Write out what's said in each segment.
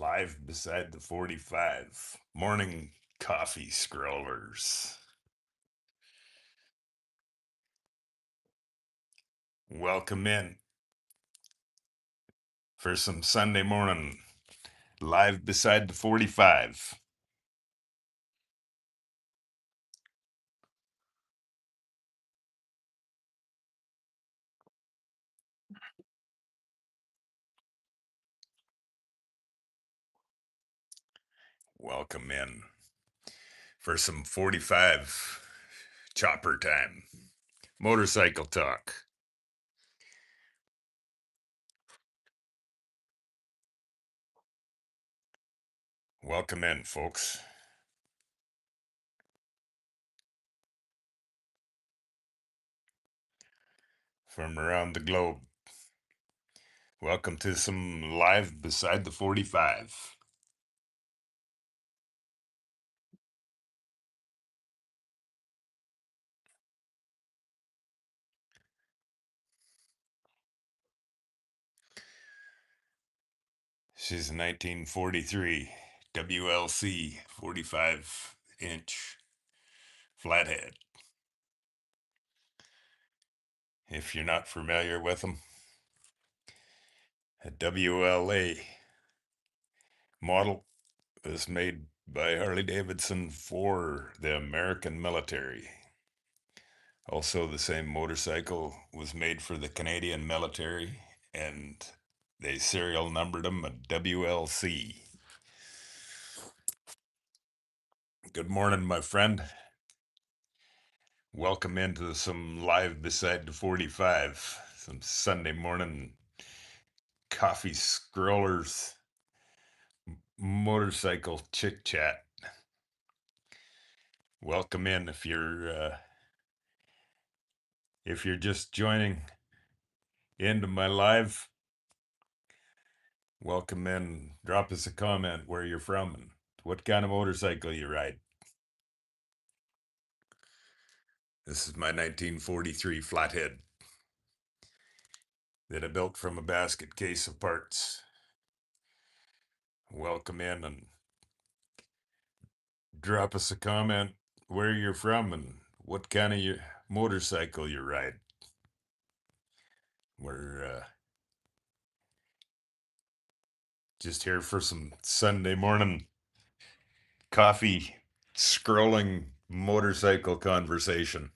live beside the 45. Morning coffee scrollers. Welcome in for some Sunday morning live beside the 45. Welcome in for some 45 chopper time. Motorcycle talk. Welcome in, folks. From around the globe. Welcome to some live beside the 45. She's a 1943 WLC 45-inch flathead. If you're not familiar with them, a WLA model was made by Harley Davidson for the American military. Also, the same motorcycle was made for the Canadian military, and they serial numbered them a WLC. Good morning, my friend. Welcome into some live beside the 45. Some Sunday morning coffee scrollers, motorcycle chit chat. Welcome in if you're just joining into my live. Welcome in. Drop us a comment where you're from and what kind of motorcycle you ride. This is my 1943 flathead that I built from a basket case of parts. Welcome in and drop us a comment where you're from and what kind of motorcycle you ride. We're just here for some Sunday morning coffee scrolling motorcycle conversation.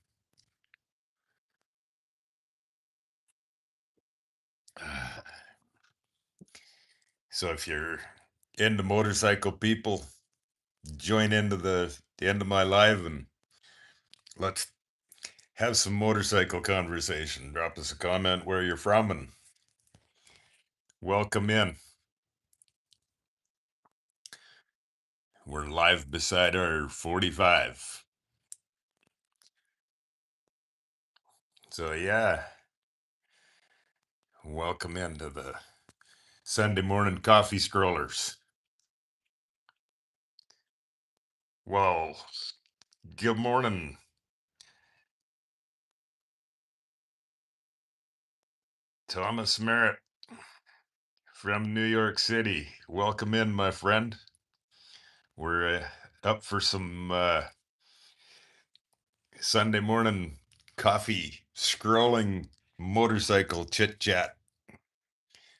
So if you're into motorcycle people, join into the end of my live and let's have some motorcycle conversation. Drop us a comment where you're from and welcome in. We're live beside our 45. So yeah, welcome into the Sunday morning coffee scrollers. Well, good morning. Thomas Merritt from New York City. Welcome in, my friend. We're up for some Sunday morning coffee scrolling motorcycle chit chat.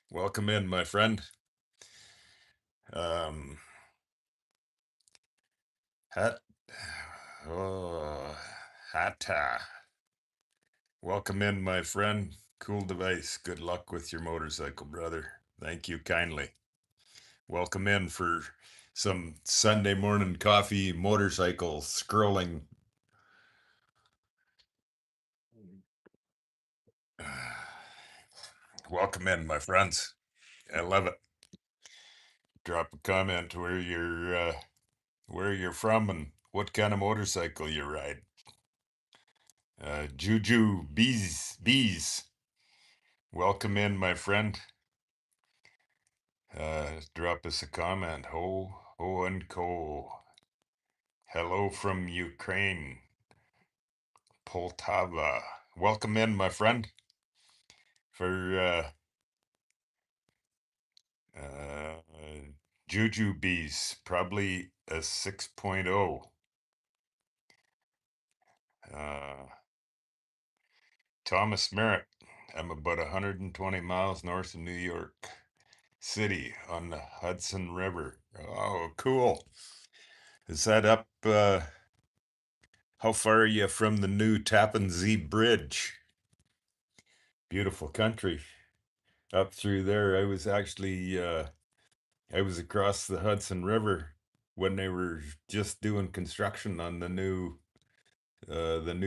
Welcome in, my friend. Um, hat, oh, hata. Welcome in, my friend. Cool device. Good luck with your motorcycle, brother. Thank you kindly. Welcome in for some Sunday morning coffee motorcycle scrolling. Welcome in, my friends. I love it. Drop a comment where you're from and what kind of motorcycle you ride. Juju bees. Welcome in, my friend. Drop us a comment. Ho and co. Hello from Ukraine. Poltava. Welcome in, my friend. For uh, Jujubes, probably a 6.0. Uh, Thomas Merritt, I'm about 120 miles north of New York City on the Hudson River. Oh, cool. Is that up? How far are you from the new Tappan Zee Bridge? Beautiful country up through there. I was across the Hudson River when they were just doing construction on the new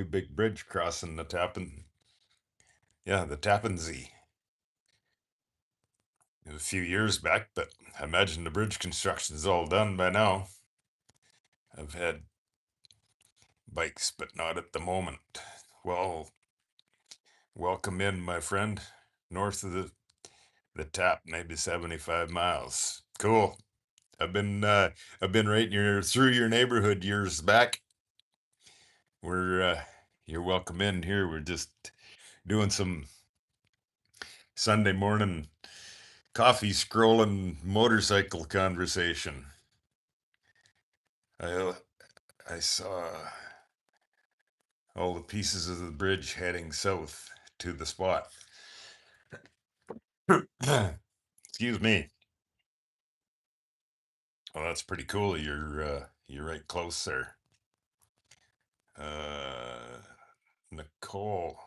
big bridge crossing the Tappan Zee a few years back, but I imagine the bridge construction is all done by now. I've had bikes, but not at the moment. Well, welcome in, my friend. North of the tap, maybe 75 miles. Cool. I've been right through your neighborhood years back. You're welcome in here. We're just doing some Sunday morning coffee scrolling motorcycle conversation. I I saw all the pieces of the bridge heading south to the spot. Excuse me. Well, that's pretty cool. You're right close there. Uh, Nicole,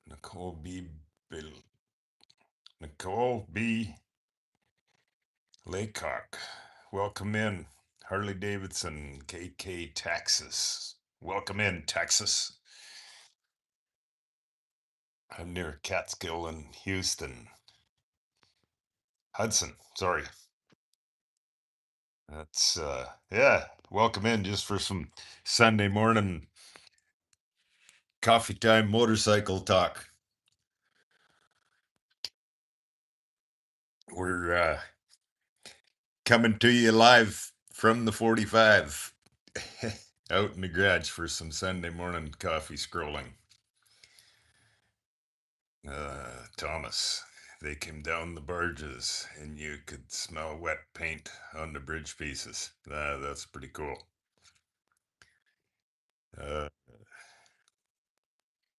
Nicole B. Bill, Nicole B. Laycock. Welcome in, Harley Davidson, KK, Texas. Welcome in, Texas. I'm near Catskill in Houston. Hudson, sorry. Yeah, welcome in just for some Sunday morning coffee time motorcycle talk. We're coming to you live from the 45 out in the garage for some Sunday morning coffee scrolling. Thomas, they came down the barges and you could smell wet paint on the bridge pieces. That's pretty cool. Uh,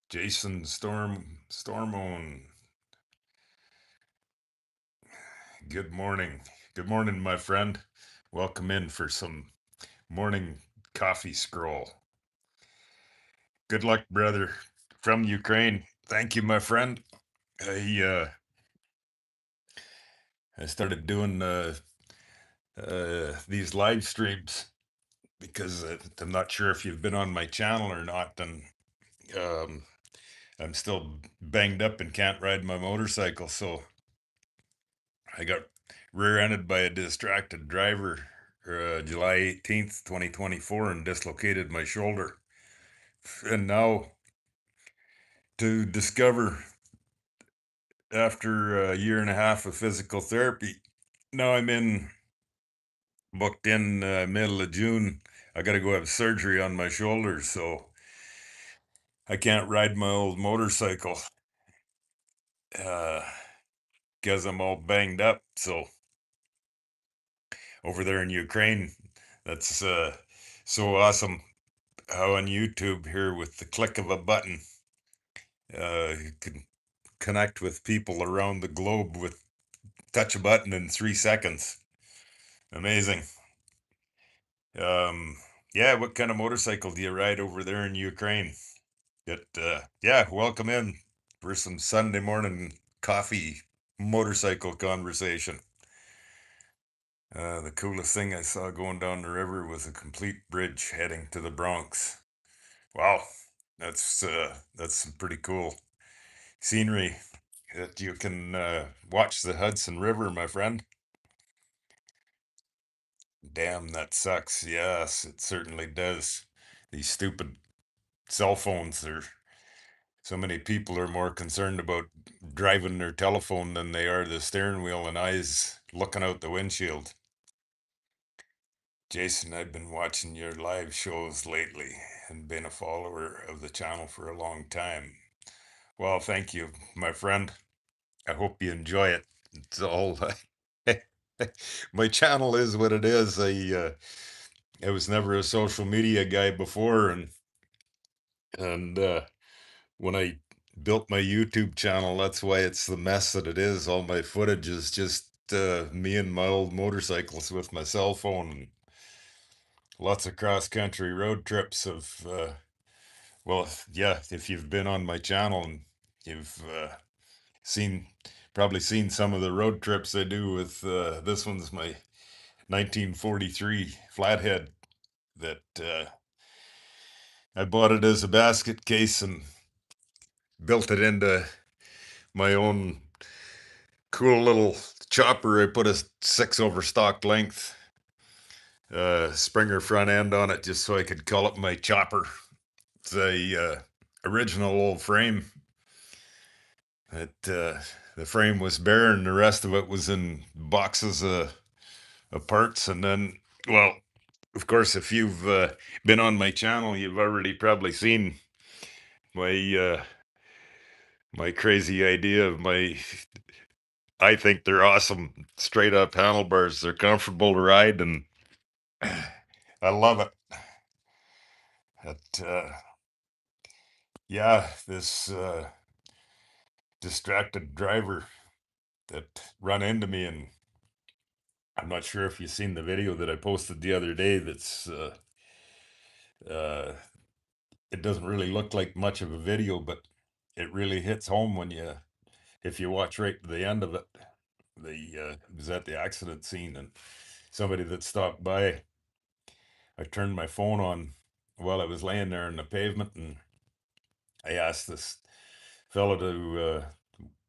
Jason Stormone, good morning. Good morning, my friend. Welcome in for some morning coffee scroll. Good luck, brother, from Ukraine. Thank you, my friend. I uh, I started doing these live streams because I'm not sure if you've been on my channel or not. And um, I'm still banged up and can't ride my motorcycle, so I got rear-ended by a distracted driver July 18th, 2024, and dislocated my shoulder. And now to discover after a year and a half of physical therapy, now I'm in booked in middle of June. I got to go have surgery on my shoulder, so I can't ride my old motorcycle uh, because I'm all banged up. So over there in Ukraine, that's so awesome. How on YouTube here with the click of a button, you can connect with people around the globe with touch a button in 3 seconds. Amazing. Um, yeah, what kind of motorcycle do you ride over there in Ukraine? Yeah, welcome in for some Sunday morning coffee motorcycle conversation. The coolest thing I saw going down the river was a complete bridge heading to the Bronx. Wow, that's some pretty cool scenery that you can watch the Hudson River, my friend. Damn, that sucks. Yes, it certainly does. These stupid cell phones are so many people are more concerned about driving their telephone than they are the steering wheel and eyes looking out the windshield. Jason, I've been watching your live shows lately and been a follower of the channel for a long time. Well, thank you, my friend. I hope you enjoy it. It's all My channel is what it is. I was never a social media guy before, and when I built my YouTube channel, that's why it's the mess that it is. All my footage is just me and my old motorcycles with my cell phone, and lots of cross country road trips of well, yeah, if you've been on my channel and you've seen probably seen some of the road trips I do with this one's my 1943 flathead that I bought it as a basket case and built it into my own cool little chopper. I put a 6 overstock length Springer front end on it just so I could call it my chopper. It's a original old frame. The frame was bare and the rest of it was in boxes of parts. And then, well, of course, if you've been on my channel, you've already probably seen my my crazy idea of my. I think they're awesome, straight up handlebars. They're comfortable to ride, and I love it. It yeah, this distracted driver that run into me, and I'm not sure if you've seen the video that I posted the other day. That's uh, it doesn't really look like much of a video, but it really hits home when you if you watch right to the end of it. It was at the accident scene, and somebody that stopped by, I turned my phone on while I was laying there on the pavement, and I asked this fellow to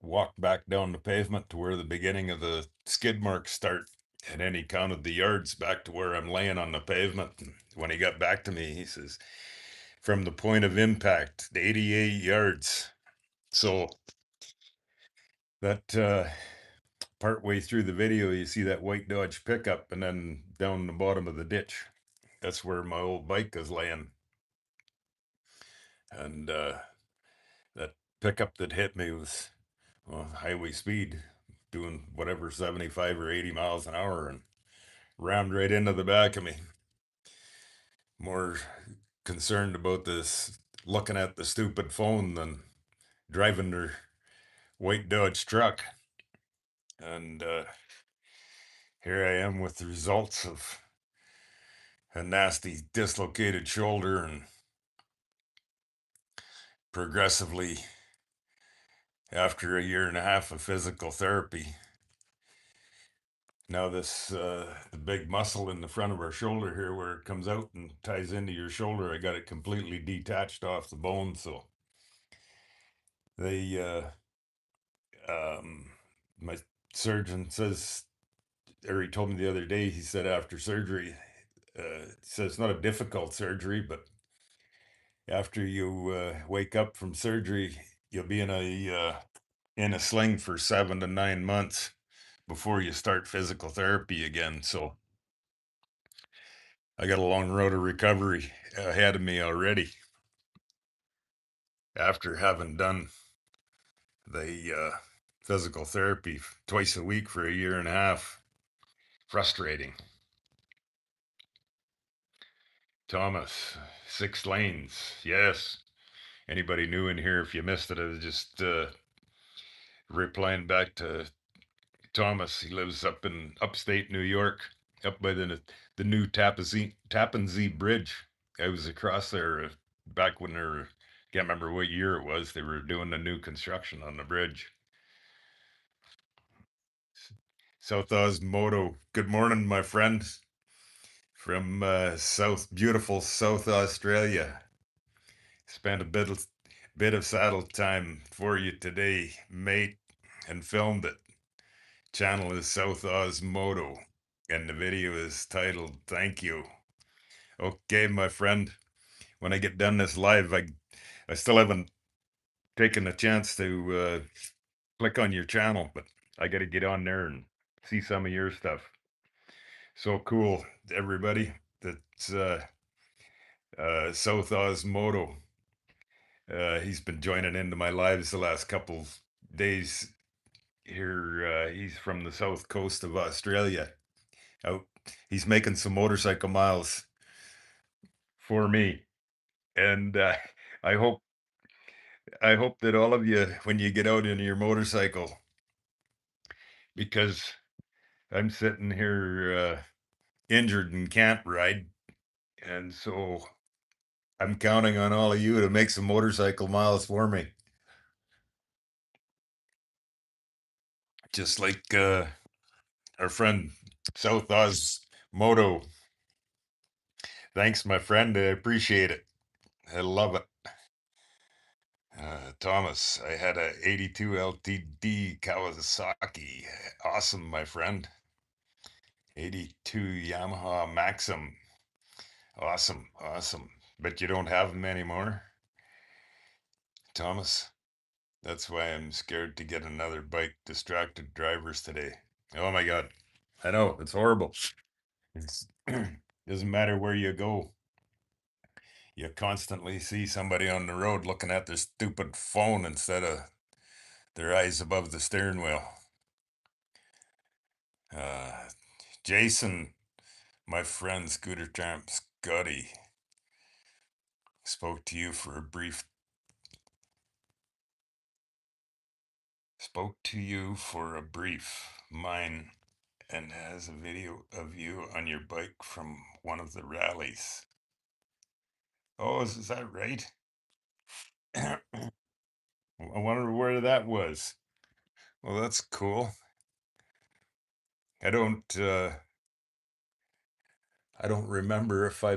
walk back down the pavement to where the beginning of the skid marks start. And then he counted the yards back to where I'm laying on the pavement. And when he got back to me, he says, from the point of impact, 88 yards. So that part way through the video, you see that white Dodge pickup, and then down the bottom of the ditch, that's where my old bike is laying. And that pickup that hit me was, well, highway speed, doing whatever 75 or 80 miles an hour, and rammed right into the back of me. More concerned about this, looking at the stupid phone than driving their white Dodge truck. And here I am with the results of a nasty dislocated shoulder and progressively, after a year and a half of physical therapy, now this the big muscle in the front of our shoulder here where it comes out and ties into your shoulder, I got it completely detached off the bone. So they my surgeon says, or he told me the other day, he said after surgery, he says it's not a difficult surgery, but after you wake up from surgery, you'll be in a sling for 7 to 9 months before you start physical therapy again. So I got a long road of recovery ahead of me already after having done the physical therapy twice a week for a year and a half. Frustrating. Thomas, 6 lanes. Yes. Anybody new in here? If you missed it, I was just replying back to Thomas. He lives up in upstate New York, up by the new Tappan Zee Bridge. I was across there back when they were, can't remember what year it was. They were doing the new construction on the bridge. South Oz Moto. Good morning, my friend, from beautiful South Australia. Spent a bit of saddle time for you today, mate, and filmed it. Channel is South Oz Moto, and the video is titled "Thank You." Okay, my friend. When I get done this live, I still haven't taken a chance to click on your channel, but I got to get on there and see some of your stuff. So cool, everybody. That's South Oz Moto. He's been joining into my lives the last couple days. here. He's from the south coast of Australia. Out, he's making some motorcycle miles for me, and I hope I hope that all of you, when you get out in your motorcycle, because I'm sitting here injured and can't ride, and so I'm counting on all of you to make some motorcycle miles for me. Just like our friend South Oz Moto. Thanks, my friend. I appreciate it. I love it. Thomas, I had a 82 LTD Kawasaki. Awesome, my friend. 82 Yamaha Maxim. Awesome, awesome. But you don't have them anymore, Thomas? That's why I'm scared to get another bike. Distracted drivers today. Oh my God. I know, it's horrible. It doesn't matter where you go. You constantly see somebody on the road looking at their stupid phone instead of their eyes above the steering wheel. Uh, Jason, my friend Scooter Tramp Scotty, spoke to you for a brief spoke to you for a brief mine and has a video of you on your bike from one of the rallies. Oh, is that right? I wonder where that was. Well, that's cool. I don't I don't remember if I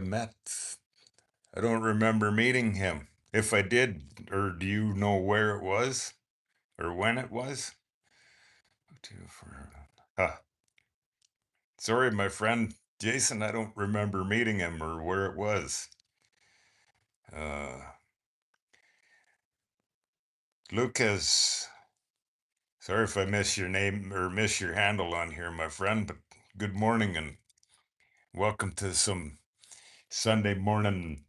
don't remember meeting him. If I did, or do you know where it was or when it was? Huh. Sorry, my friend Jason, I don't remember meeting him or where it was. Uh, Lucas, sorry if I miss your name or miss your handle on here, my friend, but good morning and welcome to some Sunday morning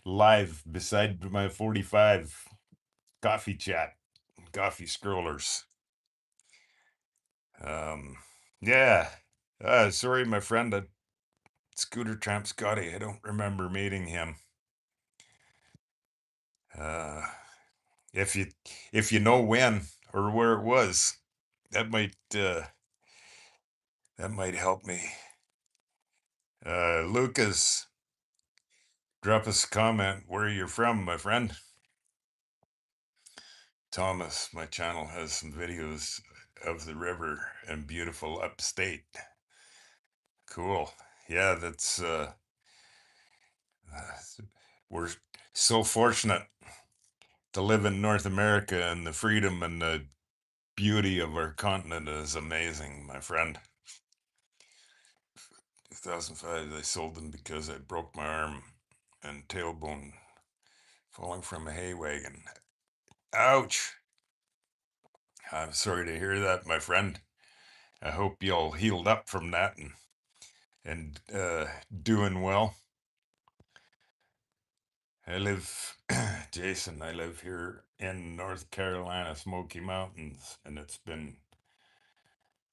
live beside my 45 coffee chat, coffee scrollers. Um, yeah. Sorry, my friend, Scooter Tramp Scotty. I don't remember meeting him. Uh, if you if you know when or where it was, that might uh, that might help me. Lucas, drop us a comment where you're from, my friend. Thomas, my channel has some videos of the river and beautiful upstate. Cool. Yeah, that's we're so fortunate to live in North America, and the freedom and the beauty of our continent is amazing, my friend. 2005, I sold them because I broke my arm and tailbone falling from a hay wagon. Ouch! I'm sorry to hear that, my friend. I hope you'll healed up from that and doing well. I live, Jason, I live here in North Carolina, Smoky Mountains, and it's been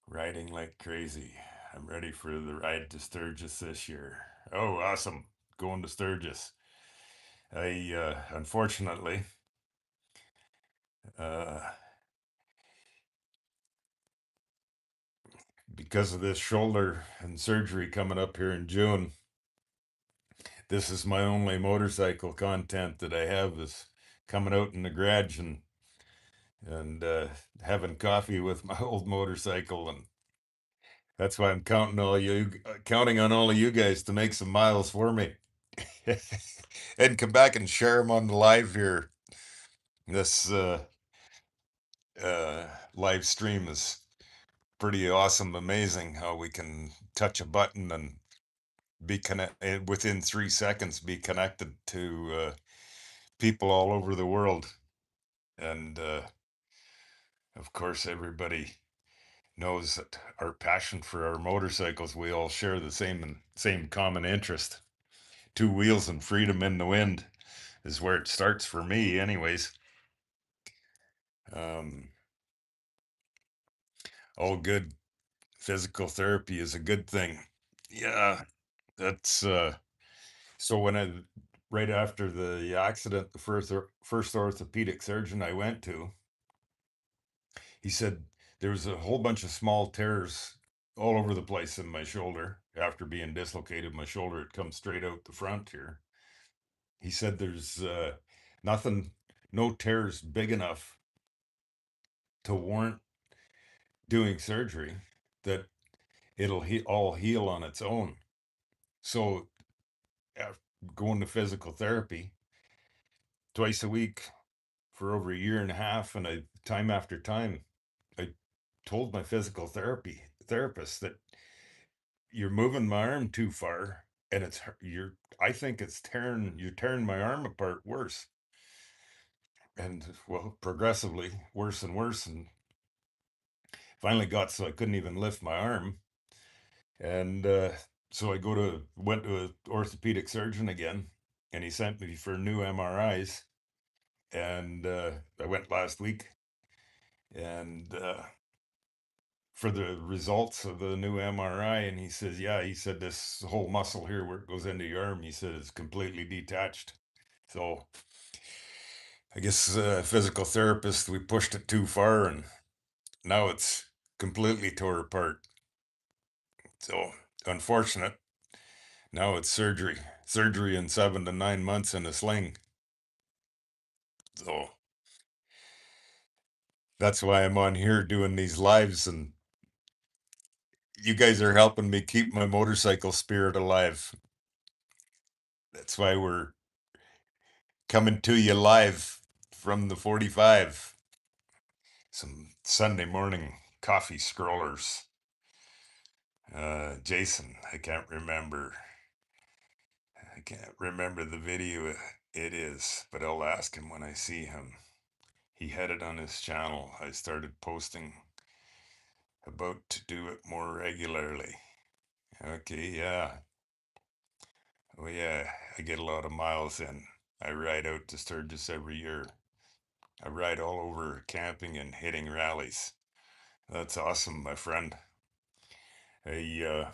riding like crazy. I'm ready for the ride to Sturgis this year. Oh, awesome. Going to Sturgis. Unfortunately, uh, because of this shoulder and surgery coming up here in June, this is my only motorcycle content that I have is coming out in the garage and having coffee with my old motorcycle, and that's why I'm counting on all of you guys to make some miles for me, and come back and share them on the live here. This uh, live stream is pretty awesome, amazing how we can touch a button and be connected within 3 seconds, be connected to people all over the world, and of course everybody knows that our passion for our motorcycles, we all share the same common interest. Two wheels and freedom in the wind is where it starts for me, anyways. Um, All good. Physical therapy is a good thing. Yeah, that's so when I right after the accident, the first orthopedic surgeon I went to, he said there was a whole bunch of small tears all over the place in my shoulder after being dislocated. My shoulder had come straight out the front here. He said there's nothing, no tears big enough to warrant doing surgery, that all heal on its own. So going to physical therapy twice a week for over a year and a half, and I time after time I told my physical therapist that you're moving my arm too far, and you're I think you're tearing my arm apart worse, and well, progressively worse and worse, and finally got so I couldn't even lift my arm. And so went to an orthopedic surgeon again, and he sent me for new MRIs. And I went last week, and for the results of the new MRI, and he says, yeah, he said this whole muscle here where it goes into your arm, he said it's completely detached. So I guess physical therapist, we pushed it too far, and now it's completely tore apart. So unfortunate. Now it's surgery in 7 to 9 months in a sling. So that's why I'm on here doing these lives, and you guys are helping me keep my motorcycle spirit alive. That's why we're coming to you live from the 45. Some Sunday morning coffee scrollers. Jason, I can't remember the video it is, but I'll ask him when I see him. He had it on his channel. I started posting about to do it more regularly. Okay, yeah. Oh, yeah. I get a lot of miles in. I ride out to Sturgis every year. I ride all over camping and hitting rallies. That's awesome, my friend. I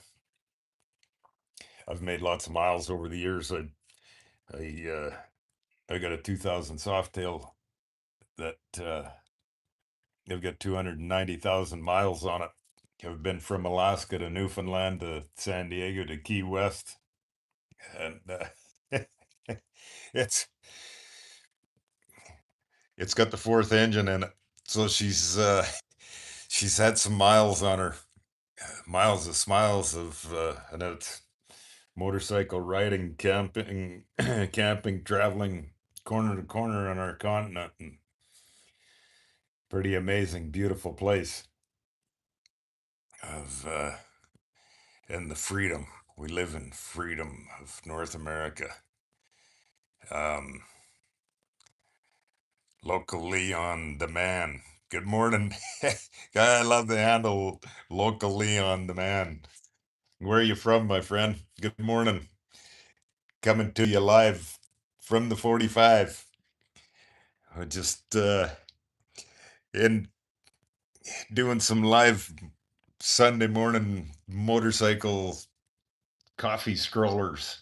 I've made lots of miles over the years. I got a 2000 Softail that I've got 290,000 miles on it. I've been from Alaska to Newfoundland to San Diego to Key West, and it's it's got the fourth engine in it, so she's had some miles on her, miles of smiles of, and it's motorcycle riding, camping, camping, traveling corner to corner on our continent, and pretty amazing, beautiful place of and the freedom. We live in freedom of North America. Um, Local Leon the man. Good morning. I love the handle Local Leon the man. Where are you from, my friend? Good morning. Coming to you live from the 45. I just in doing some live Sunday morning motorcycle coffee scrollers.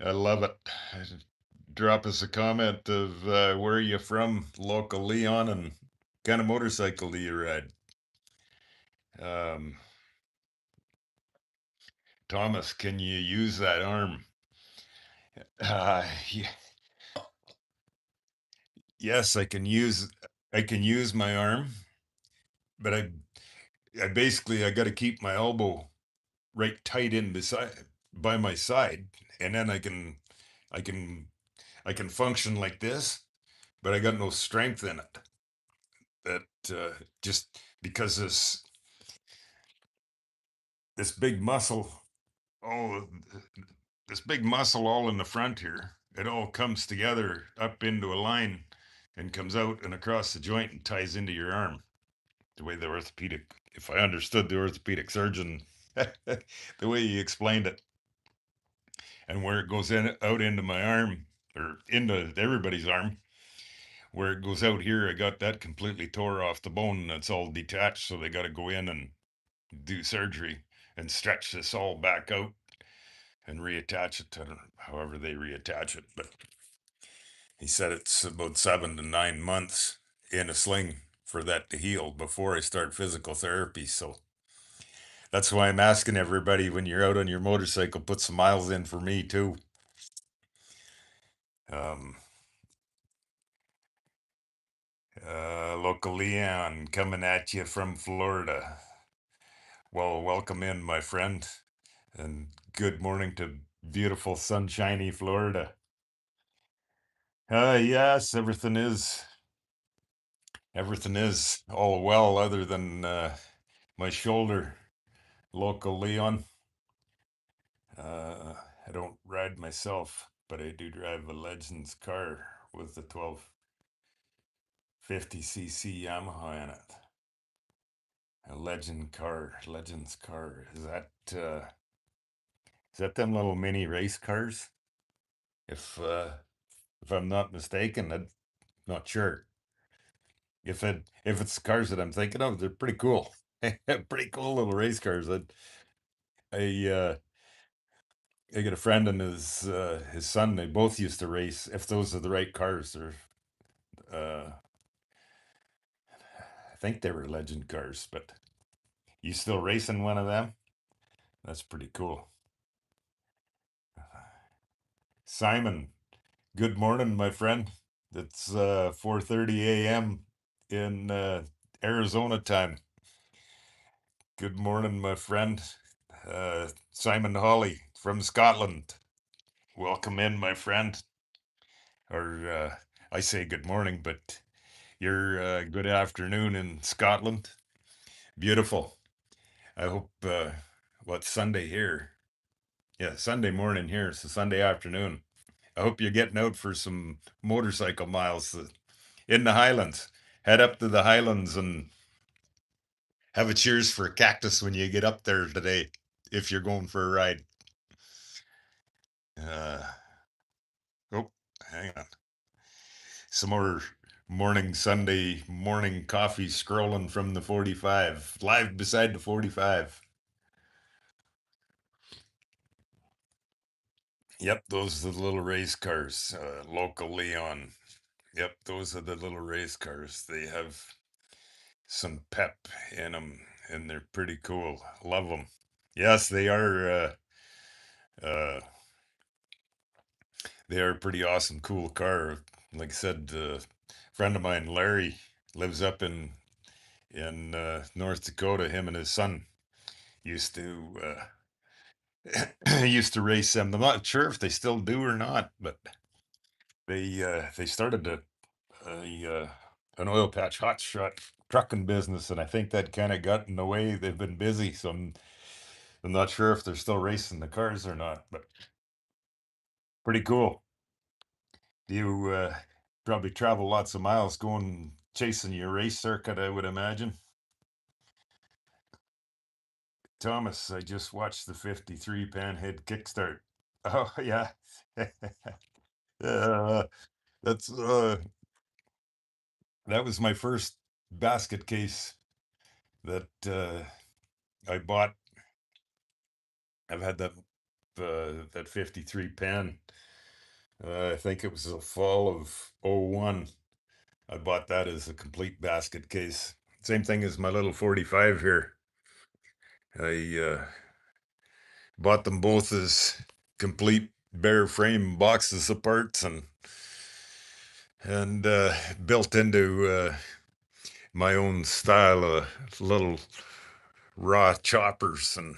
I love it. Drop us a comment of where are you from, local Leon, and kind of motorcycle do you ride? Um, Thomas, can you use that arm? Yeah, yes, I can use my arm, but I basically I got to keep my elbow right tight in beside by my side, and then I can I can function like this, but I got no strength in it. That just because this big muscle, oh, this big muscle all in the front here, it all comes together up into a line and comes out and across the joint and ties into your arm. The way the orthopedic, if I understood the orthopedic surgeon, the way he explained it, and where it goes in out into my arm or into everybody's arm, Where it goes out here, I got that completely tore off the bone and it's all detached. So they got to go in and do surgery and stretch this all back out and reattach it to however they reattach it. But he said it's about 7 to 9 months in a sling for that to heal before I start physical therapy. So that's why I'm asking everybody when you're out on your motorcycle, put some miles in for me too. Um, Local Leon coming at you from Florida. Well, welcome in, my friend, and good morning to beautiful, sunshiny Florida. Yes, everything is all well, other than my shoulder. Local Leon. I don't ride myself, but I do drive a Legends car with the 1250cc Yamaha in it. A Legends car. Is that them little mini race cars? If I'm not mistaken, I'm not sure. If it's the cars that I'm thinking of, they're pretty cool. Pretty cool little race cars. I uh I got a friend and his son, they both used to race. If those are the right cars, I think they were legend cars, but you still racing one of them? That's pretty cool. Simon, good morning, my friend. It's 4:30 a.m. in Arizona time. Good morning, my friend. Simon Hawley from Scotland. Welcome in, my friend. Or I say good morning, but you're good afternoon in Scotland. Beautiful. I hope what's Sunday here? Yeah, Sunday morning here. So Sunday afternoon. I hope you're getting out for some motorcycle miles in the Highlands. Head up to the Highlands and have a cheers for a cactus when you get up there today, if you're going for a ride. Uh, oh, hang on. Some more morning Sunday morning coffee scrolling from the 45, live beside the 45. Yep, those are the little race cars, local Leon. Yep, those are the little race cars. They have some pep in them and they're pretty cool. Love them. Yes, uh, they are a pretty awesome, cool car. Like I said, a friend of mine, Larry, lives up in North Dakota. Him and his son used to used to race them. I'm not sure if they still do or not, but they started a an oil patch hot shot trucking business, and I think that kind of got in the way. They've been busy, so I'm not sure if they're still racing the cars or not, but pretty cool. You probably travel lots of miles going chasing your race circuit, I would imagine. Thomas, I just watched the 53 Panhead kickstart. Oh yeah. uh, that's that was my first basket case that I bought. I've had that 53 pan. I think it was the fall of '01. I bought that as a complete basket case. Same thing as my little 45 here. I bought them both as complete bare frame boxes of parts and built into my own style of little raw choppers and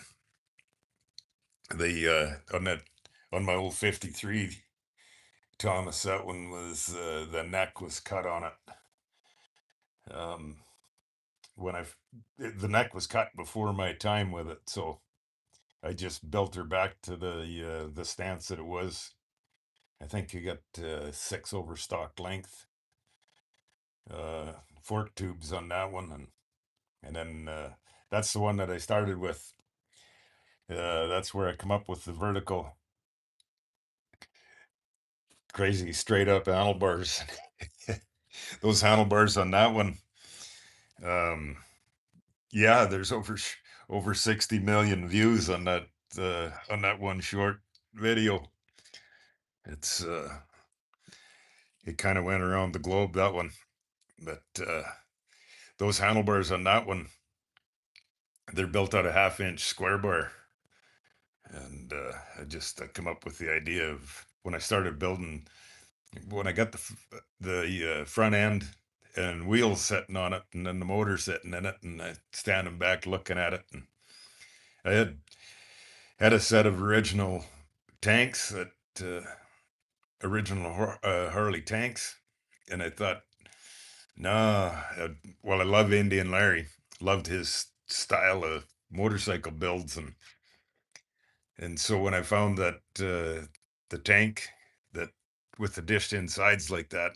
on that on my old 53 Thomas, that one was the neck was cut on it. Um, when the neck was cut before my time with it, so I just built her back to the stance that it was. I think you got 6 overstock length uh, fork tubes on that one, and then that's the one that I started with. That's where I come up with the vertical, crazy straight up handlebars. those handlebars on that one. Um, yeah, there's over 60 million views on that one short video. It's it kind of went around the globe, that one. But those handlebars on that one, they're built out of half-inch square bar. And I come up with the idea of when I started building, when I got the front end and wheels sitting on it, and then the motor sitting in it, and I standing back looking at it, and I had a set of original tanks that original Harley tanks, and I thought, nah, well, I love Indian Larry, loved his style of motorcycle builds, and so when I found that the tank that with the dished in sides like that,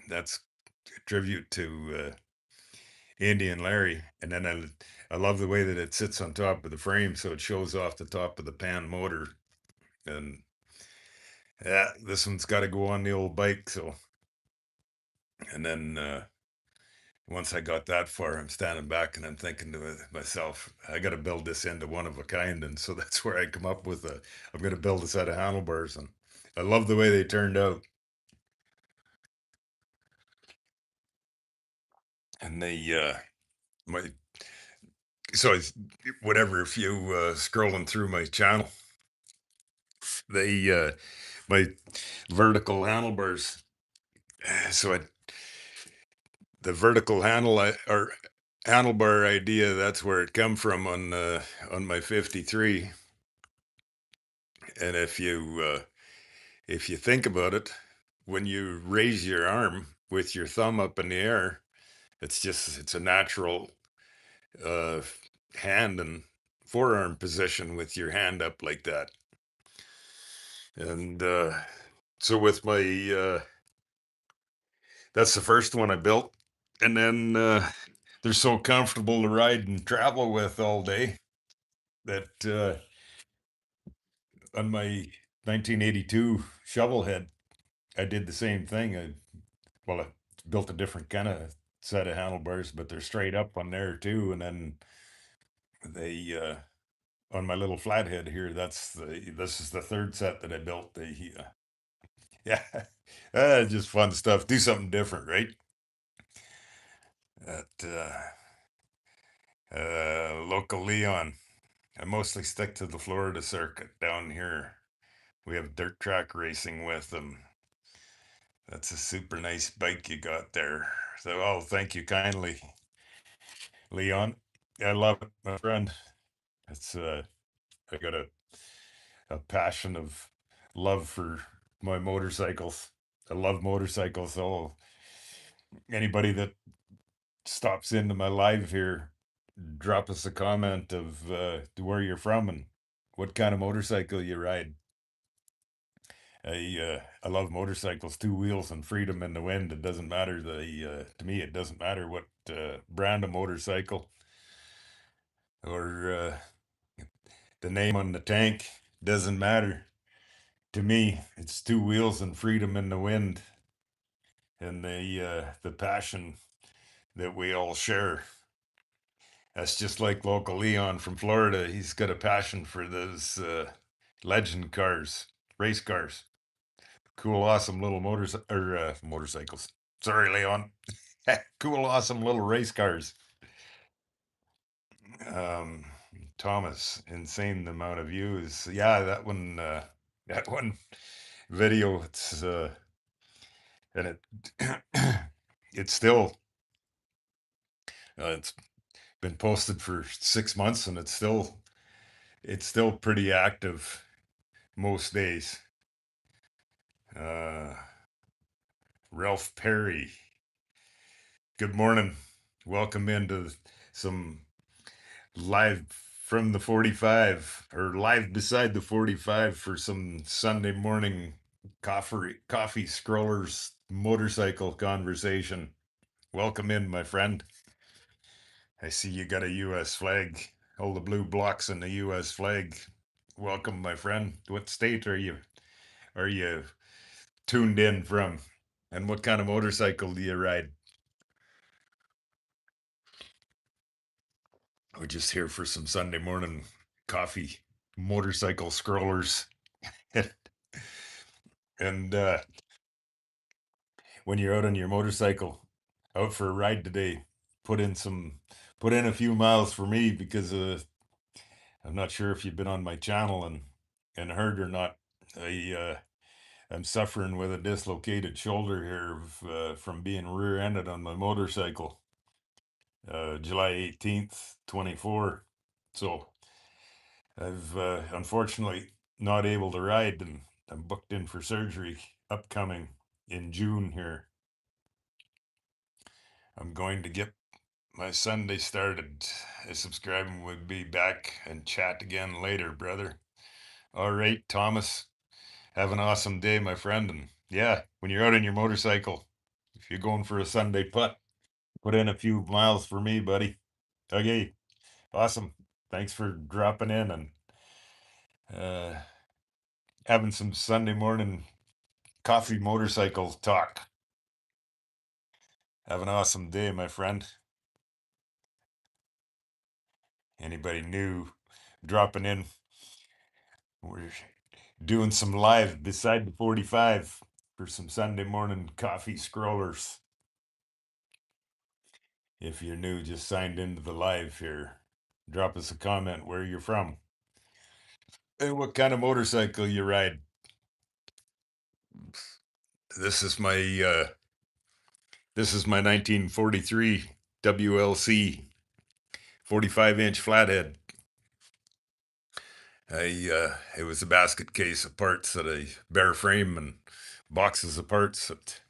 that's a tribute to Indian Larry. And then I love the way that it sits on top of the frame, so it shows off the top of the pan motor. And yeah, this one's got to go on the old bike. So, and then once I got that far, I'm standing back and I'm thinking to myself, I got to build this into one of a kind. And so that's where I come up with I'm going to build a set of handlebars. And I love the way they turned out. And my, so it's, whatever, if you scrolling through my channel, my vertical handlebars. So the vertical or handlebar idea, that's where it come from on my 53. And if you think about it, when you raise your arm with your thumb up in the air, it's a natural uh, hand and forearm position with your hand up like that. And so with my that's the first one I built, and then they're so comfortable to ride and travel with all day that on my 1982 shovelhead, I did the same thing. I built a different kind of set of handlebars, but they're straight up on there too. And then they on my little flathead here, this is the third set that I built. Yeah, just fun stuff. Do something different, right? At local Leon. I mostly stick to the Florida circuit down here. We have dirt track racing with them. That's a super nice bike you got there. So, oh, thank you kindly, Leon. I love it, my friend. It's I got a passion of love for my motorcycles. I love motorcycles. So anybody that stops into my live here, drop us a comment of where you're from and what kind of motorcycle you ride. I love motorcycles, two wheels and freedom in the wind. It doesn't matter to me. It doesn't matter what brand of motorcycle or the name on the tank. Doesn't matter to me. It's two wheels and freedom in the wind, and the passion that we all share. That's just like local Leon from Florida. He's got a passion for those legend cars, race cars. Cool, awesome little motorcycles. Sorry, Leon. Cool, awesome little race cars. Um, Thomas, insane the amount of views. Yeah, that one video. And it's still, it's been posted for 6 months, and it's still pretty active most days. Uh, Ralph Perry, good morning. Welcome into some live from the 45 or live beside the 45 for some Sunday morning coffee scrollers motorcycle conversation. Welcome in, my friend. I see you got a US flag, all the blue blocks in the US flag. Welcome, my friend. What state are you tuned in from? And what kind of motorcycle do you ride? We're just here for some Sunday morning coffee, motorcycle scrollers. And when you're out on your motorcycle, out for a ride today, put in some, put in a few miles for me because I'm not sure if you've been on my channel and heard or not. I'm suffering with a dislocated shoulder here from being rear-ended on my motorcycle, July 18th, 24. So I've unfortunately not able to ride, and I'm booked in for surgery upcoming in June here. I'm going to get my Sunday started. I subscribe and we'll be back and chat again later, brother. All right, Thomas. Have an awesome day, my friend. And yeah, when you're out on your motorcycle, if you're going for a Sunday putt, put in a few miles for me, buddy. Okay, awesome. Thanks for dropping in and uh, having some Sunday morning coffee motorcycle talk. Have an awesome day, my friend. Anybody new dropping in? We're doing some live beside the 45 for some Sunday morning coffee scrollers. If you're new, just signed into the live here. Drop us a comment where you're from and what kind of motorcycle you ride. This is my uh, this is my 1943 WLC 45-inch flathead. It was a basket case of parts that I bare frame and boxes of parts that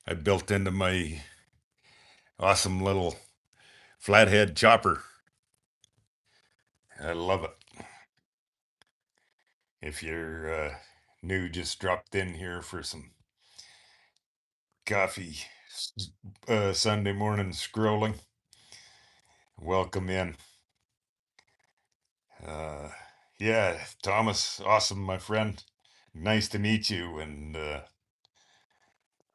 I built into my awesome little flathead chopper. I love it. If you're new, just dropped in here for some coffee Sunday morning scrolling, welcome in. Uh, yeah, Thomas, awesome, my friend. Nice to meet you, and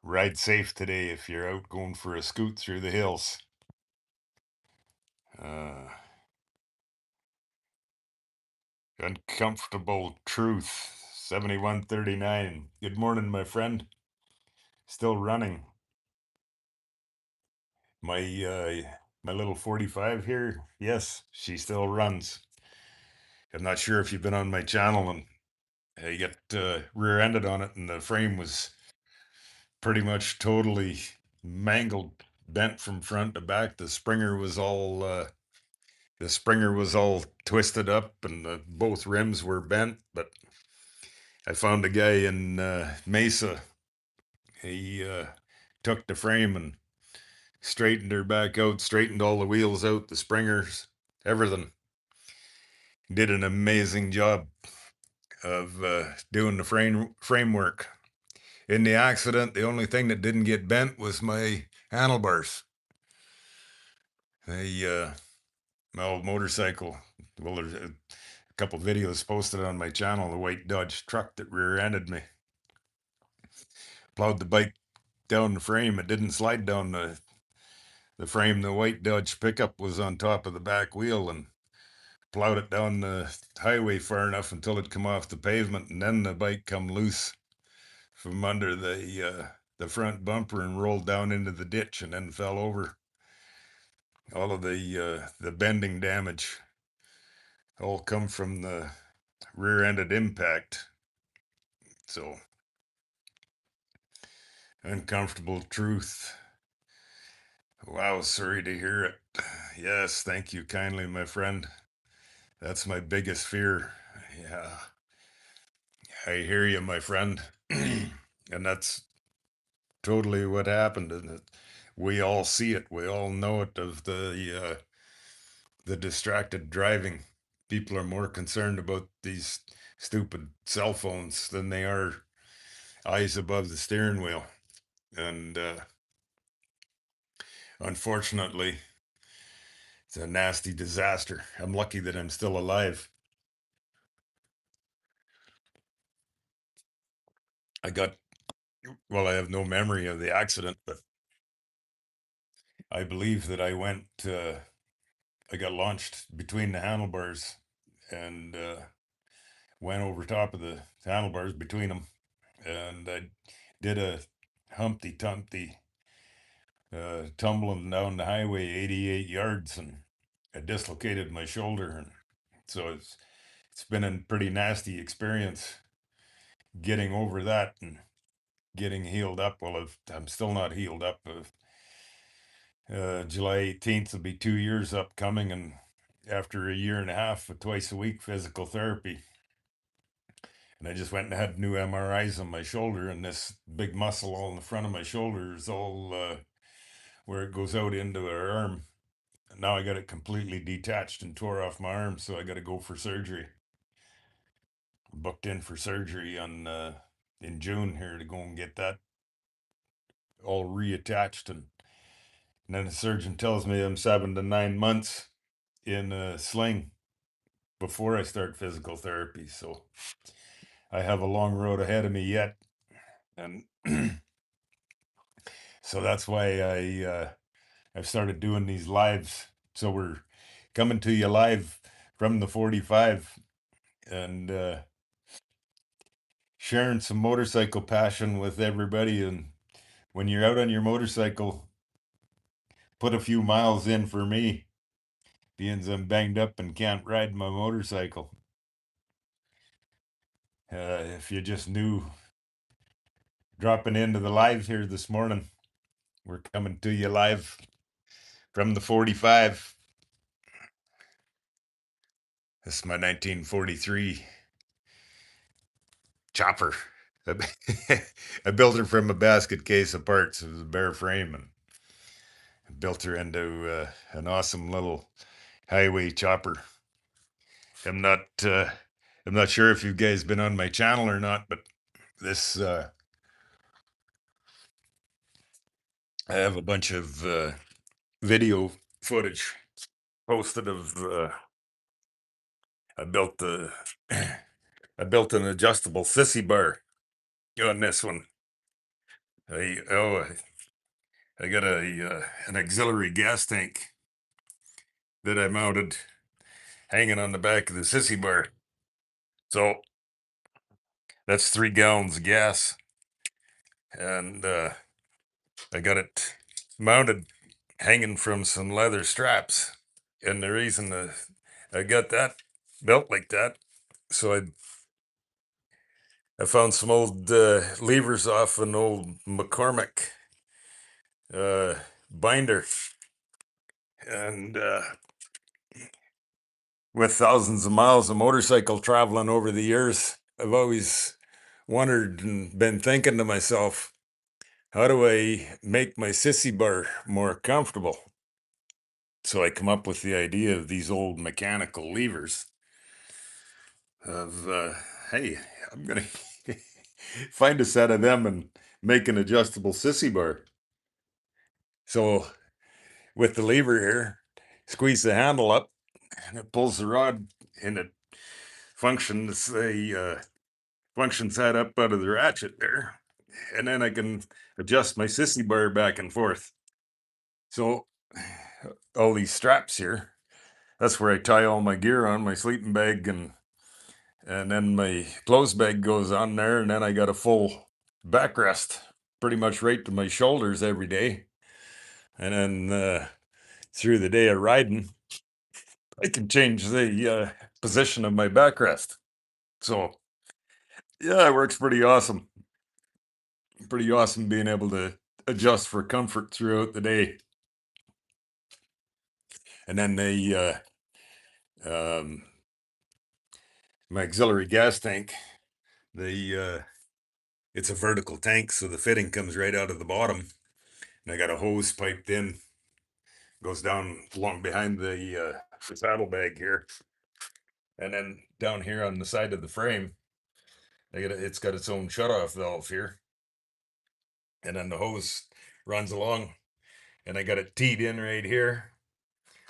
ride safe today if you're out going for a scoot through the hills. Uh, Uncomfortable Truth, 7139. Good morning, my friend. Still running. My little 45 here, yes, she still runs. I'm not sure if you've been on my channel, and I got rear-ended on it, and the frame was pretty much totally mangled, bent from front to back. The springer was all twisted up, and both rims were bent. But I found a guy in Mesa. He took the frame and straightened her back out, straightened all the wheels out, the springers, everything. Did an amazing job of doing the framework. In the accident, the only thing that didn't get bent was my handlebars. My old motorcycle. Well, there's a couple videos posted on my channel. The white Dodge truck that rear-ended me. Plowed the bike down the frame. It didn't slide down the frame. The white Dodge pickup was on top of the back wheel and plowed it down the highway far enough until it come off the pavement, and then the bike come loose from under the front bumper and rolled down into the ditch and then fell over. All of the bending damage all come from the rear-ended impact. So, uncomfortable truth. Wow, sorry to hear it. Yes, thank you kindly, my friend. That's my biggest fear. Yeah, I hear you, my friend. And that's totally what happened. And we all see it. We all know it of the distracted driving. People are more concerned about these stupid cell phones than they are eyes above the steering wheel. And unfortunately, it's a nasty disaster. I'm lucky that I'm still alive. I got Well, I have no memory of the accident, but I believe that I got launched between the handlebars and went over top of the handlebars between them. And I did a Humpty Dumpty tumbling down the highway 88 yards, and I dislocated my shoulder. And so it's been a pretty nasty experience getting over that and getting healed up. Well, I'm still not healed up. July 18th will be 2 years upcoming, and after a year and a half of twice a week physical therapy. And I just went and had new MRIs on my shoulder, and this big muscle all in the front of my shoulder is all where it goes out into our arm. And now I got it completely detached and tore off my arm, so I got to go for surgery. Booked in for surgery on in June here to go and get that all reattached, and then the surgeon tells me I'm 7 to 9 months in a sling before I start physical therapy. So I have a long road ahead of me yet, and so that's why I've started doing these lives. So we're coming to you live from the 45 and sharing some motorcycle passion with everybody. And when you're out on your motorcycle, put a few miles in for me, being I'm banged up and can't ride my motorcycle. If you just knew, dropping into the live here this morning, we're coming to you live from the 45. This is my 1943 chopper. I built her from a basket case of parts. It was a bare frame, and I built her into an awesome little highway chopper. I'm not uh, I'm not sure if you guys been on my channel or not, but this I have a bunch of video footage posted of I built the I built an adjustable sissy bar on this one. I got a an auxiliary gas tank that I mounted hanging on the back of the sissy bar. So that's 3 gallons of gas, and I got it mounted hanging from some leather straps. And the reason I got that built like that, so I found some old levers off an old McCormick uh, binder, and with thousands of miles of motorcycle traveling over the years, I've always wondered and been thinking to myself, how do I make my sissy bar more comfortable? So I come up with the idea of these old mechanical levers of, hey, I'm going to find a set of them and make an adjustable sissy bar. So with the lever here, squeeze the handle up and it pulls the rod, and it functions that up out of the ratchet there. And then I can adjust my sissy bar back and forth. So all these straps here, that's where I tie all my gear on, my sleeping bag, and then my clothes bag goes on there, and then I got a full backrest pretty much right to my shoulders every day. And then through the day of riding, I can change the position of my backrest. So yeah, it works pretty awesome. Pretty awesome being able to adjust for comfort throughout the day. And then um, my auxiliary gas tank, the it's a vertical tank, so the fitting comes right out of the bottom, and I got a hose piped in, goes down along behind the saddlebag here, and then down here on the side of the frame, it's got its own shutoff valve here, and then the hose runs along, and I got it teed in right here,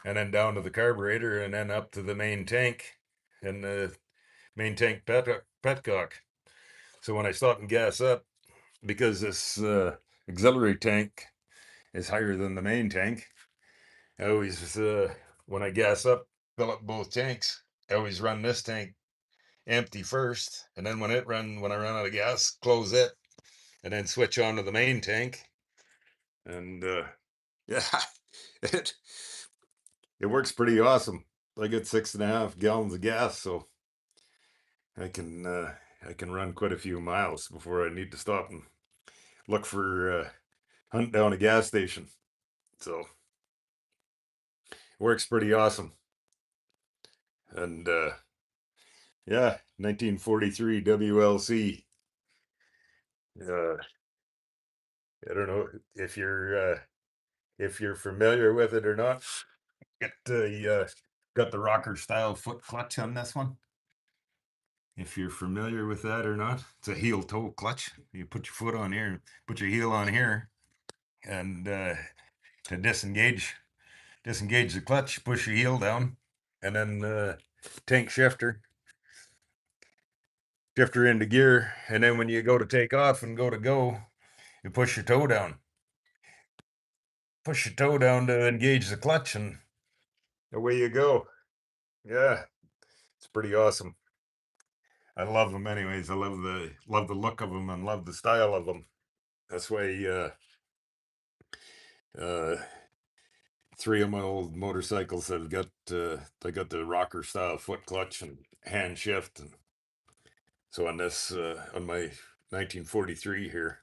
and then down to the carburetor, and then up to the main tank, and the main tank petcock. So when I stop and gas up, because this auxiliary tank is higher than the main tank. I always, when I gas up, fill up both tanks. I always run this tank empty first, and then when I run out of gas, close it, and then switch on to the main tank. And yeah, it it works pretty awesome. I get 6.5 gallons of gas, so I can uh, I can run quite a few miles before I need to stop and look for hunt down a gas station. So it works pretty awesome. And yeah, 1943 WLC. Uh, I don't know if you're familiar with it or not. Got the rocker style foot clutch on this one. If you're familiar with that or not, it's a heel toe clutch. You put your foot on here, put your heel on here, and to disengage the clutch, push your heel down, and then tank shifter into gear, and then when you go to take off and go, you push your toe down to engage the clutch, and away you go. Yeah, it's pretty awesome. I love them anyways. I love the look of them and love the style of them. That's why uh, three of my old motorcycles have got they got the rocker style foot clutch and hand shift, and so on this on my 1943 here,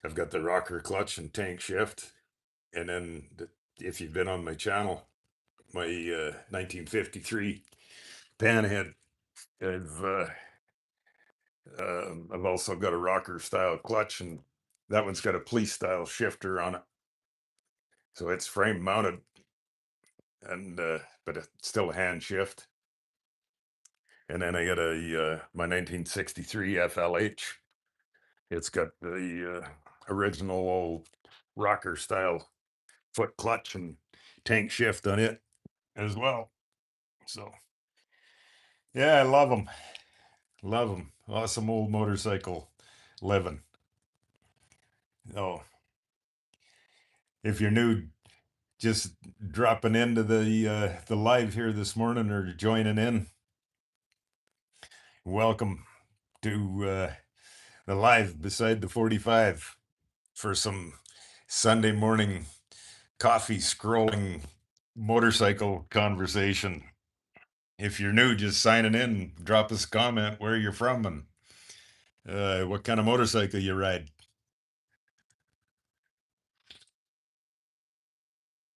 I've got the rocker clutch and tank shift, and then if you've been on my channel, my 1953 panhead, I've uh, I've also got a rocker style clutch, and that one's got a police style shifter on it, so it's frame mounted, and but it's still a hand shift. And then I got a my 1963 FLH. It's got the original old rocker style foot clutch and tank shift on it as well. So yeah, I love them. Love them. Awesome old motorcycle living. Oh, if you're new, just dropping into the live here this morning or joining in, welcome to the live beside the 45 for some Sunday morning coffee scrolling motorcycle conversation. If you're new, just signing in, drop us a comment where you're from and what kind of motorcycle you ride,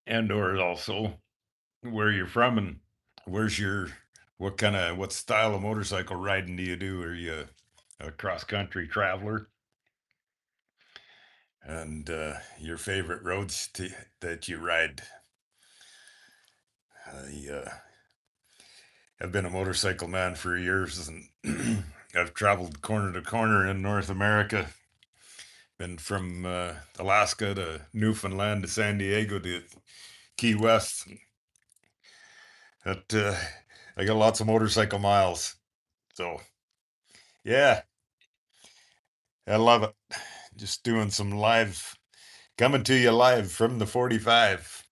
and or also where you're from and where's your what style of motorcycle riding do you do? Are you a cross country traveler? And your favorite roads that you ride? I I've been a motorcycle man for years, and I've traveled corner to corner in North America. Been from Alaska to Newfoundland to San Diego to Key West. That I got lots of motorcycle miles. So yeah, I love it. Just doing some live, coming to you live from the 45.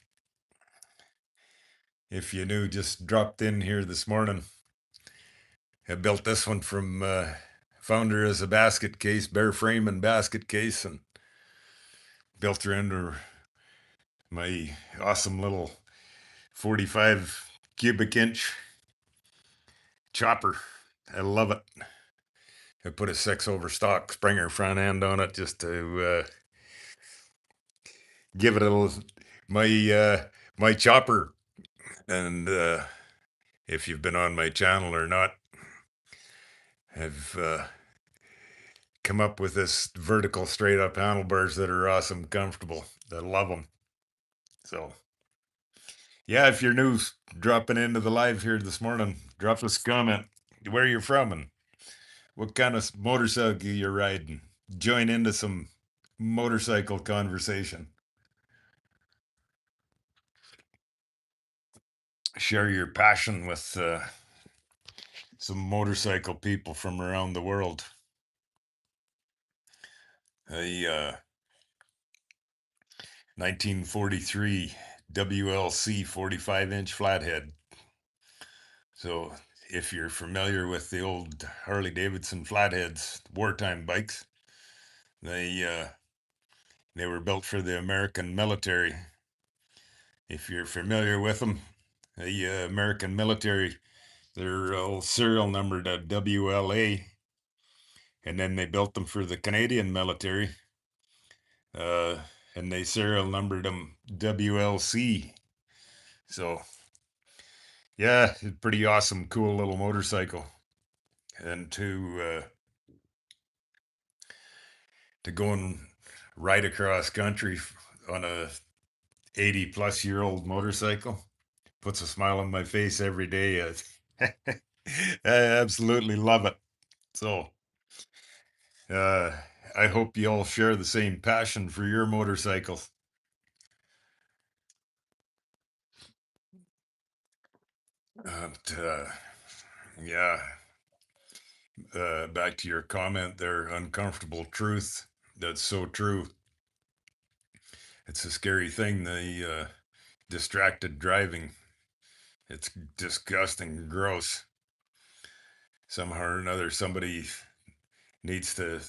If you knew, just dropped in here this morning. I built this one from found her as a basket case, bare frame and basket case, and built her into my awesome little 45 cubic inch chopper. I love it. I put a 6 overstock Springer front end on it just to give it a little my chopper. And if you've been on my channel or not, I've come up with this vertical straight up handlebars that are awesome, comfortable. I love them. So yeah, if you're new dropping into the live here this morning, drop us a comment where you're from and what kind of motorcycle you're riding. Join into some motorcycle conversation. Share your passion with some motorcycle people from around the world. A 1943 WLC 45-inch flathead. So if you're familiar with the old Harley Davidson flatheads, wartime bikes, they uh, they were built for the American military. If you're familiar with them, the American military, they're all serial numbered at WLA, and then they built them for the Canadian military, uh, and they serial numbered them WLC. So yeah, it's pretty awesome, cool little motorcycle, and to go and ride across country on a 80 plus year old motorcycle puts a smile on my face every day. I absolutely love it. So uh, I hope you all share the same passion for your motorcycles. But yeah, back to your comment there, uncomfortable truth. That's so true. It's a scary thing, the distracted driving. It's disgusting, gross. Somehow or another, somebody needs to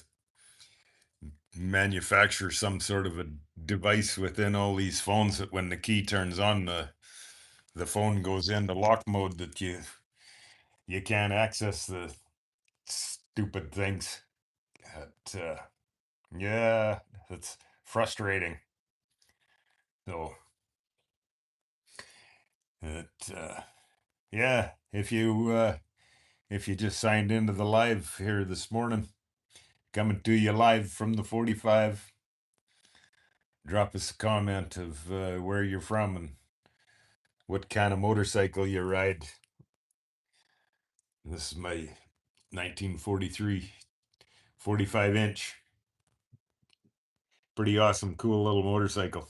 manufacture some sort of a device within all these phones that when the key turns on, the phone goes into lock mode, that you can't access the stupid things. But, yeah, it's frustrating. So it yeah, if you just signed into the live here this morning, coming to you live from the 45, drop us a comment of where you're from and what kind of motorcycle you ride. This is my 1943 45-inch. Pretty awesome, cool little motorcycle.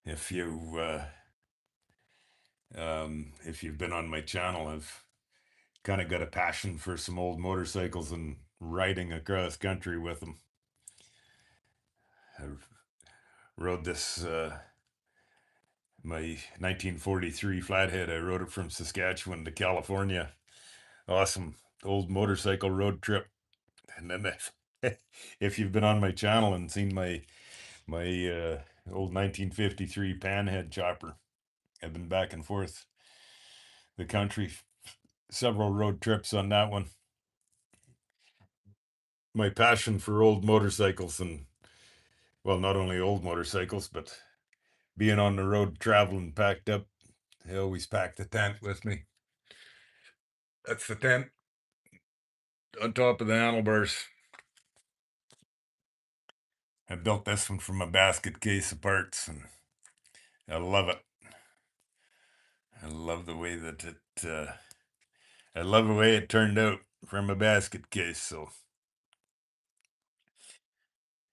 If you if you've been on my channel, I've kind of got a passion for some old motorcycles and riding across country with them. I rode this my 1943 flathead. I rode it from Saskatchewan to California. Awesome old motorcycle road trip. And then if you've been on my channel and seen my old 1953 panhead chopper, I've been back and forth the country, several road trips on that one. My passion for old motorcycles, and well, not only old motorcycles, but being on the road traveling packed up. I always pack the tent with me. That's the tent on top of the handlebars. I built this one from a basket case of parts, and I love it. I love the way that I love the way it turned out from a basket case. So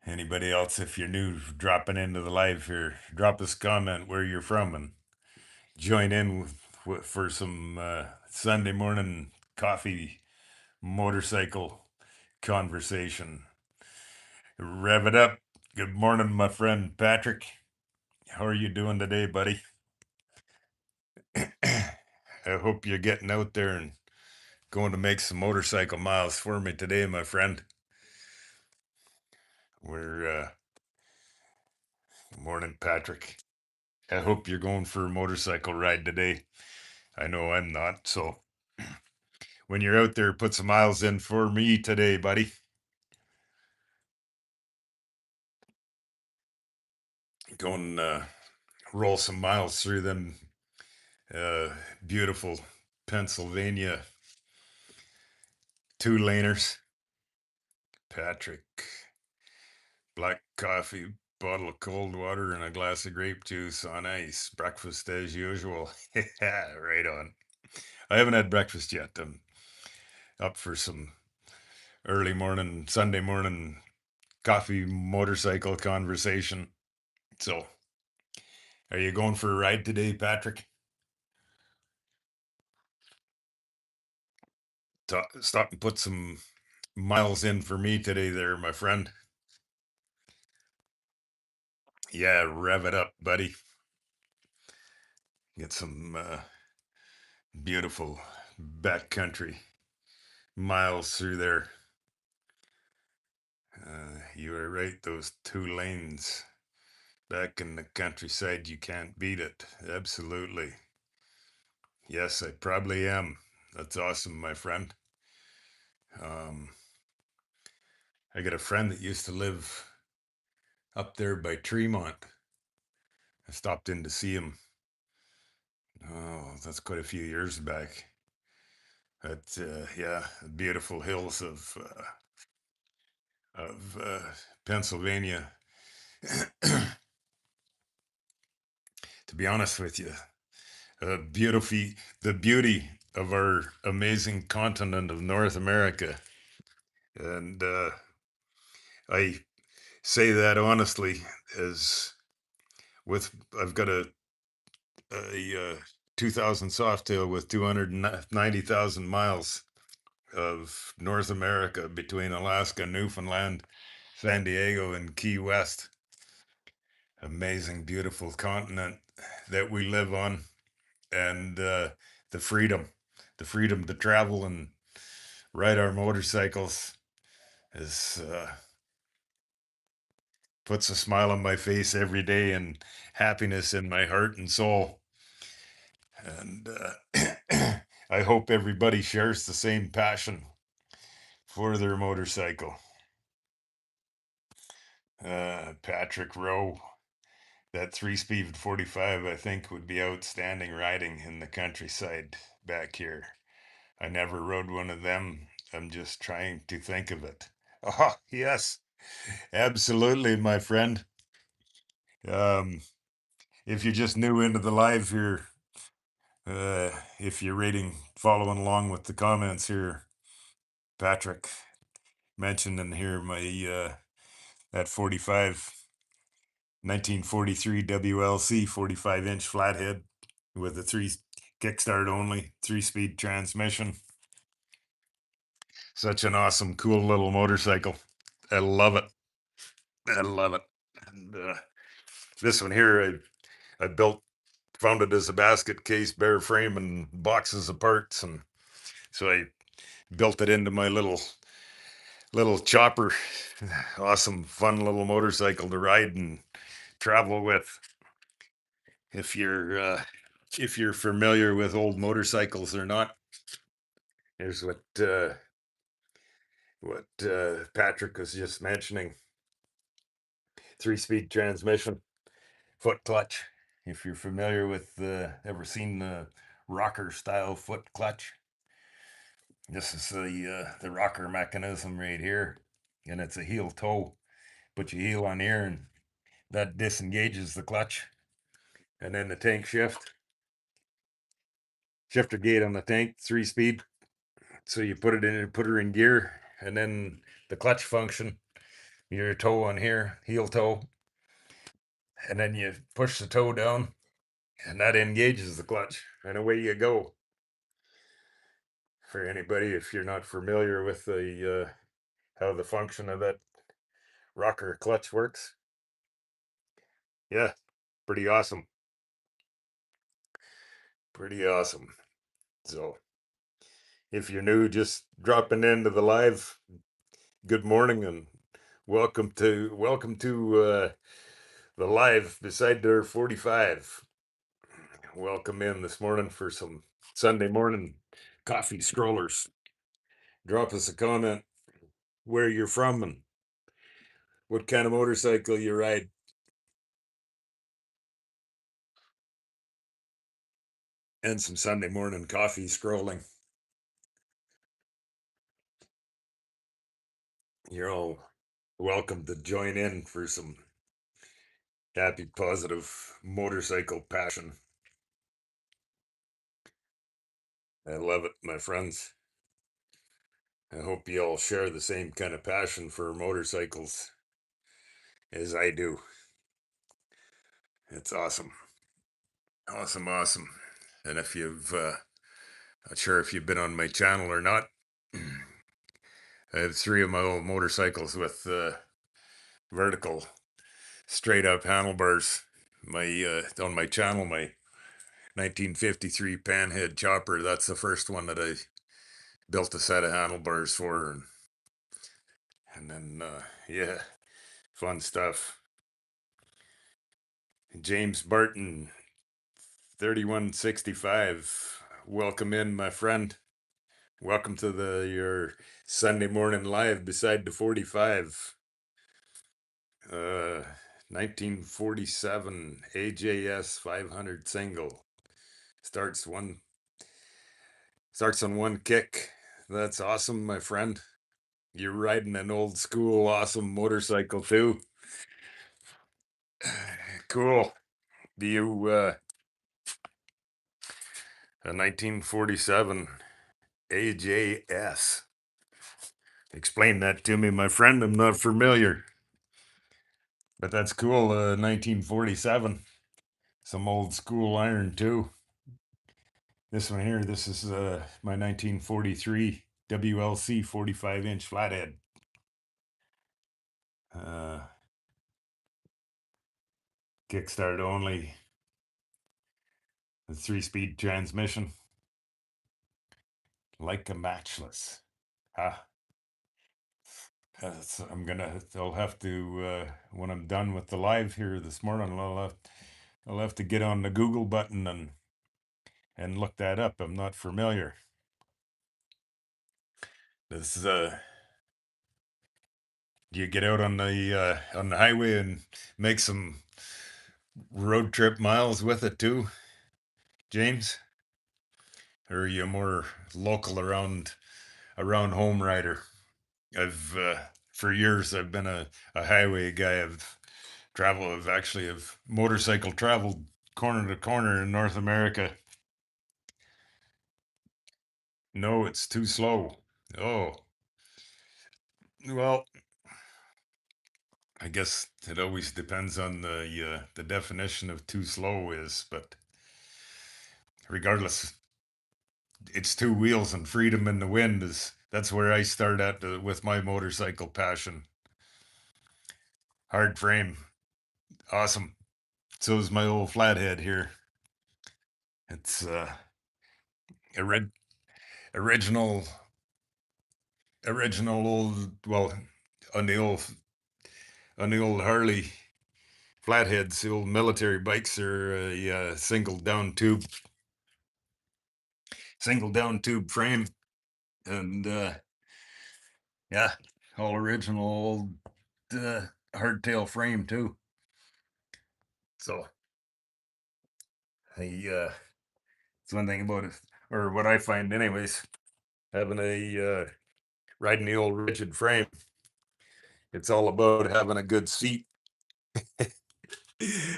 anybody else, if you're new dropping into the live here, drop us a comment where you're from and join in for some Sunday morning coffee motorcycle conversation. Rev it up. Good morning, my friend Patrick. How are you doing today, buddy? I hope you're getting out there and going to make some motorcycle miles for me today, my friend. We're morning, Patrick. I hope you're going for a motorcycle ride today. I know I'm not. So when you're out there, put some miles in for me today, buddy. Go and roll some miles through them uh, beautiful Pennsylvania two-laners. Patrick, black coffee, bottle of cold water, and a glass of grape juice on ice. Breakfast as usual. Right on. I haven't had breakfast yet. I'm up for some early morning, Sunday morning coffee motorcycle conversation. So, are you going for a ride today, Patrick? Stop and put some miles in for me today there, my friend. Yeah, rev it up, buddy. Get some beautiful backcountry miles through there. You are right, those 2 lanes back in the countryside, you can't beat it. Absolutely. Yes, I probably am. That's awesome, my friend. Um, I got a friend that used to live up there by Tremont. I stopped in to see him. Oh, that's quite a few years back. But yeah, beautiful hills of Pennsylvania. To be honest with you, beautiful the beauty of our amazing continent of North America, and I say that honestly, as with I've got a 2000 Softail with 290,000 miles of North America between Alaska, Newfoundland, San Diego, and Key West. Amazing, beautiful continent that we live on, and the freedom, the freedom to travel and ride our motorcycles is puts a smile on my face every day and happiness in my heart and soul. And I hope everybody shares the same passion for their motorcycle. Patrick Rowe, that 3-speed 45, I think, would be outstanding riding in the countryside back here. I never rode one of them. I'm just trying to think of it. Oh, yes, absolutely, my friend. Um, if you're just new into the live here, if you're reading, following along with the comments here, Patrick mentioned in here my that 45 1943 WLC 45-inch flathead with a three kickstart only 3-speed transmission. Such an awesome, cool little motorcycle. I love it. I love it. And this one here, I built, found it as a basket case, bare frame, and boxes of parts, and so I built it into my little chopper. Awesome, fun little motorcycle to ride and travel with. If you're if you're familiar with old motorcycles or not, here's what Patrick was just mentioning: 3-speed transmission, foot clutch. If you're familiar with ever seen the rocker style foot clutch, this is the rocker mechanism right here, and it's a heel toe. Put your heel on here, and that disengages the clutch, and then the tank shifter gate on the tank, 3-speed. So you put it in, put her in gear, and then the clutch function. Your toe on here, heel toe, and then you push the toe down, and that engages the clutch, and away you go. For anybody, if you're not familiar with the how the function of that rocker clutch works, yeah, pretty awesome, pretty awesome. So if you're new, just dropping into the live, good morning and welcome to the live beside their 45. Welcome in this morning for some Sunday morning coffee scrollers. Drop us a comment where you're from and what kind of motorcycle you ride. And some Sunday morning coffee scrolling. You're all welcome to join in for some happy, positive motorcycle passion. I love it, my friends. I hope you all share the same kind of passion for motorcycles as I do. It's awesome. Awesome, awesome. And if you've, not sure if you've been on my channel or not, I have three of my old motorcycles with vertical, straight up handlebars. My on my channel, my 1953 panhead chopper. That's the first one that I built a set of handlebars for, and then yeah, fun stuff. James Barton, 3165. Welcome in, my friend. Welcome to your Sunday morning live beside the 45. 1947 AJS 500 single. Starts on one kick. That's awesome, my friend. You're riding an old school awesome motorcycle too. Cool. Do you a 1947 AJS? Explain that to me, my friend. I'm not familiar. But that's cool. 1947. Some old school iron too. This one here, this is my 1943 WLC 45-inch flathead. Uh, Kickstart only. A 3-speed transmission. Like a matchless. Ah, I'll have to, when I'm done with the live here this morning, I'll have to get on the Google button and look that up. I'm not familiar. This do you get out on the highway and make some road trip miles with it too, James? Or are you more local around home rider? I've for years I've been a highway guy. I've motorcycle traveled corner to corner in North America. No, it's too slow. Oh, well, I guess it always depends on the definition of too slow is, but regardless, it's two wheels and freedom in the wind is that's where I start at with my motorcycle passion. Hard frame, awesome. So is my old flathead here. It's a original old on the old on the old Harley flatheads. The old military bikes are a single down tube frame, and yeah, all original old hardtail frame too. So I it's one thing about it, or what I find, anyways, having riding the old rigid frame. It's all about having a good seat.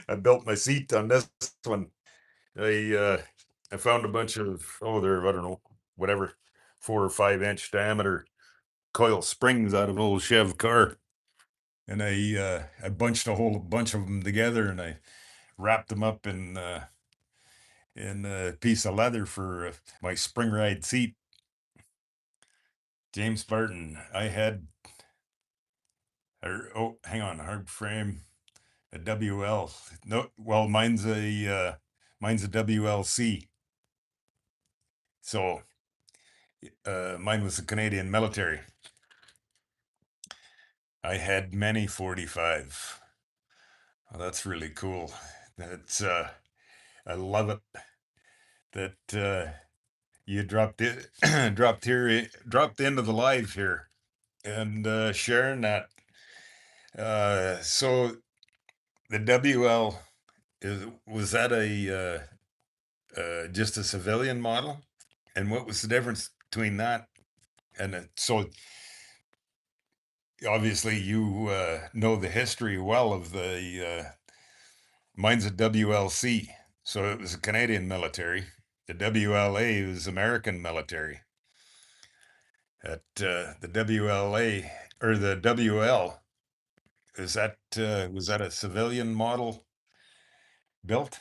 I built my seat on this one. I uh, I found a bunch of I don't know, whatever, 4 or 5 inch diameter coil springs out of an old Chev car, and I bunched a whole bunch of them together, and I wrapped them up in a piece of leather for my spring ride seat. James Barton. Hang on, hard frame, a WL. No, well, mine's a WLC. So mine was the Canadian military. I had many 45. Oh, that's really cool. That's I love it that you dropped into the live here and sharing that. So the WL was that a just a civilian model? And what was the difference between that and so obviously you know the history well of the mine's a WLC, so it was a Canadian military. The WLA was American military. At the WLA or the WL, is that was that a civilian model built?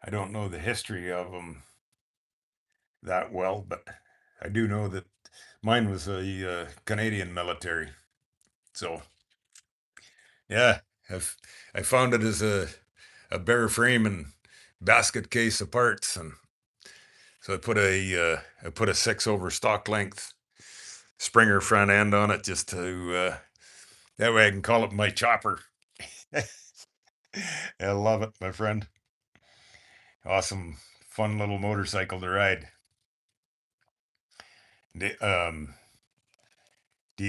I don't know the history of them that well, but I do know that Mine was a Canadian military. So yeah, I've, I found it as a bare frame and basket case of parts, and so I put a 6 over stock length Springer front end on it just to that way I can call it my chopper. I love it, my friend. Awesome, fun little motorcycle to ride. Do- Um, do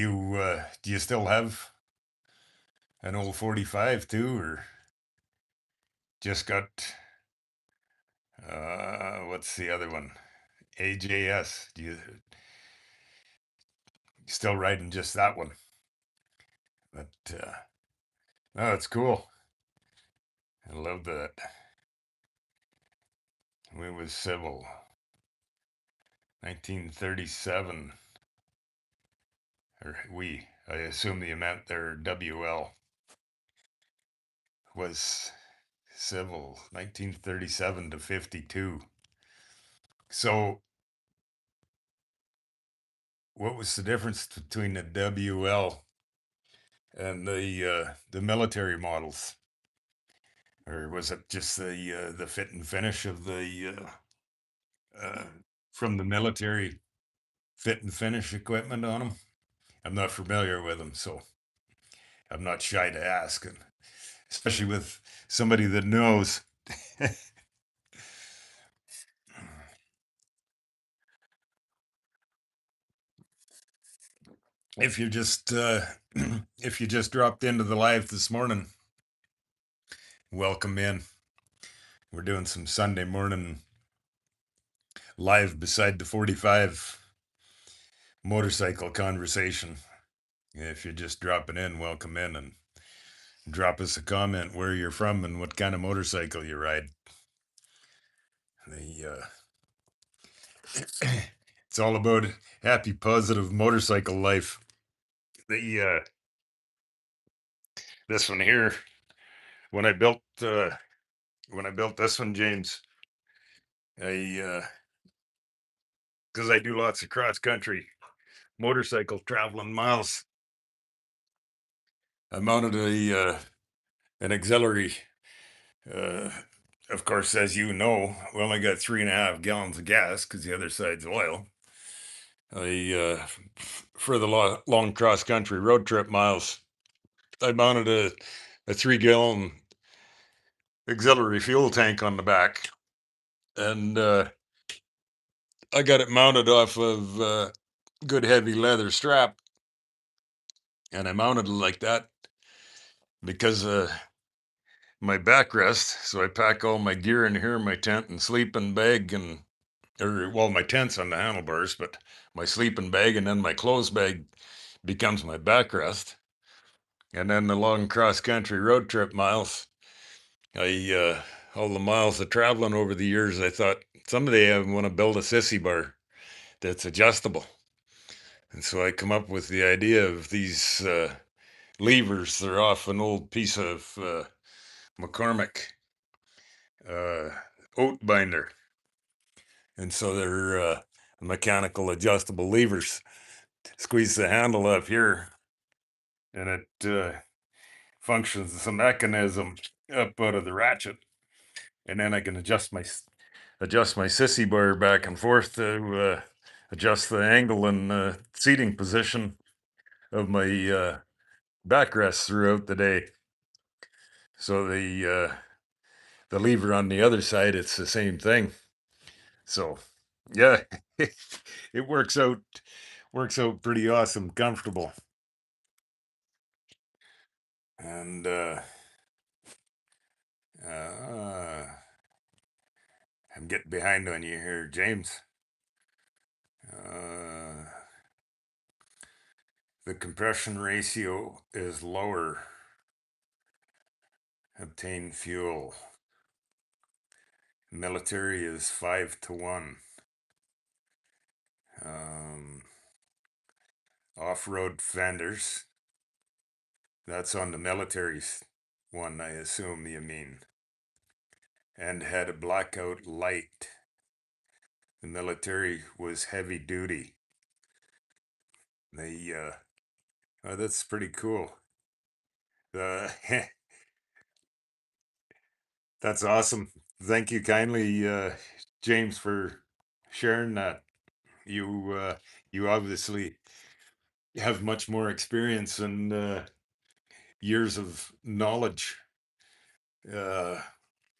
you still have an old 45 too, or just got what's the other one? AJS. Do you still riding just that one? But no, it's cool. I love that. We was civil, 1937, or we. I assume the amount there WL was civil, 1937 to 52. So, what was the difference between the WL and the military models, or was it just the fit and finish of the from the military fit and finish equipment on them? I'm not familiar with them, so I'm not shy to ask, and especially with somebody that knows. If you just if you just dropped into the live this morning, welcome in. We're doing some Sunday morning live beside the 45 motorcycle conversation. If you're just dropping in, welcome in, and drop us a comment where you're from and what kind of motorcycle you ride. The it's all about happy, positive motorcycle life. The this one here, when I built this one, James, I because I do lots of cross country motorcycle traveling miles, I mounted a an auxiliary. Uh, of course, as you know, we only got 3.5 gallons of gas because the other side's oil. I for the long cross country road trip miles, I mounted a 3 gallon auxiliary fuel tank on the back, and I got it mounted off of good heavy leather strap, and I mounted it like that because my backrest. So I pack all my gear in here, my tent and sleeping bag, and or well, my tent's on the handlebars, but my sleeping bag and then my clothes bag becomes my backrest. And then the long cross country road trip miles, I all the miles of traveling over the years, I thought someday I want to build a sissy bar that's adjustable. And so I come up with the idea of these levers. They're off an old piece of McCormick uh, oat binder. And so they're mechanical adjustable levers. Squeeze the handle up here, and it functions as a mechanism up out of the ratchet. And then I can adjust my sissy bar back and forth to adjust the angle and seating position of my backrest throughout the day. So the lever on the other side, it's the same thing. So yeah, it works out pretty awesome, comfortable. And uh, I'm getting behind on you here, James. Uh, the compression ratio is lower. Obtain fuel. Military is 5 to 1. Um, Off-road fenders. That's on the military's one, I assume you mean. And had a blackout light. The military was heavy duty. They oh, that's pretty cool. Uh, that's awesome. Thank you kindly, James, for sharing that. You you obviously have much more experience and years of knowledge uh,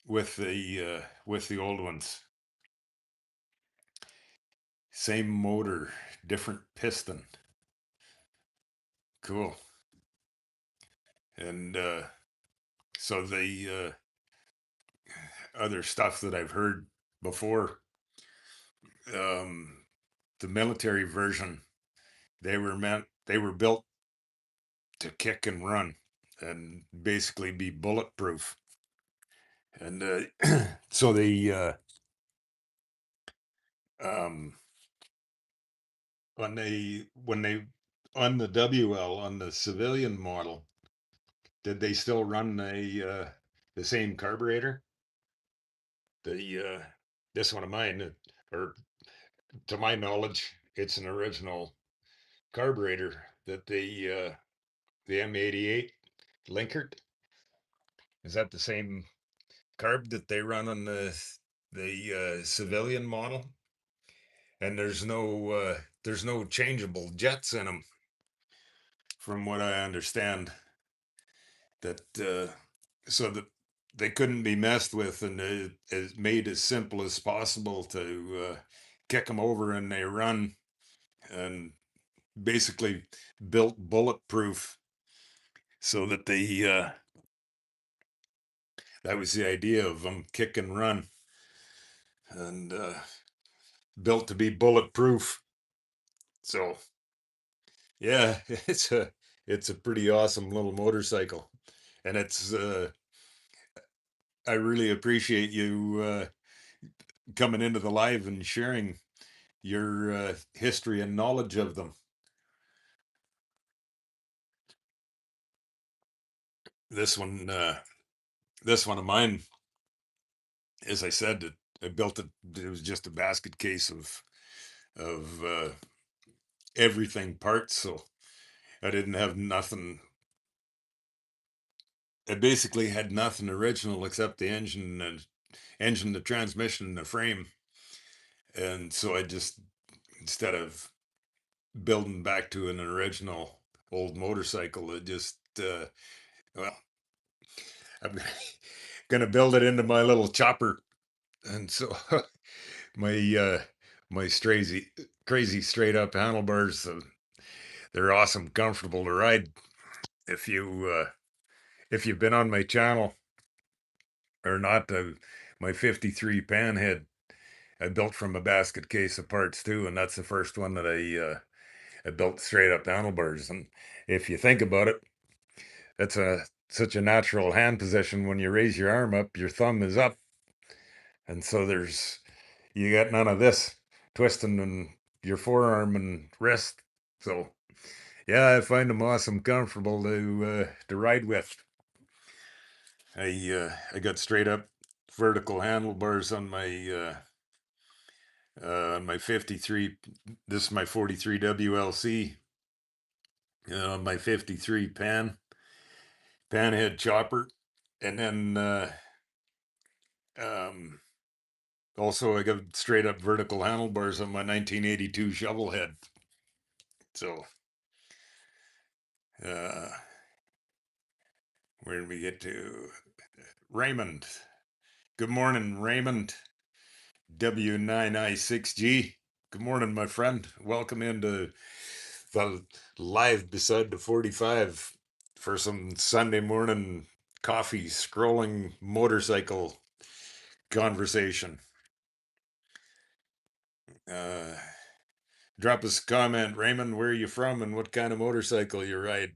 with the old ones. Same motor, different piston. Cool. And so the other stuff that I've heard before, um, the military version, they were built to kick and run and basically be bulletproof. And so um, when they on the WL on the civilian model, did they still run the same carburetor? The this one of mine, or to my knowledge, it's an original carburetor that the M88 Linkert. Is that the same carb that they run on the civilian model? And there's no changeable jets in them, from what I understand. That so that they couldn't be messed with, and it is made as simple as possible to kick them over and they run, and basically built bulletproof so that they that was the idea of them, kick and run, and built to be bulletproof. So yeah, it's a pretty awesome little motorcycle, and it's I really appreciate you coming into the live and sharing your history and knowledge of them. This one, this one of mine, as I said, I built it. It was just a basket case of everything parts, so I didn't have nothing. I basically had nothing original except the engine, the transmission, and the frame. And so I just, instead of building back to an original old motorcycle, it just well, I'm gonna build it into my little chopper. And so my my crazy straight up handlebars, they're awesome, comfortable to ride. If you if you've been on my channel or not, my 53 panhead I built from a basket case of parts too, and that's the first one that I built straight up handlebars. And if you think about it, that's a such a natural hand position. When you raise your arm up, your thumb is up, and so there's you got none of this twisting in your forearm and wrist. So yeah, I find them awesome, comfortable to ride with. I got straight up vertical handlebars on my 53. This is my 43 WLC. My 53 panhead chopper, and then um, also I got straight up vertical handlebars on my 1982 shovel head. So uh, where did we get to? Raymond. Good morning, Raymond. W9I6G. Good morning, my friend. Welcome into the live beside the 45 for some Sunday morning coffee scrolling motorcycle conversation. Uh, Drop us a comment, Raymond. Where are you from and what kind of motorcycle you ride?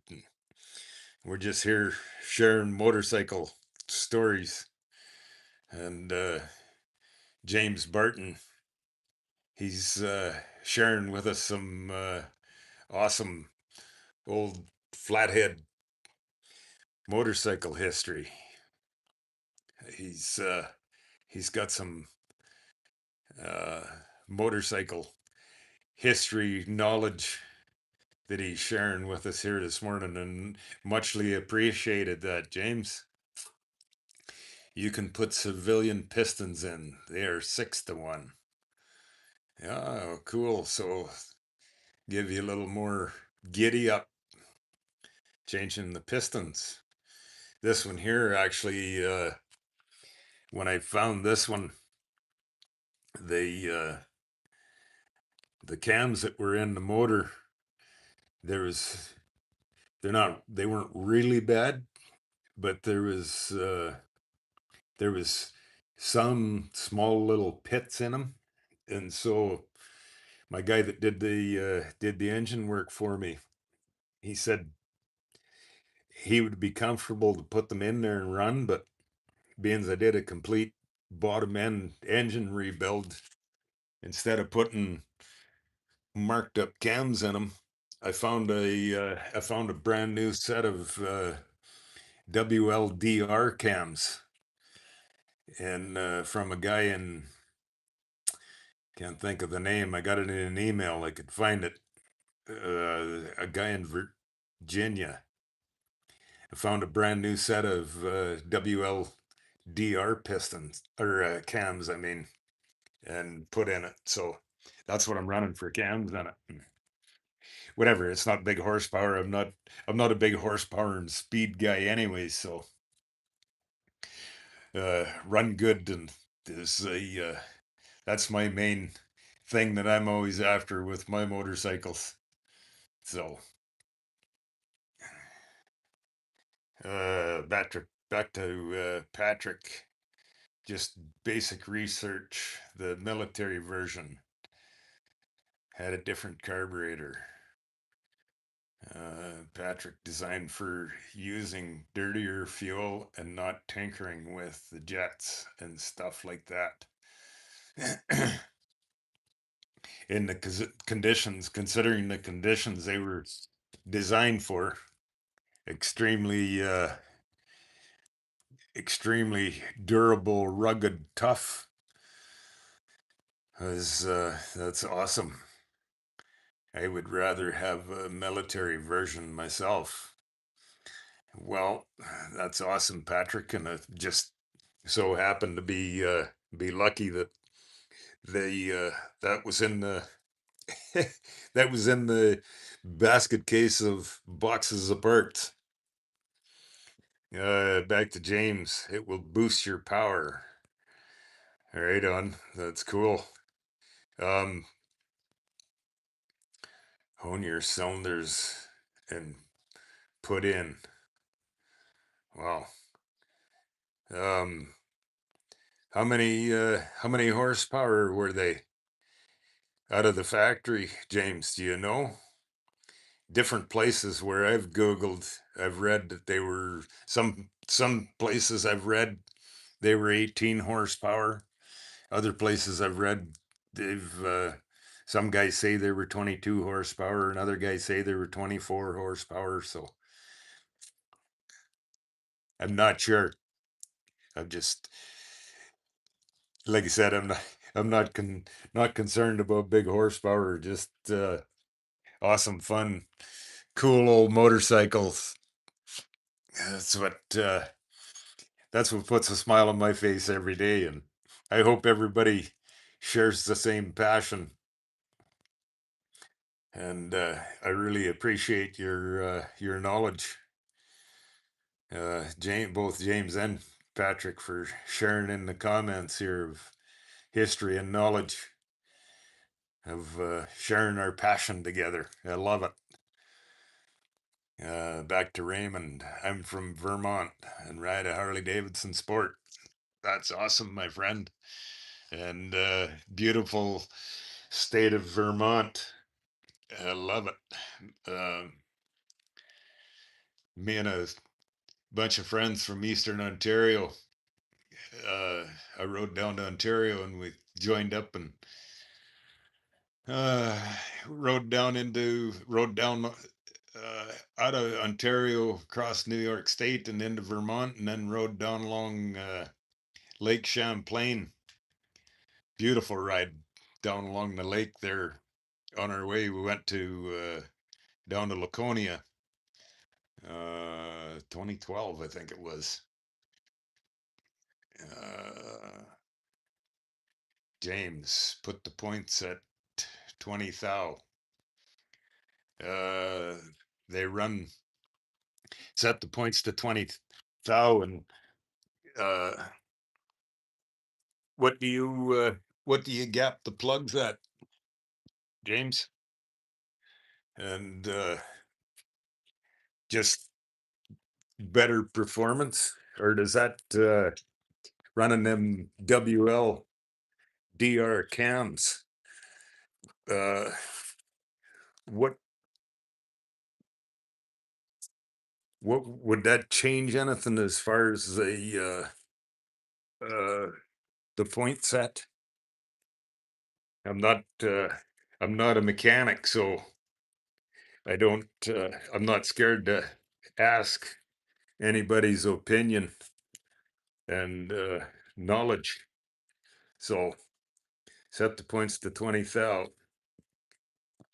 We're just here sharing motorcycle stories. And James Barton, he's sharing with us some awesome old flathead motorcycle history. He's uh, he's got some uh, motorcycle history knowledge that he's sharing with us here this morning, and muchly appreciated that, James. You can put civilian pistons in. They are 6 to 1. Yeah, cool. So give you a little more giddy up changing the pistons. This one here, actually, when I found this one, the the cams that were in the motor, there was they weren't really bad, but there was some small little pits in them, and so my guy that did the engine work for me, he said he would be comfortable to put them in there and run, but being as I did a complete bottom end engine rebuild, instead of putting marked up cams in them, I found a brand new set of WLDR cams, and from a guy in, can't think of the name. I got it in an email. I could find it. A guy in Virginia. I found a brand new set of WLDR pistons or cams. I mean, and put in it. So that's what I'm running for cams in it. Whatever. It's not big horsepower. I'm not a big horsepower and speed guy anyway. So run good and is a that's my main thing that I'm always after with my motorcycles. So back to Patrick. Just basic research. The military version had a different carburetor. Patrick designed for using dirtier fuel and not tinkering with the jets and stuff like that. In the conditions, considering the conditions they were designed for, extremely, extremely durable, rugged, tough. That's awesome. I would rather have a military version myself. Well, that's awesome, Patrick, and it just so happened to be lucky that that was in the that was in the basket case of boxes of parts. Back to James. It will boost your power. Right on. That's cool. Um, hone your cylinders and put in. Wow. Um, how many horsepower were they out of the factory, James? Do you know? Different places where I've Googled, I've read that they were some places I've read they were 18 horsepower. Other places I've read they've some guys say they were 22 horsepower and other guys say they were 24 horsepower. So I'm not sure. I'm just like I said, not concerned about big horsepower. Just awesome fun, cool old motorcycles. That's what that's what puts a smile on my face every day, and I hope everybody shares the same passion. And I really appreciate your knowledge, both James and Patrick, for sharing in the comments here of history and knowledge of sharing our passion together. I love it. Back to Raymond. I'm from Vermont and ride a Harley Davidson Sport. That's awesome, my friend. And beautiful state of Vermont. I love it. Me and a bunch of friends from Eastern Ontario. I rode down to Ontario and we joined up and uh, rode down out of Ontario across New York State and into Vermont, and then rode down along Lake Champlain. Beautiful ride down along the lake there. On our way, we went to down to Laconia, 2012, I think it was. Uh, James put the points at 20 thou. Uh, they set the points to 20 thou, and uh, what do you gap the plugs at, James? And just better performance, or does that running them WLDR cams? Uh, what what would that change anything as far as uh, the point set? I'm not I'm not a mechanic, so I don't I'm not scared to ask anybody's opinion and knowledge. So set the points to 20 thou.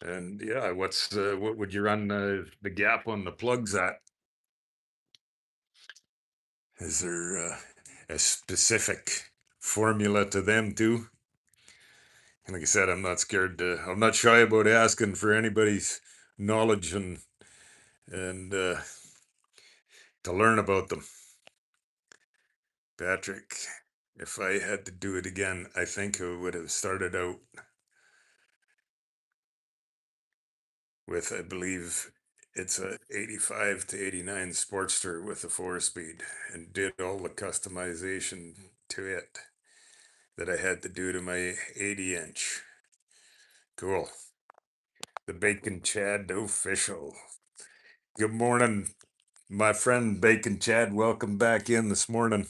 And yeah, what would you run the gap on the plugs at? Is there a specific formula to them too? And like I said, I'm not shy about asking for anybody's knowledge and to learn about them. Patrick, if I had to do it again, I think I would have started out with, I believe it's a 85 to 89 Sportster with a 4-speed, and did all the customization to it that I had to do to my 80-inch. Cool. The Bacon Chad official. Good morning, my friend Bacon Chad. Welcome back in this morning.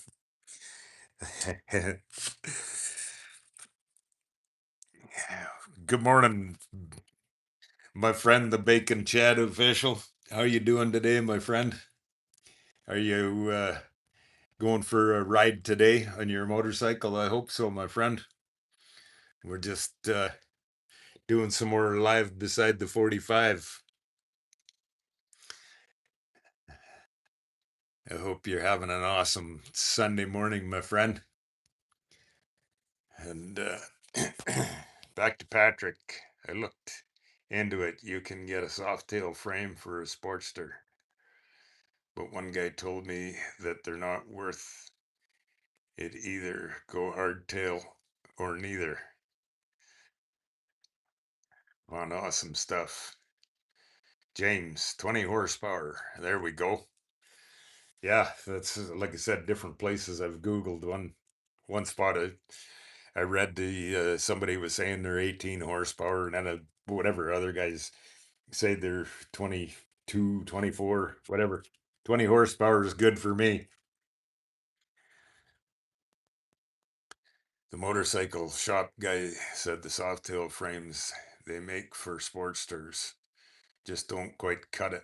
Good morning, my friend the Bacon Chad official. How you doing today, my friend? Are you going for a ride today on your motorcycle? I hope so, my friend. We're just doing some more live beside the 45. I hope you're having an awesome Sunday morning, my friend. And back to Patrick. I looked into it. You can get a soft tail frame for a Sportster. But one guy told me that they're not worth it either. Go hardtail or neither. On awesome stuff. James, 20 horsepower. There we go. Yeah, that's like I said, different places I've Googled. One spot I read somebody was saying they're 18 horsepower, and then whatever other guys say they're 22, 24, whatever. 20 horsepower is good for me. The motorcycle shop guy said the softail frames they make for Sportsters just don't quite cut it.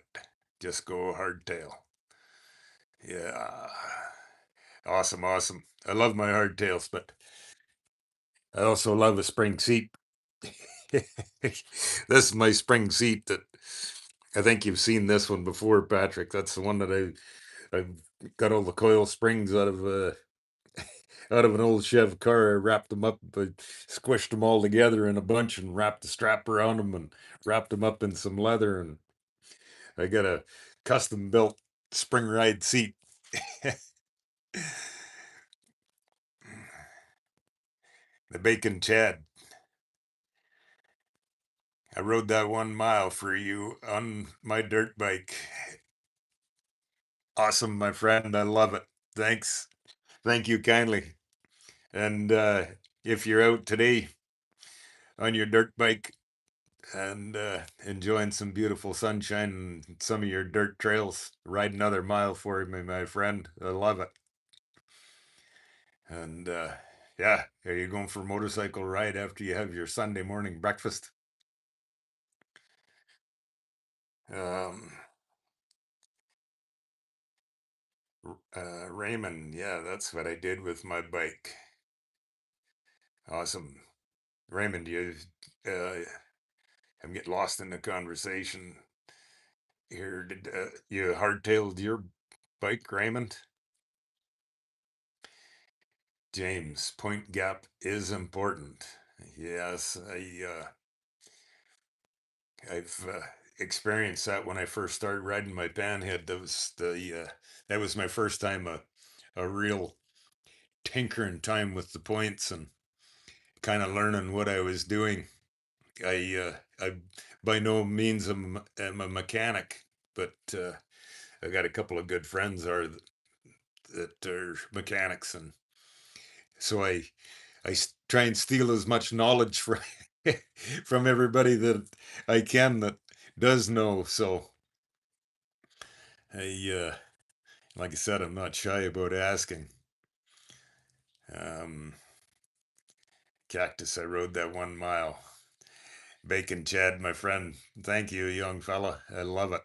Just go hardtail. Yeah. Awesome, awesome. I love my hardtails, but I also love a spring seat. This is my spring seat that I think you've seen this one before, Patrick. That's the one that I've got all the coil springs out of an old Chev car. I wrapped them up, I squished them all together in a bunch and wrapped the strap around them and wrapped them up in some leather. And I got a custom built spring ride seat. The Bacon Chad. I rode that 1 mile for you on my dirt bike. Awesome, my friend. I love it. Thanks. Thank you kindly. And if you're out today on your dirt bike and enjoying some beautiful sunshine and some of your dirt trails, ride another mile for me, my friend. I love it. And yeah, are you going for a motorcycle ride after you have your Sunday morning breakfast? Um, Raymond, yeah, that's what I did with my bike. Awesome. Raymond, you I'm getting lost in the conversation. Here, did you hardtailed your bike, Raymond? James, point gap is important. Yes, I've experienced that when I first started riding my panhead. That was my first time a real tinkering time with the points and kind of learning what I was doing. I by no means am a mechanic, but I got a couple of good friends that are mechanics, and so I try and steal as much knowledge from from everybody that I can that does know. So like I said, I'm not shy about asking. Um, Cactus, I rode that 1 mile. Bacon Chad, my friend. Thank you, young fella. I love it.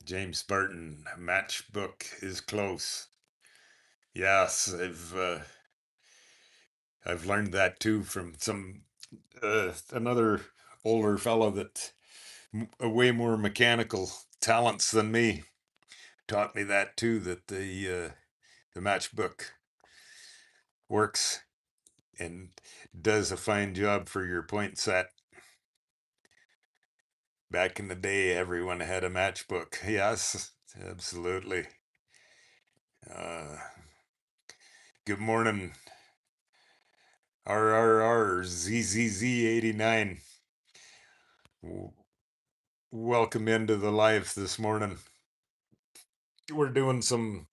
James Burton, matchbook is close. Yes, I've learned that too from some another older fellow that a way more mechanical talents than me taught me that too. That the matchbook works and does a fine job for your point set. Back in the day, everyone had a matchbook. Yes, absolutely. Uh, Good morning, RRRZZZ89. Welcome into the live this morning. We're doing some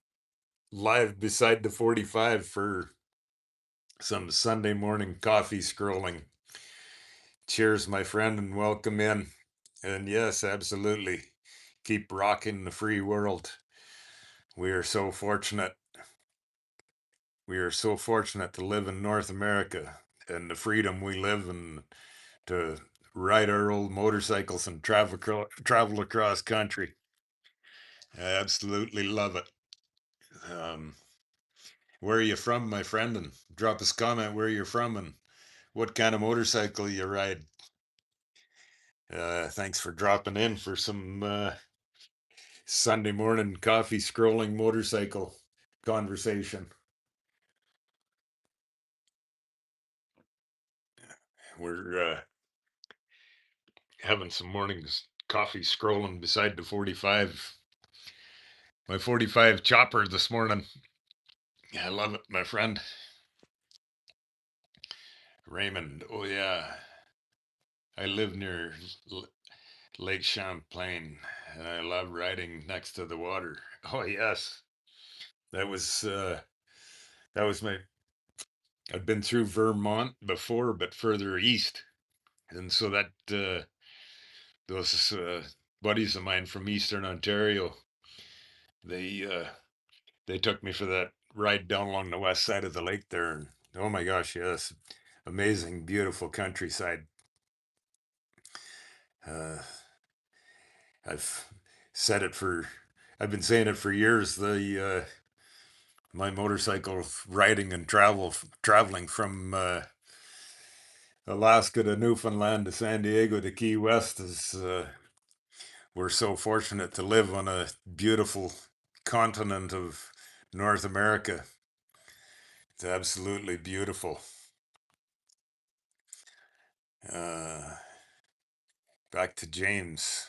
live beside the 45 for some Sunday morning coffee scrolling. Cheers, my friend, and welcome in. And yes, absolutely. Keep rocking the free world. We are so fortunate. We are so fortunate to live in North America and the freedom we live in to ride our old motorcycles and travel across country. I absolutely love it. Um, where are you from, my friend? And drop us a comment where you're from and what kind of motorcycle you ride. Thanks for dropping in for some Sunday morning coffee scrolling motorcycle conversation. We're having some mornings coffee scrolling beside the 45. My 45 chopper this morning. I love it, my friend. Raymond, oh yeah. I live near Lake Champlain and I love riding next to the water. Oh yes. That was uh that was my I've been through Vermont before, but further east. And so that those buddies of mine from Eastern Ontario, they they took me for that ride down along the west side of the lake there. And oh my gosh, yes, amazing, beautiful countryside. Uh, I've said it for, I've been saying it for years. My motorcycle riding and traveling from Alaska to Newfoundland to San Diego to Key West is we're so fortunate to live on a beautiful continent of North America. It's absolutely beautiful. Uh, Back to James.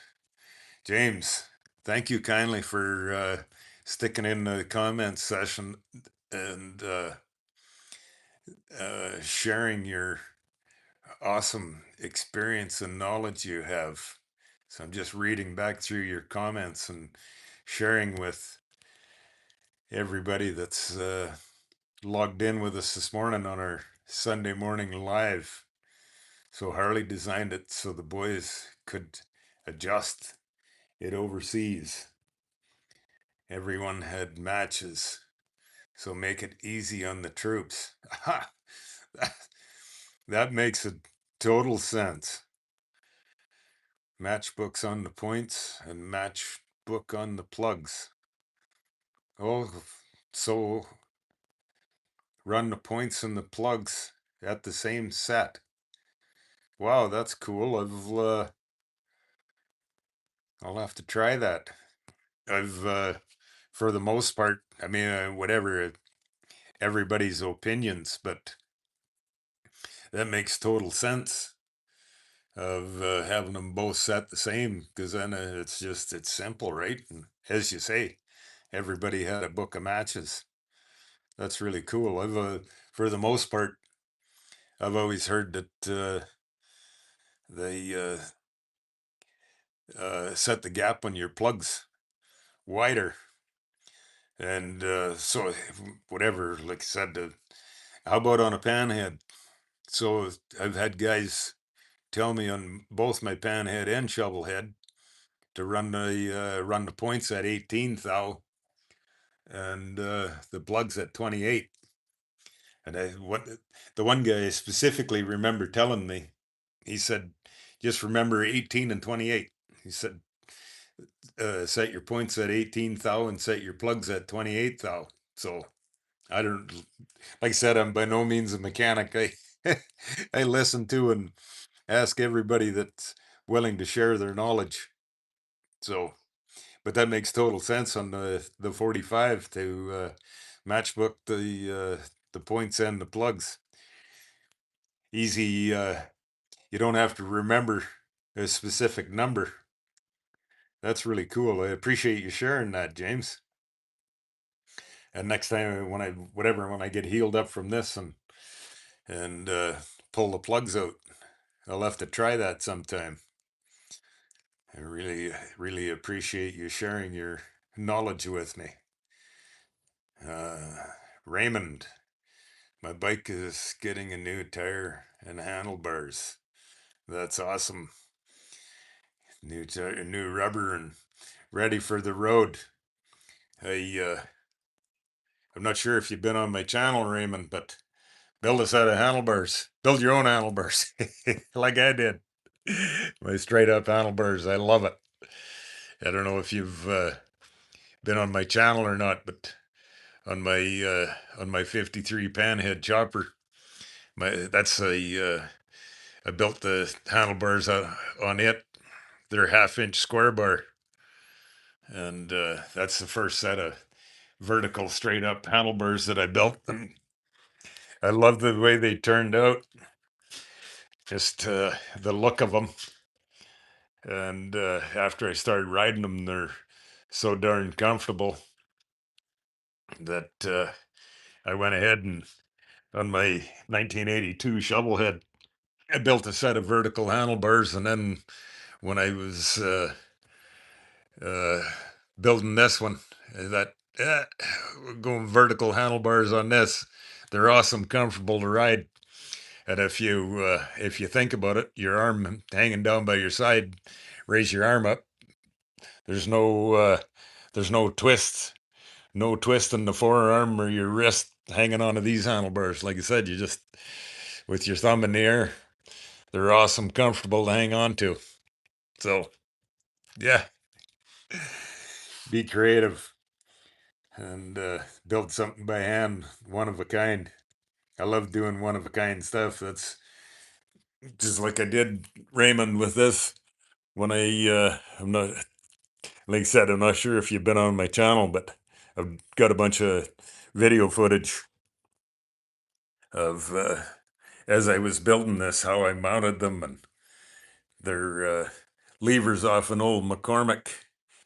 James, thank you kindly for sticking in the comments session and sharing your awesome experience and knowledge you have. So I'm just reading back through your comments and sharing with everybody that's logged in with us this morning on our Sunday morning live. So Harley designed it so the boys could adjust it overseas. Everyone had matches, so make it easy on the troops. Aha! That, that makes a total sense. Matchbooks on the points and matchbook on the plugs. Oh, so run the points and the plugs at the same set. Wow, that's cool. I'll have to try that. I've, for the most part, I mean, whatever everybody's opinions, but that makes total sense of having them both set the same because then it's simple, right? And as you say, everybody had a book of matches. That's really cool. For the most part, I've always heard that they set the gap on your plugs wider, and so whatever. Like I said, how about on a panhead? So I've had guys tell me on both my panhead and shovelhead to run the points at 18 thou and the plugs at 28. And what the one guy specifically remember telling me, he said, just remember 18 and 28. He said, set your points at 18 thou and set your plugs at 28 thou. So I don't, like I said, I'm by no means a mechanic. I listen to and ask everybody that's willing to share their knowledge. So, but that makes total sense on the 45 to matchbook the points and the plugs. Easy. You don't have to remember a specific number. That's really cool. I appreciate you sharing that, James. And next time when I get healed up from this and pull the plugs out, I'll have to try that sometime. I really appreciate you sharing your knowledge with me. Raymond, my bike is getting a new tire and handlebars. That's awesome. New tire, new rubber, and ready for the road. I'm not sure if you've been on my channel, Raymond, but build a set of handlebars. Build your own handlebars, like I did. My straight up handlebars. I love it. I don't know if you've been on my channel or not, but on my '53 panhead chopper, that's a I built the handlebars on it. They're half-inch square bar, and that's the first set of vertical straight up handlebars that I built. And I love the way they turned out, just the look of them. And after I started riding them, they're so darn comfortable that I went ahead and on my 1982 shovelhead, I built a set of vertical handlebars. And then when I was uh, building this one, that we're going vertical handlebars on this. They're awesome, comfortable to ride. And if you think about it, your arm hanging down by your side, raise your arm up. There's no there's no twist, no twist in the forearm or your wrist hanging onto these handlebars. Like I said, you just with your thumb in the air. They're awesome, comfortable to hang on to. So yeah, be creative and build something by hand, one of a kind. I love doing one of a kind stuff. That's just like I did Raymond with this. When I'm not, like I said, I'm not sure if you've been on my channel, but I've got a bunch of video footage of as I was building this, how I mounted them, and they're levers off an old McCormick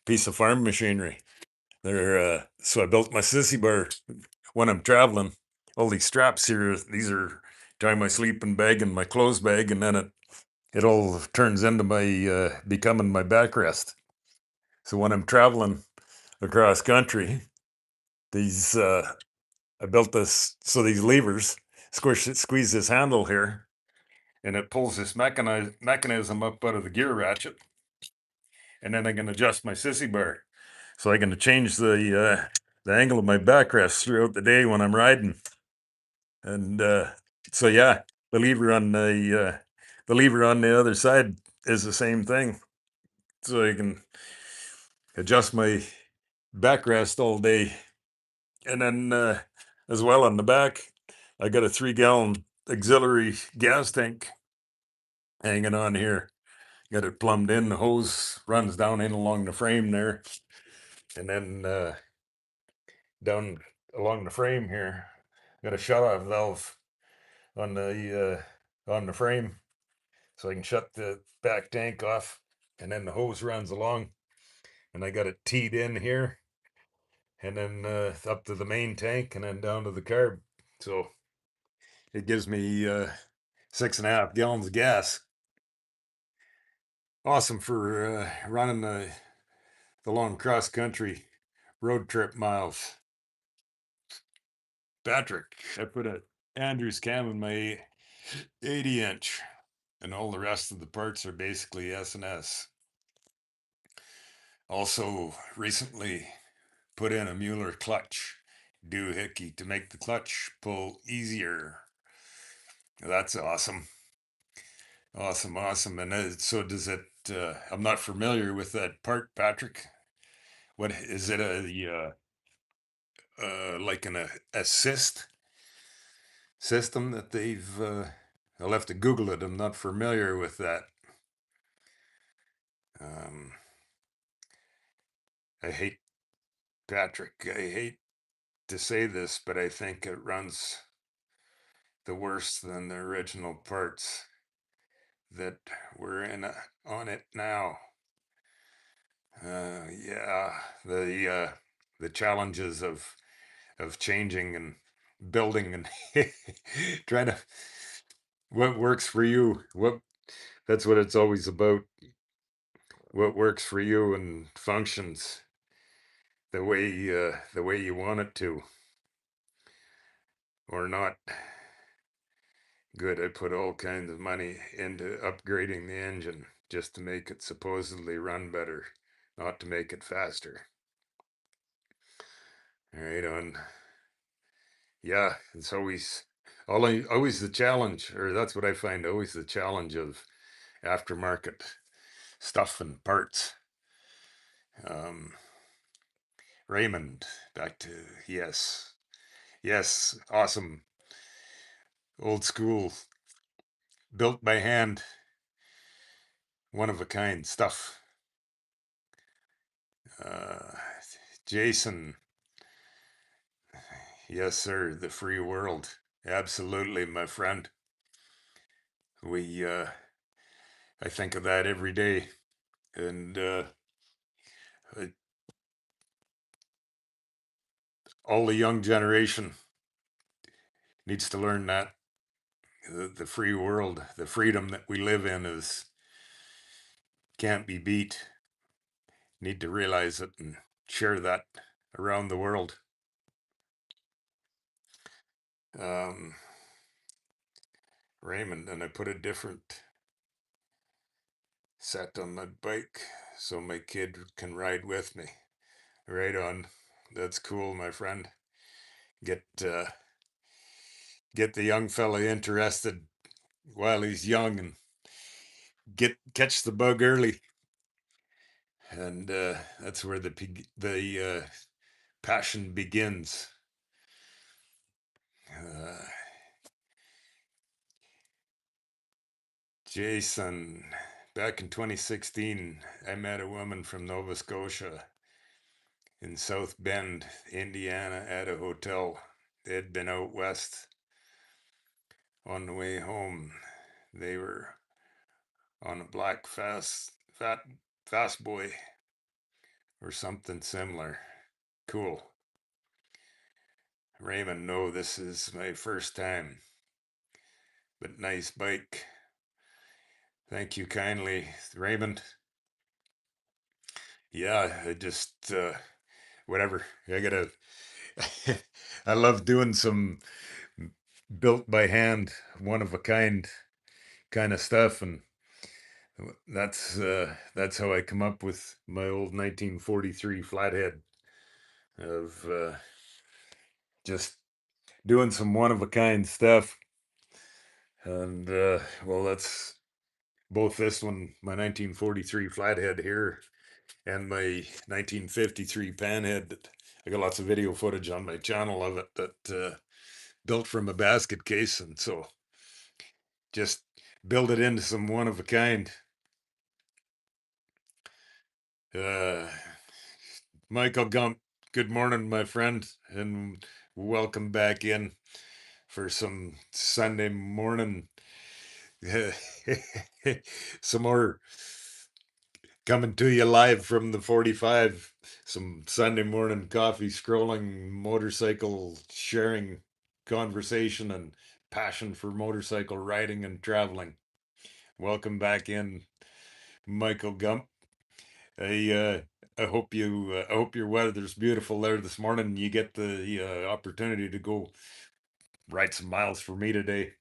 piece of farm machinery. They're so I built my sissy bar when I'm traveling. All these straps here, these are tie my sleeping bag and my clothes bag, and then it all turns into my becoming my backrest. So when I'm traveling across country, these I built this so these levers squeeze this handle here, and it pulls this mechanism up out of the gear ratchet, and then I can adjust my sissy bar, so I can change the angle of my backrest throughout the day when I'm riding. And so yeah, the lever on the other side is the same thing, so I can adjust my backrest all day. And then as well on the back, I got a 3 gallon auxiliary gas tank hanging on here. Got it plumbed in. The hose runs down in along the frame there, and then down along the frame here, got a shut-off valve on the frame, so I can shut the back tank off, and then the hose runs along, and I got it teed in here, and then up to the main tank, and then down to the carb. So it gives me 6.5 gallons of gas. Awesome for running the long cross country road trip miles. Patrick, I put a Andrews cam in my 80-inch, and all the rest of the parts are basically S&S. Also, recently put in a Mueller clutch doohickey to make the clutch pull easier. That's awesome. Awesome. And so does it, I'm not familiar with that part, Patrick. What is it? Like an assist system that they've, I'll have to Google it. I'm not familiar with that. Um, I hate, Patrick, I hate to say this, but I think it runs the worse than the original parts that were on it now. Yeah, the challenges of changing and building and trying to what works for you. What That's what it's always about. What works for you and functions the way you want it to, or not. Good. I put all kinds of money into upgrading the engine just to make it supposedly run better, not to make it faster. All right, on. Yeah, it's always the challenge, or that's what I find always the challenge of aftermarket stuff and parts. Um, Raymond, back to yes, awesome, old school, built by hand, one of a kind stuff. Uh, Jason, yes, sir, the free world. Absolutely, my friend. We, I think of that every day, and all the young generation needs to learn that the free world, the freedom that we live in, is can't be beat. Need to realize it and share that around the world. Um, Raymond, and I put a different set on my bike so my kid can ride with me. Right on. That's cool, my friend. Get get the young fella interested while he's young, and catch the bug early, and that's where the passion begins. Uh, Jason, back in 2016, I met a woman from Nova Scotia in South Bend, Indiana, at a hotel. They'd been out west. On the way home, they were on a black fast boy or something similar. Cool. Raymond, no, this is my first time, but nice bike. Thank you kindly, Raymond. Yeah, I just whatever. I gotta. I love doing some built by hand, one of a kind of stuff, and that's how I come up with my old 1943 flathead of just doing some one of a kind stuff. And well, that's both this one, my 1943 flathead here, and my 1953 panhead. That I got lots of video footage on my channel of it that built from a basket case, and so just build it into some one of a kind. Uh, Michael Gump, good morning, my friend, and welcome back in for some Sunday morning. Some more coming to you live from the 45. Some Sunday morning coffee, scrolling, motorcycle sharing, conversation, and passion for motorcycle riding and traveling. Welcome back in, Michael Gump. I hope I hope your weather's beautiful there this morning. And you get the opportunity to go ride some miles for me today,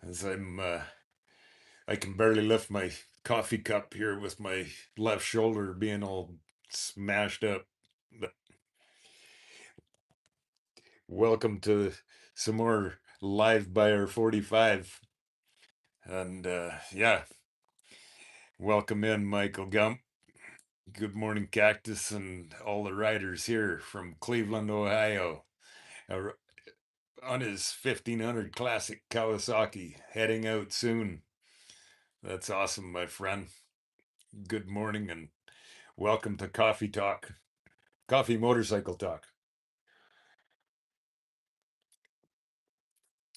as I can barely lift my coffee cup here with my left shoulder being all smashed up. But welcome to some more live by our 45, and yeah, welcome in, Michael Gump. Good morning, Cactus, and all the riders here from Cleveland, Ohio. On his 1500 classic Kawasaki, heading out soon. That's awesome, my friend. Good morning and welcome to Coffee Talk, Coffee Motorcycle Talk.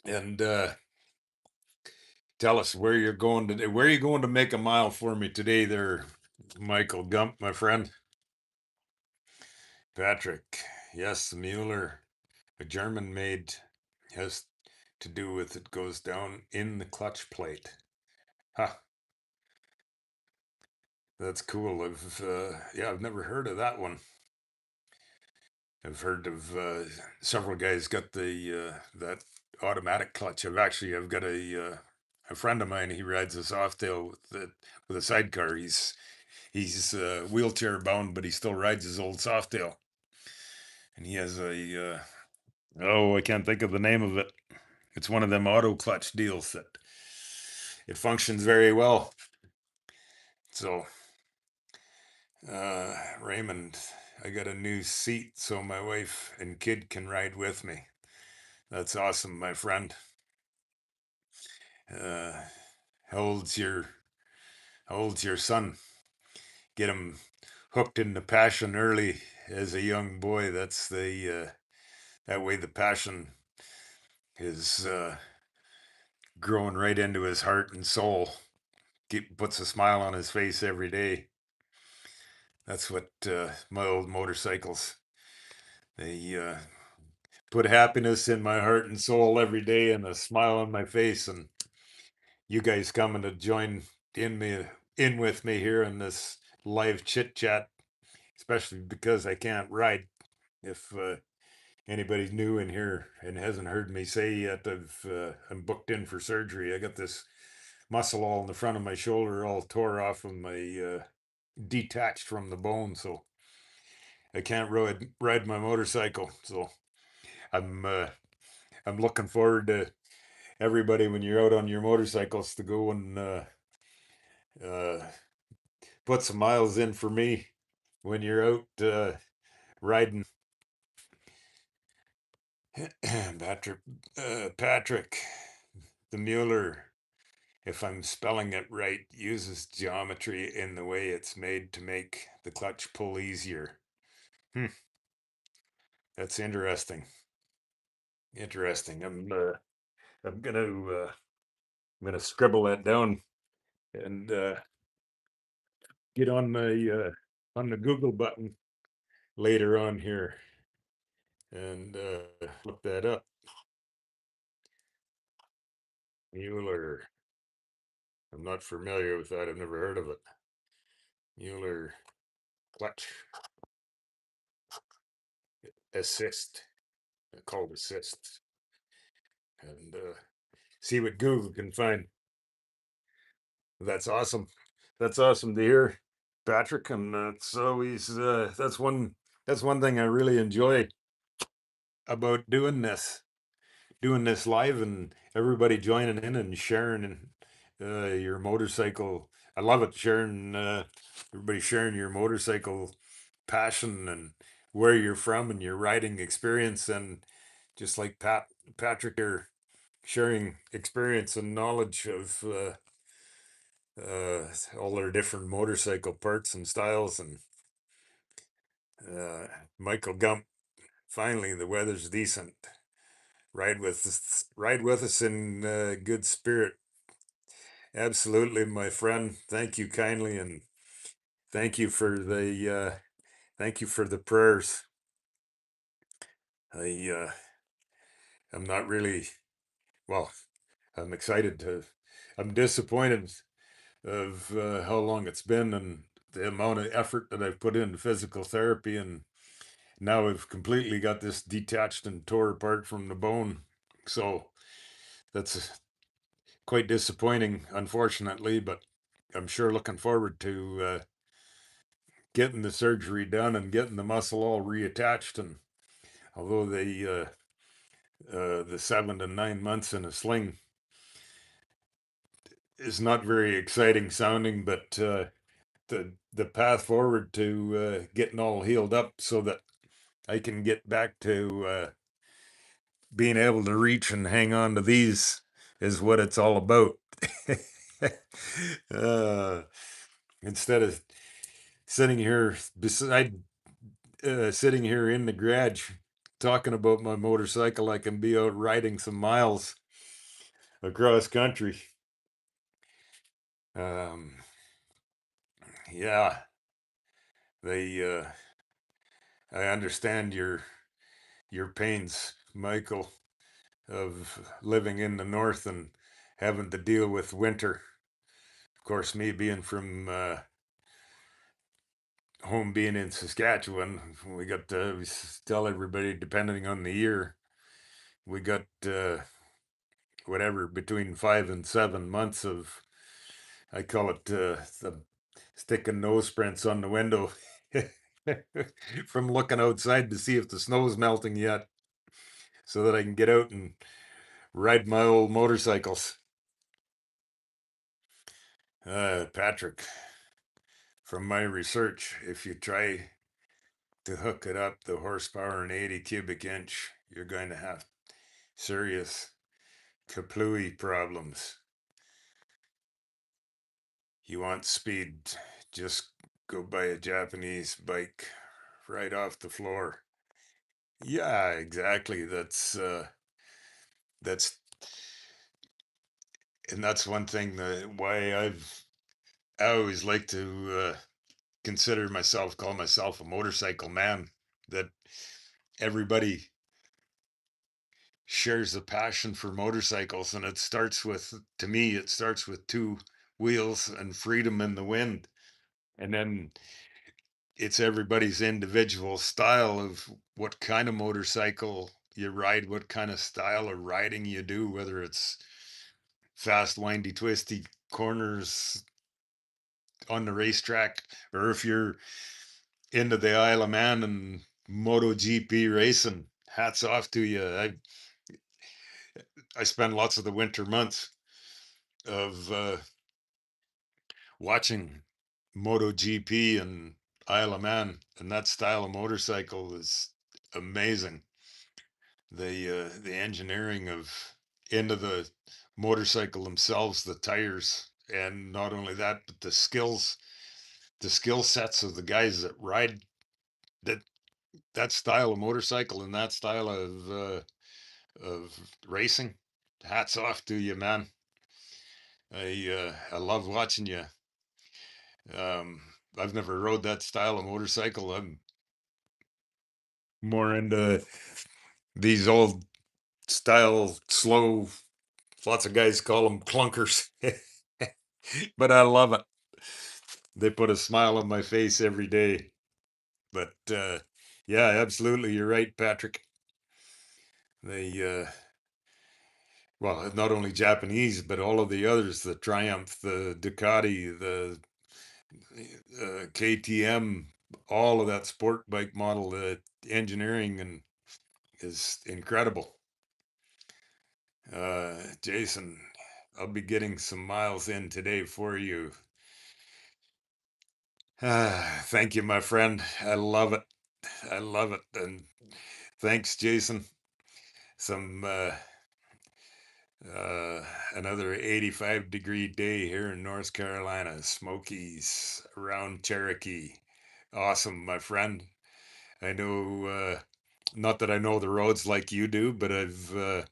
And tell us where you're going today. Where are you going to make a mile for me today, there, Michael Gump, my friend? Patrick. Yes, the Mueller, a German made, has to do with it goes down in the clutch plate. Huh, that's cool. I've never heard of that one. I've heard of several guys got the that automatic clutch. I've got a friend of mine. He rides a Softail with a sidecar. He's wheelchair bound, but he still rides his old Softail, and he has a oh, I can't think of the name of it. It's one of them auto clutch deals that it functions very well. So Raymond, I got a new seat so my wife and kid can ride with me. That's awesome, my friend. Uh, how old's your how old's your son? Get him hooked into passion early as a young boy. That's the that way the passion is growing right into his heart and soul. Puts a smile on his face every day. That's what my old motorcycles. They put happiness in my heart and soul every day and a smile on my face. And you guys coming to join in me in with me here in this live chit chat, especially because I can't ride. If anybody's new in here and hasn't heard me say yet, I'm booked in for surgery. I got this muscle all in the front of my shoulder, all tore off of my detached from the bone, so I can't ride my motorcycle. So I'm uh, I'm looking forward to everybody when you're out on your motorcycles to go and uh, put some miles in for me when you're out riding. Patrick, Patrick, the Mueller, if I'm spelling it right, uses geometry in the way it's made to make the clutch pull easier. Hmm, that's interesting. Interesting. I'm gonna scribble that down and get on the Google button later on here and look that up. Mueller. I'm not familiar with that. I've never heard of it. Mueller clutch assist, called assist, and see what Google can find. That's awesome. That's awesome to hear, Patrick. And that's one thing I really enjoy about doing this live and everybody joining in and sharing and your motorcycle. I love it sharing everybody sharing your motorcycle passion and where you're from and your riding experience, and just like Patrick here sharing experience and knowledge of all their different motorcycle parts and styles. And Michael Gump, finally, the weather's decent. Ride with us in good spirit. Absolutely, my friend. Thank you kindly, and thank you for the prayers. I'm not really well. I'm excited to. I'm disappointed of how long it's been and the amount of effort that I've put into physical therapy, and now I've completely got this detached and tore apart from the bone. So that's quite disappointing, unfortunately, but I'm sure looking forward to getting the surgery done and getting the muscle all reattached. And although the 7 to 9 months in a sling is not very exciting sounding, but the path forward to getting all healed up so that I can get back to being able to reach and hang on to these is what it's all about. uh, Instead of sitting here sitting here in the garage talking about my motorcycle, I can be out riding some miles across country. Um, yeah, they. I understand your pains, Michael, of living in the north and having to deal with winter. Of course, me being from home being in Saskatchewan, we tell everybody, depending on the year, we got whatever between 5 and 7 months of, I call it the sticking nose prints on the window from looking outside to see if the snow's melting yet, so that I can get out and ride my old motorcycles. Patrick, from my research, if you try to hook it up, the horsepower in 80 cubic inch, you're going to have serious kaplooey problems. You want speed, just go buy a Japanese bike right off the floor. Yeah, exactly. That's and that's one thing that why I always like to call myself a motorcycle man. That everybody shares a passion for motorcycles, and to me, it starts with two wheels and freedom in the wind, and then it's everybody's individual style of what kind of motorcycle you ride, what kind of style of riding you do, whether it's fast, windy, twisty corners on the racetrack, or if you're into the Isle of Man and MotoGP racing. Hats off to you. I spend lots of the winter months of watching MotoGP and Isle of Man, and that style of motorcycle is amazing. The engineering of into the motorcycle themselves, the tires, and not only that, but the skill sets of the guys that ride that that style of motorcycle and that style of racing. Hats off to you, man. I love watching you. Um, I've never rode that style of motorcycle. I'm more into these old style slow. Lots of guys call them clunkers, but I love it. They put a smile on my face every day. But yeah, absolutely, you're right, Patrick. They well, not only Japanese, but all of the others, the Triumph, the Ducati, the KTM, all of that sport bike model, the engineering and is incredible. Jason, I'll be getting some miles in today for you. Thank you, my friend. I love it. I love it. And thanks, Jason. Some Uh, Another 85-degree day here in North Carolina, Smokies around Cherokee. Awesome, my friend. I know, not that I know the roads like you do, but I've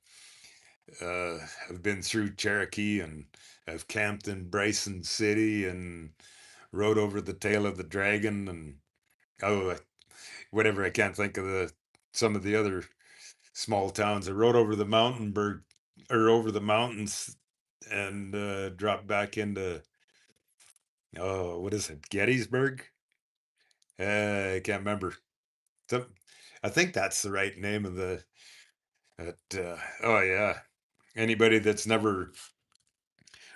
been through Cherokee and I've camped in Bryson City and rode over the tail of the dragon and oh, whatever. I can't think of the some of the other small towns. I rode over the over the mountains and dropped back into oh, what is it, Gettysburg? I can't remember. So, I think that's the right name of the. Oh yeah, anybody that's never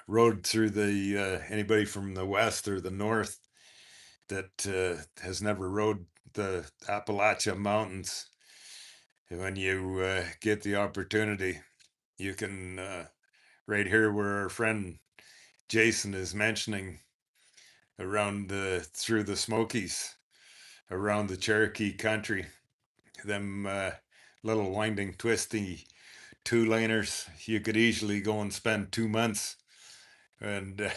rode through the anybody from the west or the north that has never rode the Appalachia Mountains, when you get the opportunity, you can right here where our friend Jason is mentioning around the through the Smokies, around the Cherokee country, them little winding, twisty two-laners. You could easily go and spend 2 months and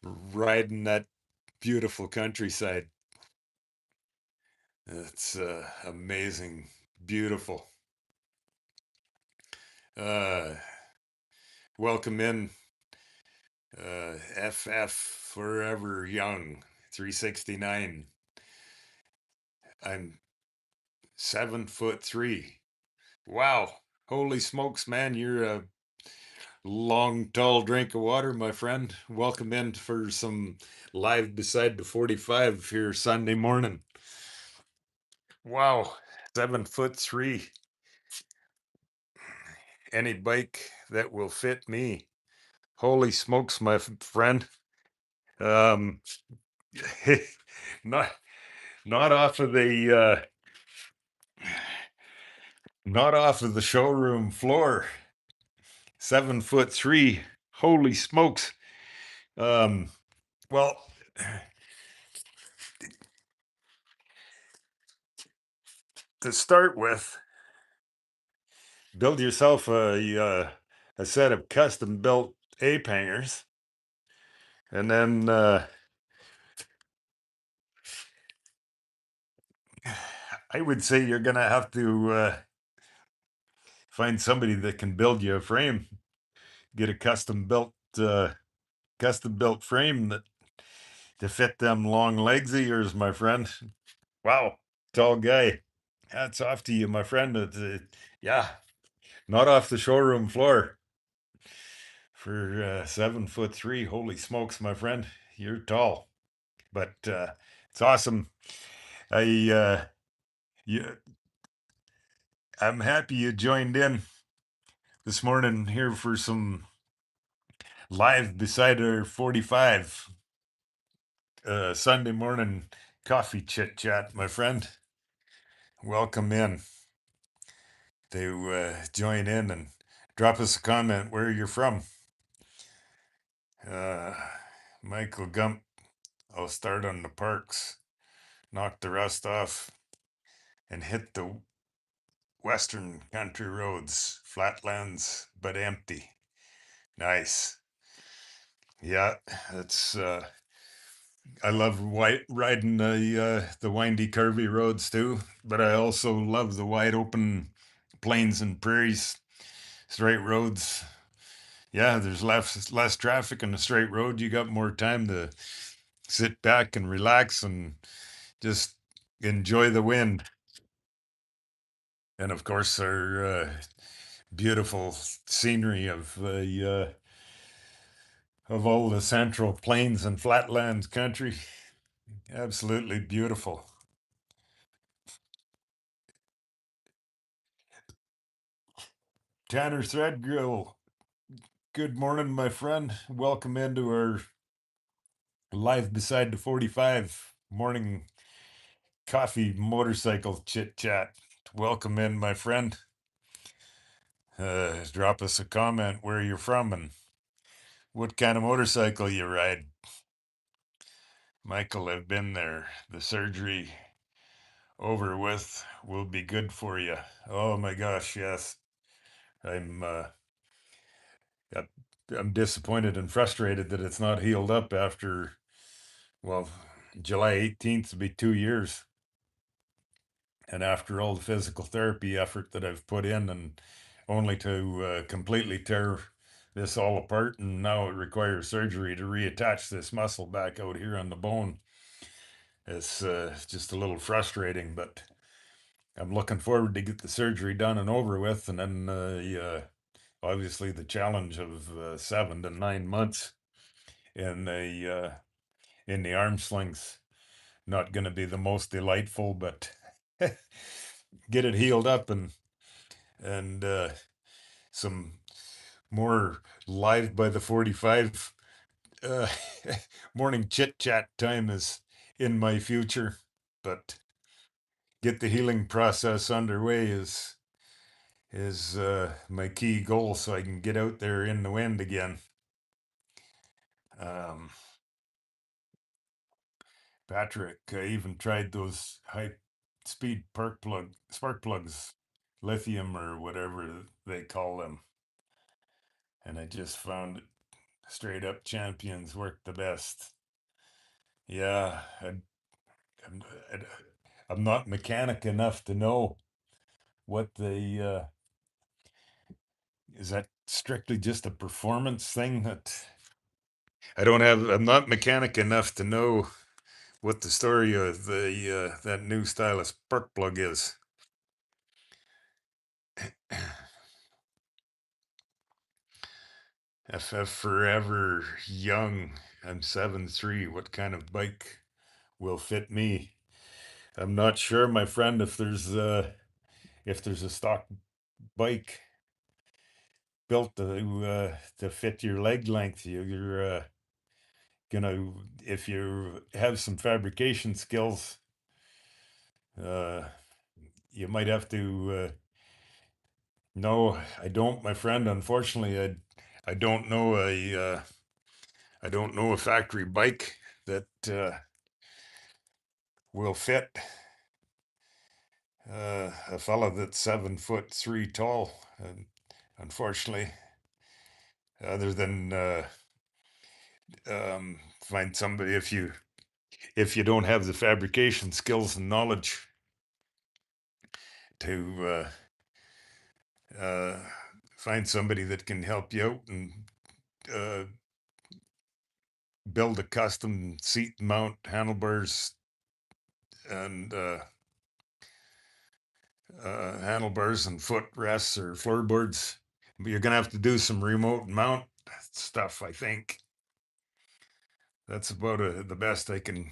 riding that beautiful countryside. It's amazing, beautiful. Uh, Welcome in, FF Forever Young 369. I'm 7'3". Wow. Holy smokes, man. You're a long, tall drink of water, my friend. Welcome in for some live beside the 45 here Sunday morning. Wow. 7'3". Any bike that will fit me. Holy smokes, my friend. Um, not not off of the not off of the showroom floor. 7'3". Holy smokes. Um, well, to start with, build yourself a set of custom built ape hangers, and then I would say you're gonna have to find somebody that can build you a frame. Get a custom built frame that to fit them long legs of yours, my friend. Wow, tall guy. Hats off to you, my friend. Yeah, not off the showroom floor for 7'3". Holy smokes, my friend, you're tall. But it's awesome. I you, I'm happy you joined in this morning here for some live beside our 45 Sunday morning coffee chit chat, my friend. Welcome in to join in and drop us a comment where you're from. Uh, Michael Gump, I'll start on the parks, knock the rust off, and hit the western country roads, flatlands but empty. Nice. Yeah, that's I love riding the windy, curvy roads too, but I also love the wide open plains and prairies, straight roads. Yeah, there's less traffic on the straight road. You got more time to sit back and relax and just enjoy the wind. And of course, our beautiful scenery of all the central plains and flatlands country. Absolutely beautiful. Tanner Threadgill, good morning, my friend. Welcome into our live beside the 45 morning coffee motorcycle chit chat. Welcome in, my friend. Drop us a comment where you're from and what kind of motorcycle you ride. Michael, I've been there. The surgery over with will be good for you. Oh my gosh, yes. I'm I- I'm disappointed and frustrated that it's not healed up after, well, July 18th will be 2 years. And after all the physical therapy effort that I've put in, and only to completely tear this all apart, and now it requires surgery to reattach this muscle back out here on the bone. It's just a little frustrating, but I'm looking forward to get the surgery done and over with, and then obviously the challenge of 7 to 9 months in the arm slings. Not going to be the most delightful, but get it healed up, and some more live by the 45 uh, morning chit chat time is in my future, but get the healing process underway is my key goal, so I can get out there in the wind again. Um, Patrick, I even tried those high speed spark plugs, lithium or whatever they call them, and I just found straight up champions work the best. Yeah, I'm, I'm not mechanic enough to know what the is that strictly just a performance thing that I'm not mechanic enough to know what the story of the that new style of spark plug is. FF Forever Young. I'm 7'3". What kind of bike will fit me? I'm not sure, my friend, if there's a stock bike built to fit your leg length. You're gonna if you have some fabrication skills, uh, you might have to. No, I don't, my friend. Unfortunately, I don't know I don't know a factory bike that will fit a fella that's 7'3" tall. And unfortunately, other than find somebody, if you don't have the fabrication skills and knowledge to uh, find somebody that can help you out and uh, build a custom seat mount, handlebars, and handlebars and footrests or floorboards. But you're gonna have to do some remote mount stuff, I think. That's about the best I can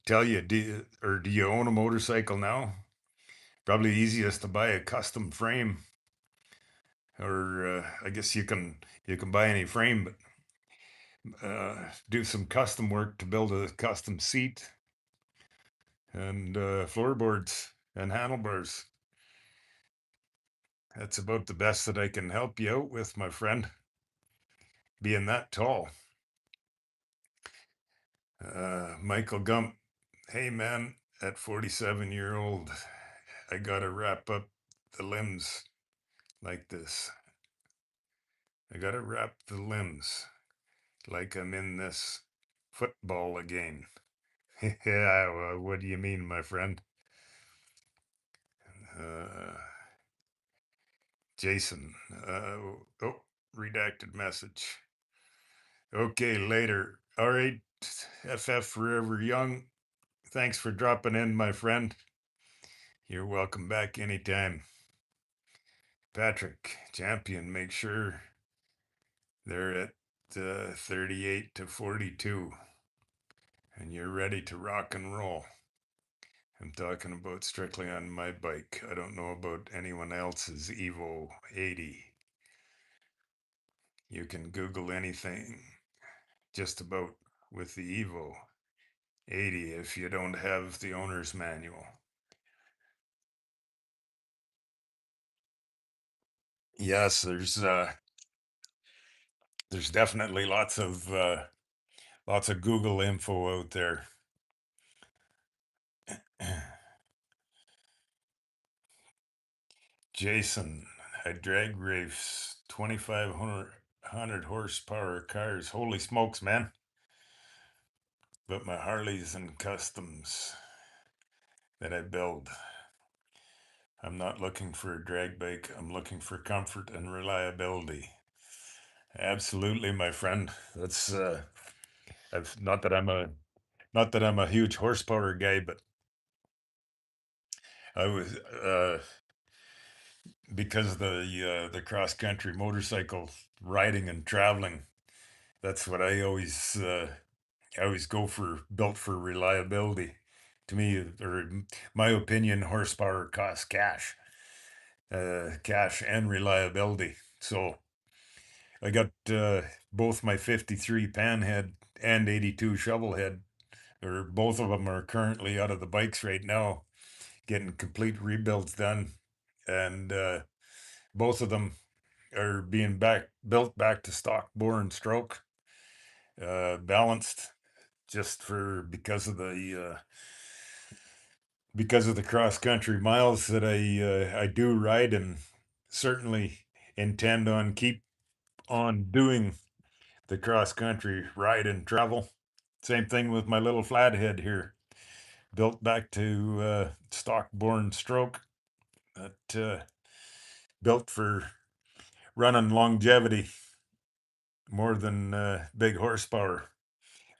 tell you. Do you own a motorcycle now? Probably easiest to buy a custom frame, or I guess you can buy any frame, but do some custom work to build a custom seat and floorboards and handlebars. That's about the best that I can help you out with, my friend, being that tall. Michael Gump, hey man, at 47-year-old, I gotta wrap up the limbs like this. I gotta wrap the limbs like I'm in this football again. Yeah, well, what do you mean, my friend? Uh, Jason, oh, redacted message. Okay, later. All right, FF Forever Young. Thanks for dropping in, my friend. You're welcome back anytime. Patrick, champion, make sure they're at 38 to 42 and you're ready to rock and roll. I'm talking about strictly on my bike. I don't know about anyone else's Evo 80. You can Google anything just about with the Evo 80 if you don't have the owner's manual. Yes, there's definitely lots of Google info out there. Jason, I drag race 2,500 100 horsepower cars. Holy smokes, man. But my Harleys and customs that I build. I'm not looking for a drag bike. I'm looking for comfort and reliability. Absolutely, my friend. That's I've not that I'm a huge horsepower guy, but I was because the cross country motorcycle riding and traveling. That's what I always go for, built for reliability. To me, or in my opinion, horsepower costs cash, cash and reliability. So I got both my 53 panhead and 82 shovelhead, or both of them are currently out of the bikes right now, getting complete rebuilds done. And both of them are being built back to stock bore and stroke, balanced just for because of the cross country miles that I do ride, and certainly intend on keep on doing the cross country ride and travel. Same thing with my little flathead here, built back to stock born stroke, that built for running longevity more than big horsepower.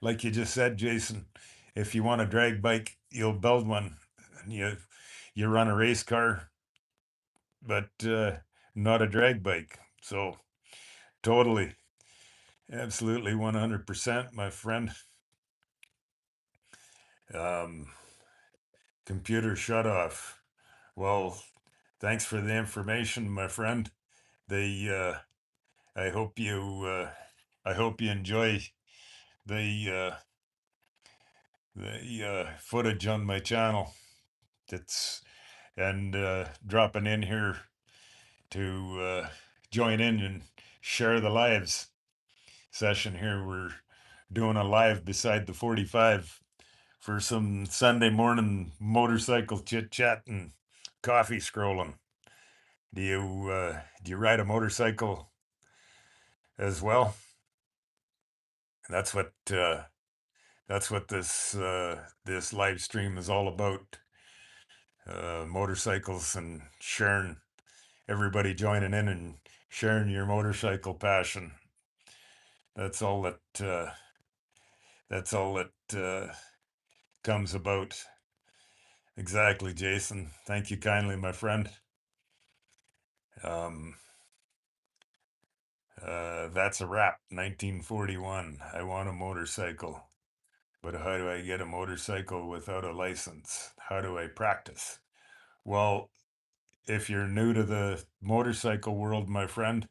Like you just said, Jason, if you want a drag bike, you'll build one. And you run a race car, but not a drag bike. So totally, absolutely, 100%, my friend. Um, Computer shut off. Well, thanks for the information, my friend. They, I hope I hope you enjoy the footage on my channel. It's and dropping in here to join in and share the lives session here. We're doing a live beside the 45 for some Sunday morning motorcycle chit chat and coffee scrolling. Do you ride a motorcycle as well? That's what uh, that's what this live stream is all about. Motorcycles and sharing, everybody joining in and sharing your motorcycle passion. That's all that comes about. Exactly, Jason. Thank you kindly, my friend. Um, that's a wrap. 1941. I want a motorcycle. But how do I get a motorcycle without a license? How do I practice? Well, if you're new to the motorcycle world, my friend,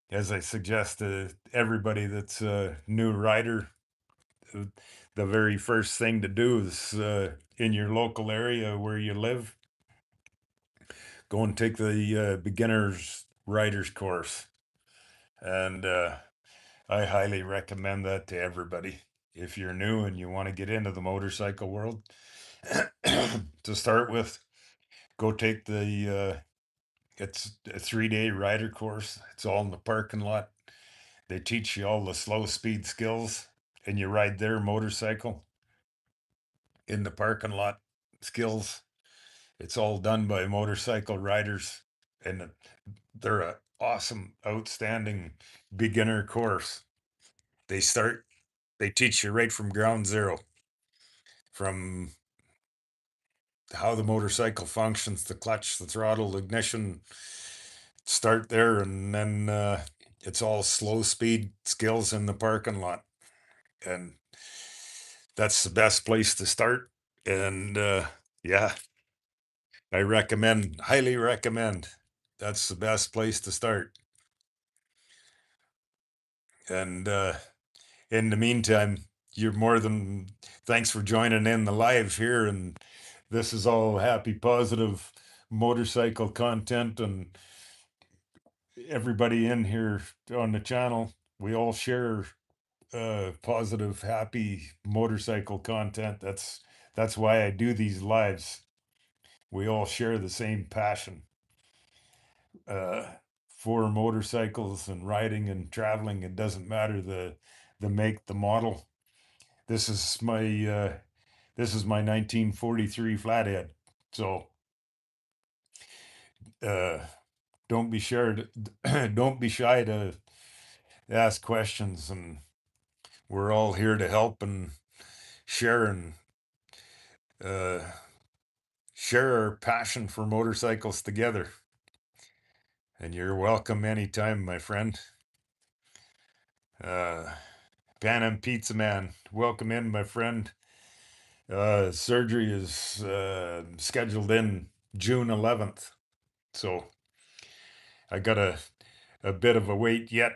as I suggest to everybody that's a new rider, uh, the very first thing to do is in your local area where you live, go and take the beginner's rider's course. And I highly recommend that to everybody. If you're new and you want to get into the motorcycle world, to start with, go take it's a 3-day rider course. It's all in the parking lot. They teach you all the slow speed skills, and you ride their motorcycle in the parking lot skills. It's all done by motorcycle riders, and they're an awesome, outstanding beginner course. They start, they teach you right from ground zero, from how the motorcycle functions, the clutch, the throttle, ignition, start there, and then it's all slow speed skills in the parking lot. And that's the best place to start. And yeah, I recommend, highly recommend. That's the best place to start. And in the meantime, you're more than thanks for joining in the live here. And this is all happy, positive motorcycle content. And everybody in here on the channel, we all share positive, happy motorcycle content. That's why I do these lives. We all share the same passion uh, for motorcycles and riding and traveling. It doesn't matter the make, the model. This is my 1943 flathead. So uh, don't be shy to don't be shy to ask questions, and we're all here to help and share and uh, share our passion for motorcycles together. And you're welcome anytime, my friend. Uh, Pan Am Pizza Man, welcome in, my friend. Surgery is scheduled in June 11th. So I got a bit of a wait yet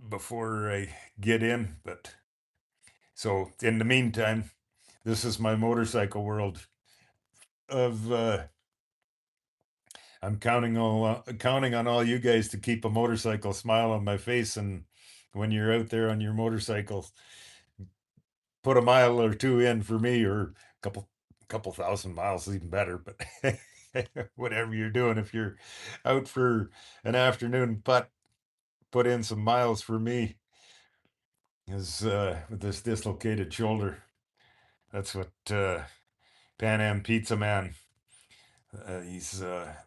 before I get in. But so in the meantime, this is my motorcycle world of I'm counting on all you guys to keep a motorcycle smile on my face, and when you're out there on your motorcycle, put a mile or two in for me, or couple thousand miles, even better. But whatever you're doing, if you're out for an afternoon putt, put in some miles for me. Is with this dislocated shoulder. That's what Pan Am Pizza Man. He's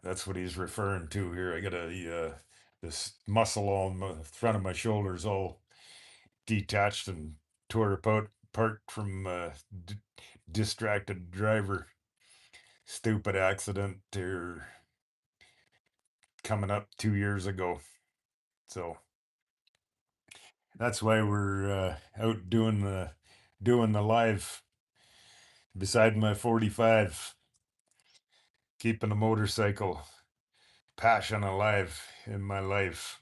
that's what he's referring to here. I got this muscle on the front of my shoulders all detached and tore apart from distracted driver. Stupid accident here coming up 2 years ago. So that's why we're out doing the live beside my 45, keeping the motorcycle passion alive in my life.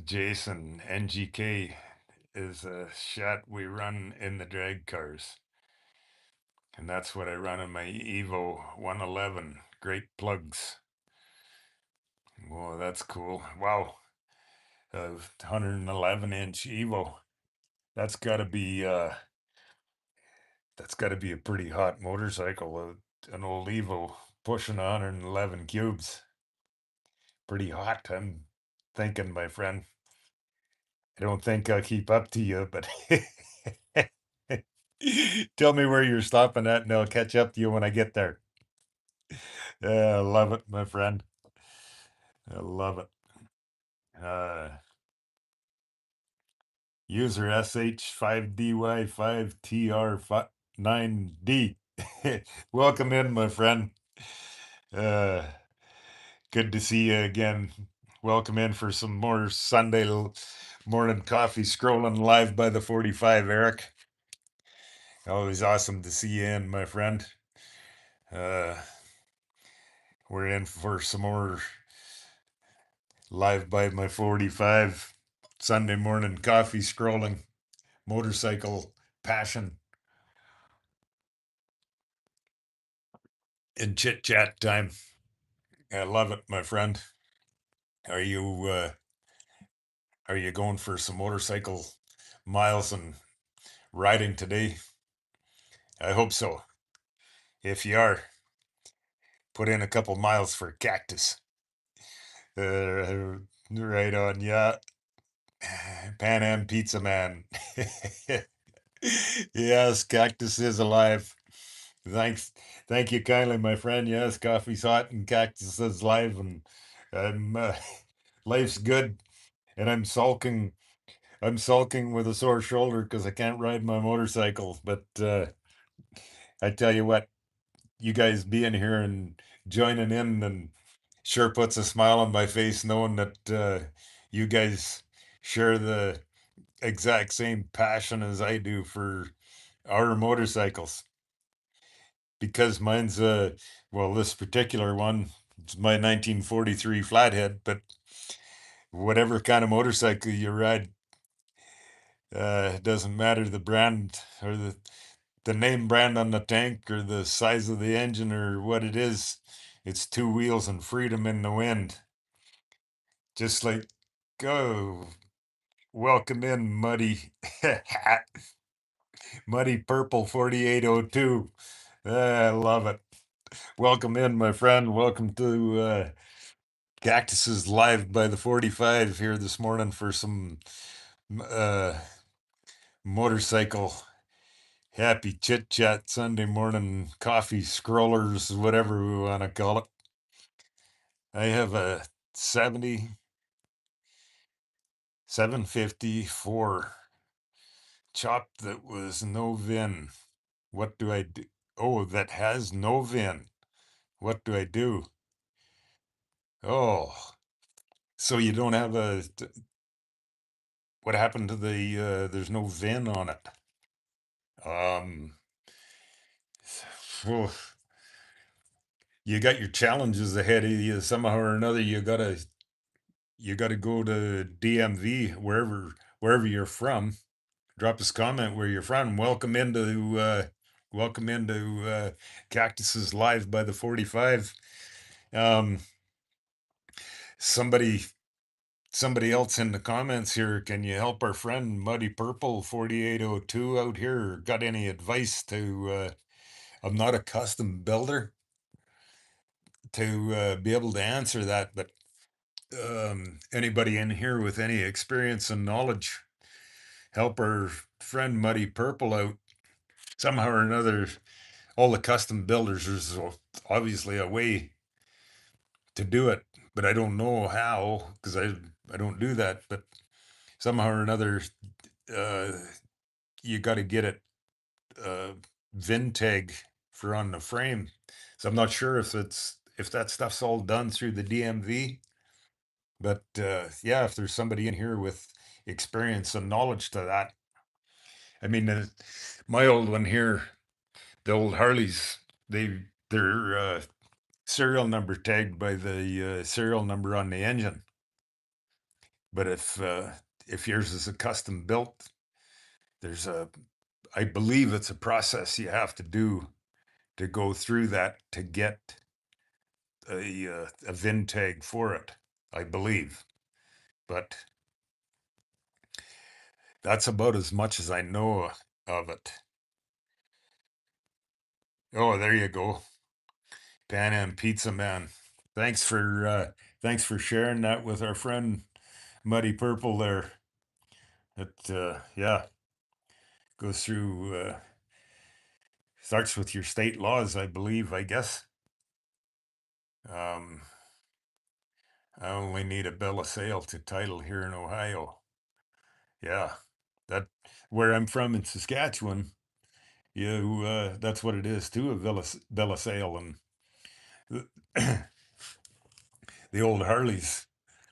Jason NGK is a shot we run in the drag cars. And that's what I run in my Evo 111. Great plugs. Whoa, that's cool. Wow. 111-inch Evo. That's got to be a pretty hot motorcycle. An old Evo pushing 111 cubes. Pretty hot, I'm thinking, my friend. I don't think I'll keep up to you, but tell me where you're stopping at and I'll catch up to you when I get there. I love it, my friend. I love it. Uh, User SH5DY5TR9D. Welcome in, my friend. Uh, Good to see you again. Welcome in for some more Sunday morning coffee scrolling live by the 45, Eric. Always awesome to see you in, my friend. Uh, we're in for some more live by my 45 Sunday morning coffee scrolling, motorcycle passion, and chit chat time. I love it, my friend. Are you uh, are you going for some motorcycle miles and riding today? I hope so. If you are, put in a couple miles for cactus. Right on, yeah. Pan Am Pizza Man. Yes, cactus is alive. Thanks, thank you kindly, my friend. Yes, coffee's hot and cactus is live, and I'm life's good. And I'm sulking. I'm sulking with a sore shoulder because I can't ride my motorcycle. But I tell you what, you guys being here and joining in and sure puts a smile on my face knowing that you guys share the exact same passion as I do for our motorcycles. Because mine's well, this particular one, it's my 1943 flathead, but whatever kind of motorcycle you ride, it doesn't matter the brand or the name brand on the tank or the size of the engine or what it is. It's two wheels and freedom in the wind. Just like, go, welcome in, muddy muddy purple 4802. I love it. Welcome in, my friend. Welcome to Cactuses live by the 45 here this morning for some uh, motorcycle happy chit chat Sunday morning coffee scrollers, whatever we want to call it. I have a 7754 chop that was no VIN. What do I do? Oh, that has no VIN. What do I do? Oh, so you don't have what happened to there's no VIN on it. Um, you got your challenges ahead of you somehow or another. You gotta go to DMV wherever you're from. Drop us a comment where you're from. Welcome into Cactuses Live by the 45. Um, somebody somebody else in the comments here, can you help our friend Muddy Purple 4802 out here? Got any advice to I'm not a custom builder to be able to answer that, but anybody in here with any experience and knowledge, help our friend Muddy Purple out somehow or another. All the custom builders, there's obviously a way to do it, but I don't know how because I don't do that. But somehow or another, uh, you got to get it uh, VIN tag for on the frame. So I'm not sure if that stuff's all done through the DMV. But yeah, if there's somebody in here with experience and knowledge to that, I mean, my old one here, the old Harleys, they're serial number tagged by the serial number on the engine. But if yours is a custom built, there's I believe it's a process you have to do to go through that to get a VIN tag for it. I believe, but that's about as much as I know of it. Oh, there you go, Pan Am Pizza Man. Thanks for uh, thanks for sharing that with our friend Muddy Purple there. It yeah, goes through starts with your state laws, I believe, I guess. Um, I only need a bill of sale to title here in Ohio. Yeah, that where I'm from in Saskatchewan, that's what it is too, a bill of sale. And the, the old Harleys,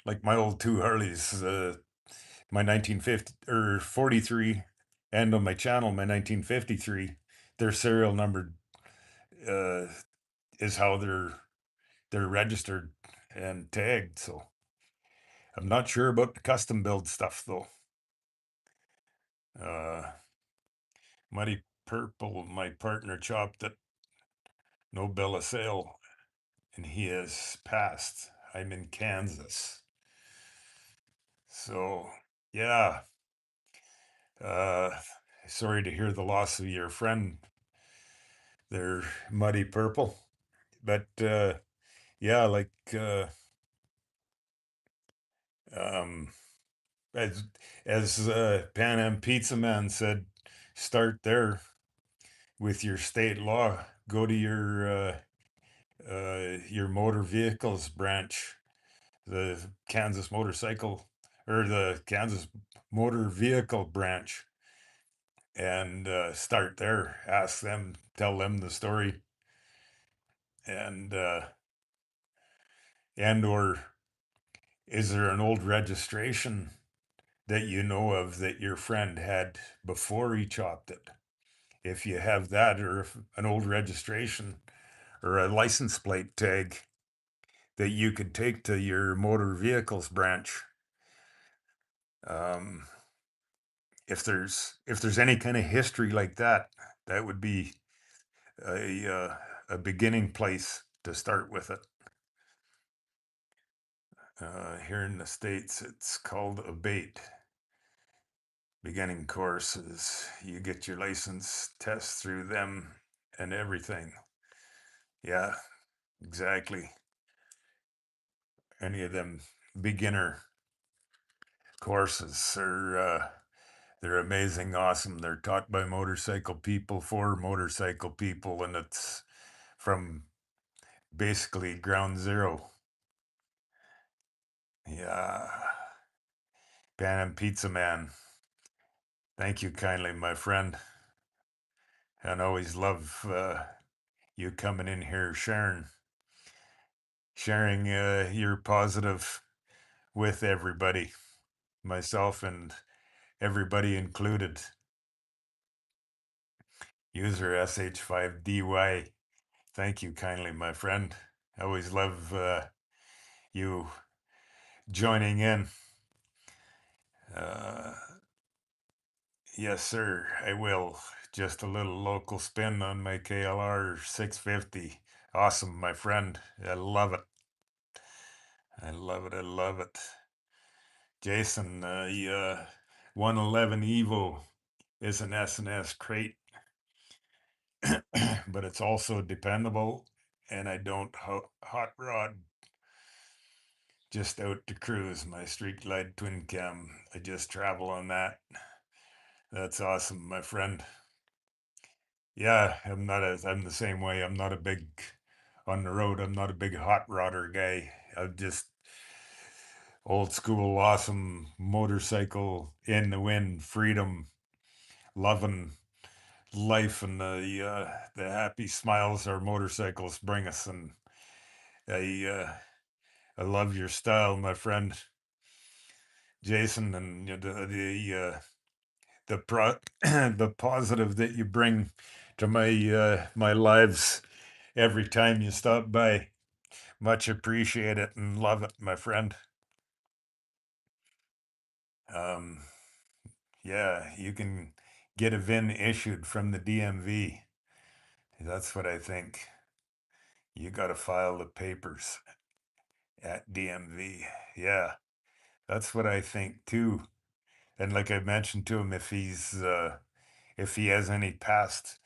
like my old two Harleys, my 1950 or 43, and on my channel, my 1953, their serial number uh, is how they're registered and tagged. So I'm not sure about the custom build stuff though. Uh, Muddy Purple, my partner, chopped it. No bill of sale, and he has passed. I'm in Kansas. So yeah. Uh, sorry to hear the loss of your friend there, Muddy Purple. But yeah, like um, as Pan Am Pizza Man said, start there with your state law. Go to your motor vehicles branch, the Kansas motorcycle or the Kansas motor vehicle branch, and start there. Ask them, tell them the story, and or is there an old registration that you know of that your friend had before he chopped it? If you have that, or if an old registration or a license plate tag that you could take to your motor vehicles branch. Um, if there's any kind of history like that, that would be a beginning place to start with it. Here in the States, it's called a bait. Beginning course is you get your license test through them and everything. Yeah, exactly. any of them beginner courses. They're amazing, awesome. They're taught by motorcycle people for motorcycle people, and it's from basically ground zero. Yeah. Pan and Pizza Man. Thank you kindly, my friend. And always love you coming in here, sharing your positive with everybody, myself and everybody included. User SH5DY. Thank you kindly, my friend. I always love you joining in. Uh, yes, sir, I will. Just a little local spin on my KLR 650. Awesome, my friend. I love it. I love it. I love it. Jason, the 111 Evo is an S&S crate, but it's also dependable, and I don't hot rod just out to cruise. My Street Glide twin cam, I just travel on that. That's awesome, my friend. Yeah, I'm the same way. I'm not a big on the road. I'm not a big hot rodder guy. I'm just old school, awesome motorcycle in the wind, freedom, loving life, and the happy smiles our motorcycles bring us. And I love your style, my friend Jason, and the positive that you bring to my lives every time you stop by. Much appreciate it and love it, my friend. Um, yeah, you can get a VIN issued from the DMV. That's what I think. You got to file the papers at DMV. Yeah, that's what I think too. And like I mentioned to him, if he has any past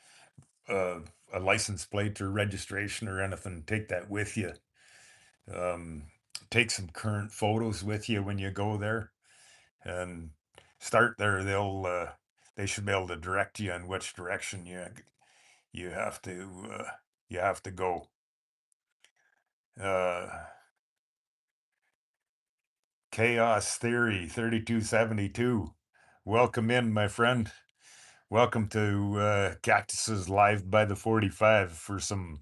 uh, a license plate or registration or anything, take that with you. Um, take some current photos with you when you go there, and start there. They should be able to direct you in which direction you have to you have to go. Uh, Chaos Theory 3272. Welcome in, my friend. Welcome to Cactus's Live by the 45 for some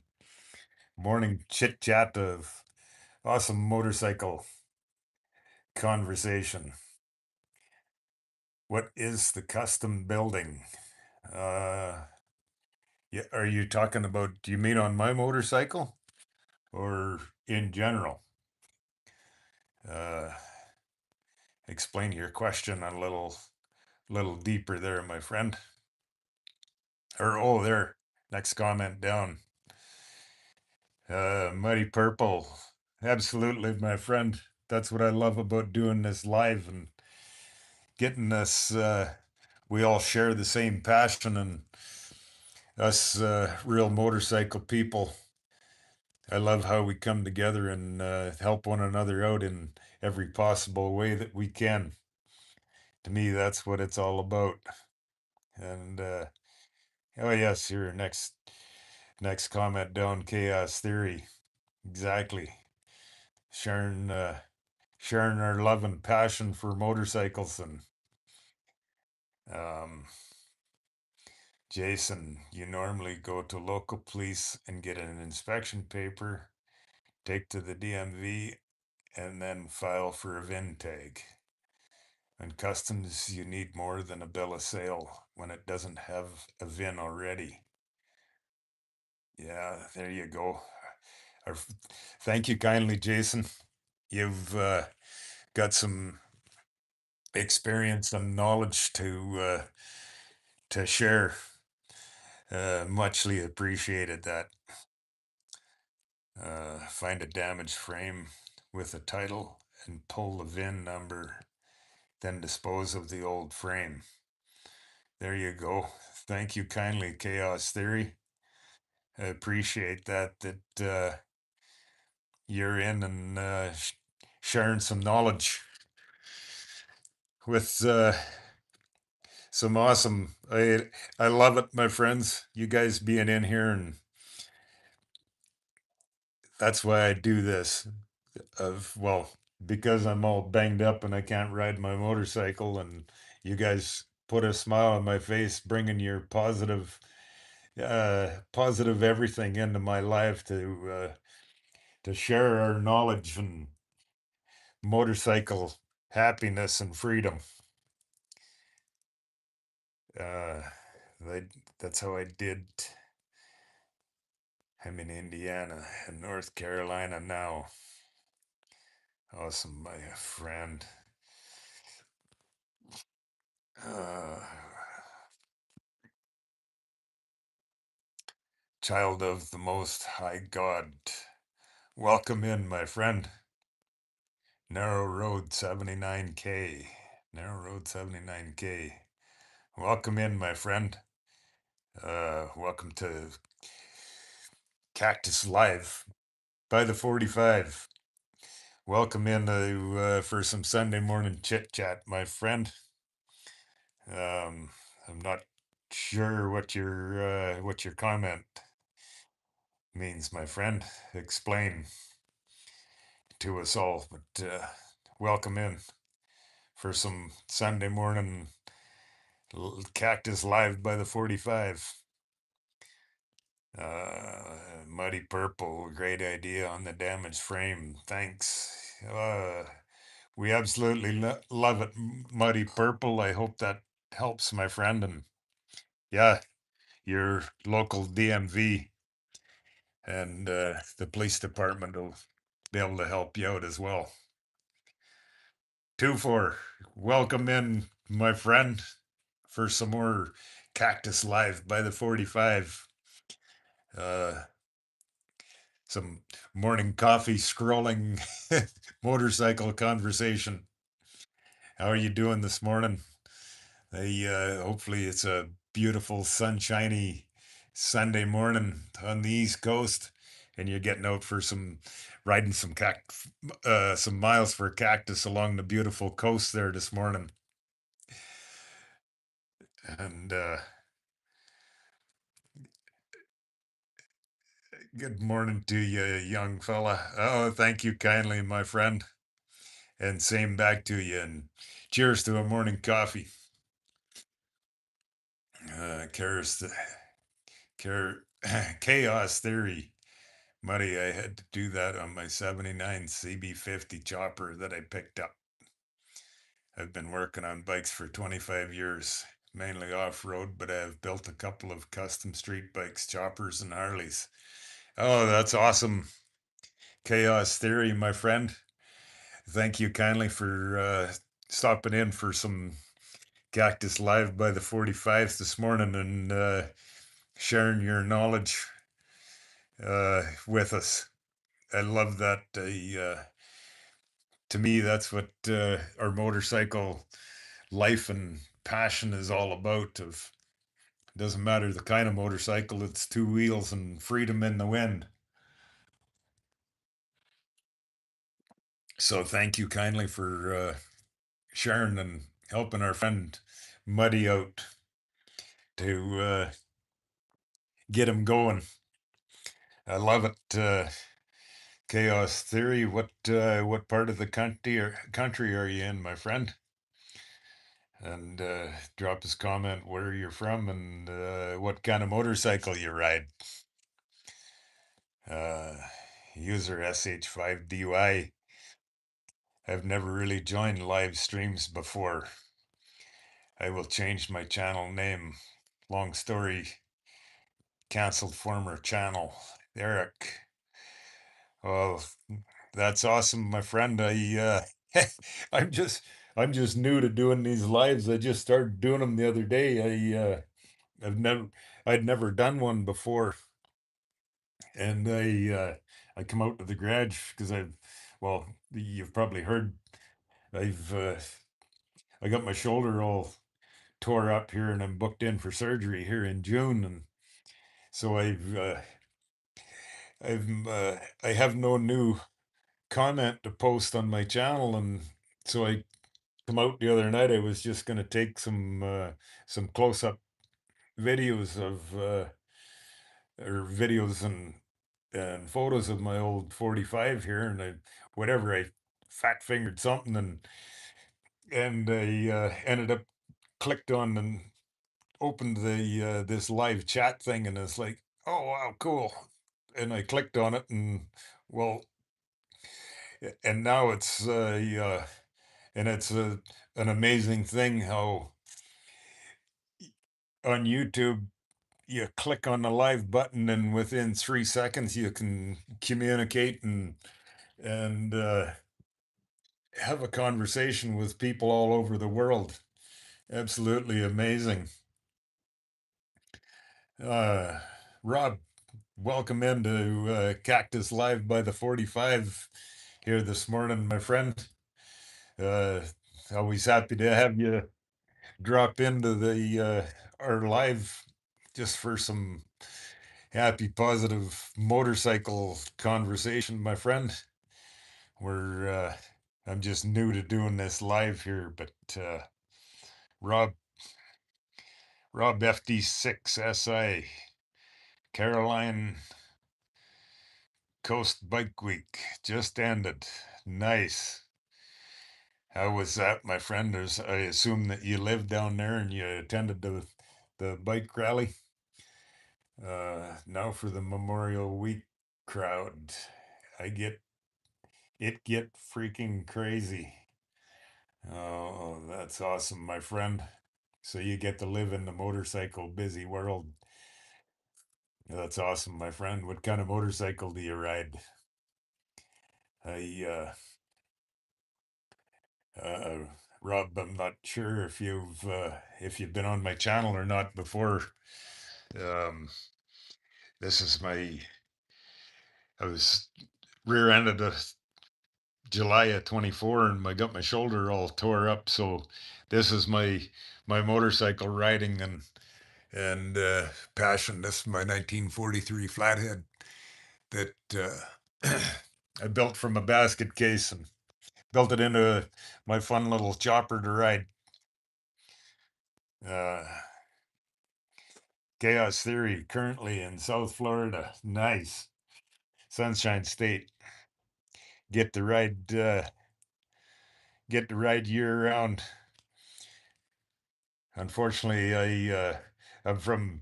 morning chit chat of awesome motorcycle conversation. What is the custom building? Uh, yeah, are you talking about, do you mean on my motorcycle or in general? Uh, explain your question a little deeper there, my friend. Or oh, there, next comment down. Muddy Purple. Absolutely, my friend. That's what I love about doing this live and getting us. We all share the same passion, and us real motorcycle people. I love how we come together and help one another out in every possible way that we can. To me, that's what it's all about. And oh yes, here next comment down. Chaos Theory. Exactly. Sharing sharing our love and passion for motorcycles. And um, Jason, you normally go to local police and get an inspection paper, take to the DMV, and then file for a VIN tag. And customs, you need more than a bill of sale when it doesn't have a VIN already. Yeah, there you go. Our, thank you kindly, Jason. You've got some experience and knowledge to share. Muchly appreciated that. Find a damaged frame with a title and pull the VIN number, then dispose of the old frame. There you go. Thank you kindly, Chaos Theory. I appreciate that you're in and sharing some knowledge with some awesome. I love it, my friends. You guys being in here, and that's why I do this. Of well, because I'm all banged up and I can't ride my motorcycle, and you guys put a smile on my face, bringing your positive everything into my life to share our knowledge and motorcycle happiness and freedom. Uh, I, that's how I did. I'm in Indiana and North Carolina now. Awesome, my friend. Uh, Child of the Most High God. Welcome in, my friend. Narrow Road 79K. Narrow Road 79K. Welcome in, my friend. Welcome to Cactus Live by the 45. Welcome in for some Sunday morning chit chat, my friend. I'm not sure what your comment means, my friend. Explain to us all, but welcome in for some Sunday morning Cactus Live by the 45. Muddy Purple, great idea on the damaged frame. Thanks. We absolutely love it, Muddy Purple. I hope that helps, my friend. And yeah, your local DMV and the police department will be able to help you out as well. 2-4, welcome in, my friend, for some more Cactus Live by the 45. Some morning coffee scrolling motorcycle conversation. How are you doing this morning? Hopefully it's a beautiful sunshiny Sunday morning on the East Coast, and you're getting out for some riding some miles for cactus along the beautiful coast there this morning. And good morning to you, young fella. Oh, thank you kindly, my friend. And same back to you. And cheers to a morning coffee. Chaos, chaos theory. Muddy, I had to do that on my 79 CB50 chopper that I picked up. I've been working on bikes for 25 years, mainly off road, but I have built a couple of custom street bikes, choppers, and Harleys. Oh, that's awesome. Chaos theory, my friend. Thank you kindly for stopping in for some Cactus Live by the 45s this morning and sharing your knowledge with us. I love that. To me, that's what our motorcycle life and passion is all about. Of doesn't matter the kind of motorcycle; it's two wheels and freedom in the wind. So, thank you kindly for sharing and helping our friend Muddy out to get him going. I love it. Chaos Theory. What part of the country are you in, my friend? And drop his comment where you're from and what kind of motorcycle you ride. Uh, User SH5DY. I've never really joined live streams before. I will change my channel name. Long story. Cancelled former channel. Eric. Well, that's awesome, my friend. I'm just I'm just new to doing these lives. I just started doing them the other day. I've never I'd never done one before, and I come out to the garage because well, you've probably heard I've I got my shoulder all tore up here, and I'm booked in for surgery here in June, and so I have no new comment to post on my channel, and so I come out the other night. I was just going to take some close up videos of or videos and photos of my old 45 here, and I fat fingered something, and I ended up clicked on and opened the this live chat thing, and it's like, oh wow, cool, and I clicked on it, and well, and now it's an amazing thing how on YouTube you click on the live button, and within 3 seconds you can communicate and have a conversation with people all over the world. Absolutely amazing. Uh, Rob, welcome into Cactus Live by the 45 here this morning, my friend. Uh, Always happy to have you drop into the our live just for some happy, positive motorcycle conversation, my friend. We're I'm just new to doing this live here, but Rob Rob FD6 SI Caroline Coast Bike Week just ended. Nice. How was that, my friend? I assume that you live down there and you attended the bike rally. Now for the Memorial Week crowd. I get get freaking crazy. Oh, that's awesome, my friend. So you get to live in the motorcycle busy world. That's awesome, my friend. What kind of motorcycle do you ride? I uh, Rob, I'm not sure if you've been on my channel or not before. Um, this is my I was rear-ended a July of 24, and I got my shoulder all tore up. So this is my motorcycle riding and passion. This is my 1943 flathead that I built from a basket case and built it into my fun little chopper to ride. Uh, Chaos Theory, currently in South Florida. Nice. Sunshine State. Get to ride year round. Unfortunately, I'm from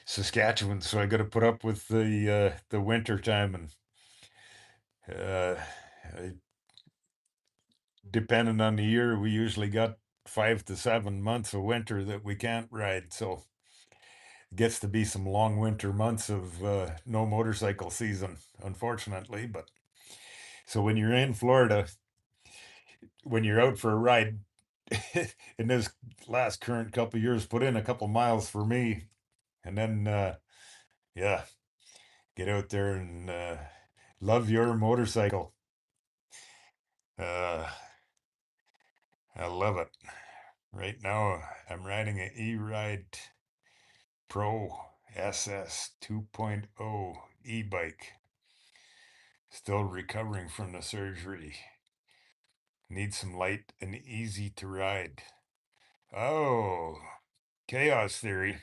Saskatchewan, so I got to put up with the winter time, and uh, I, depending on the year, we usually got 5 to 7 months of winter that we can't ride. So it gets to be some long winter months of no motorcycle season, unfortunately. But so when you're in Florida, when you're out for a ride, in this last current couple of years, put in a couple miles for me, and then yeah, get out there and love your motorcycle. Uh, I love it. Right now, I'm riding an E-Ride Pro SS 2.0 e-bike. Still recovering from the surgery. Need some light and easy to ride. Oh, Chaos Theory.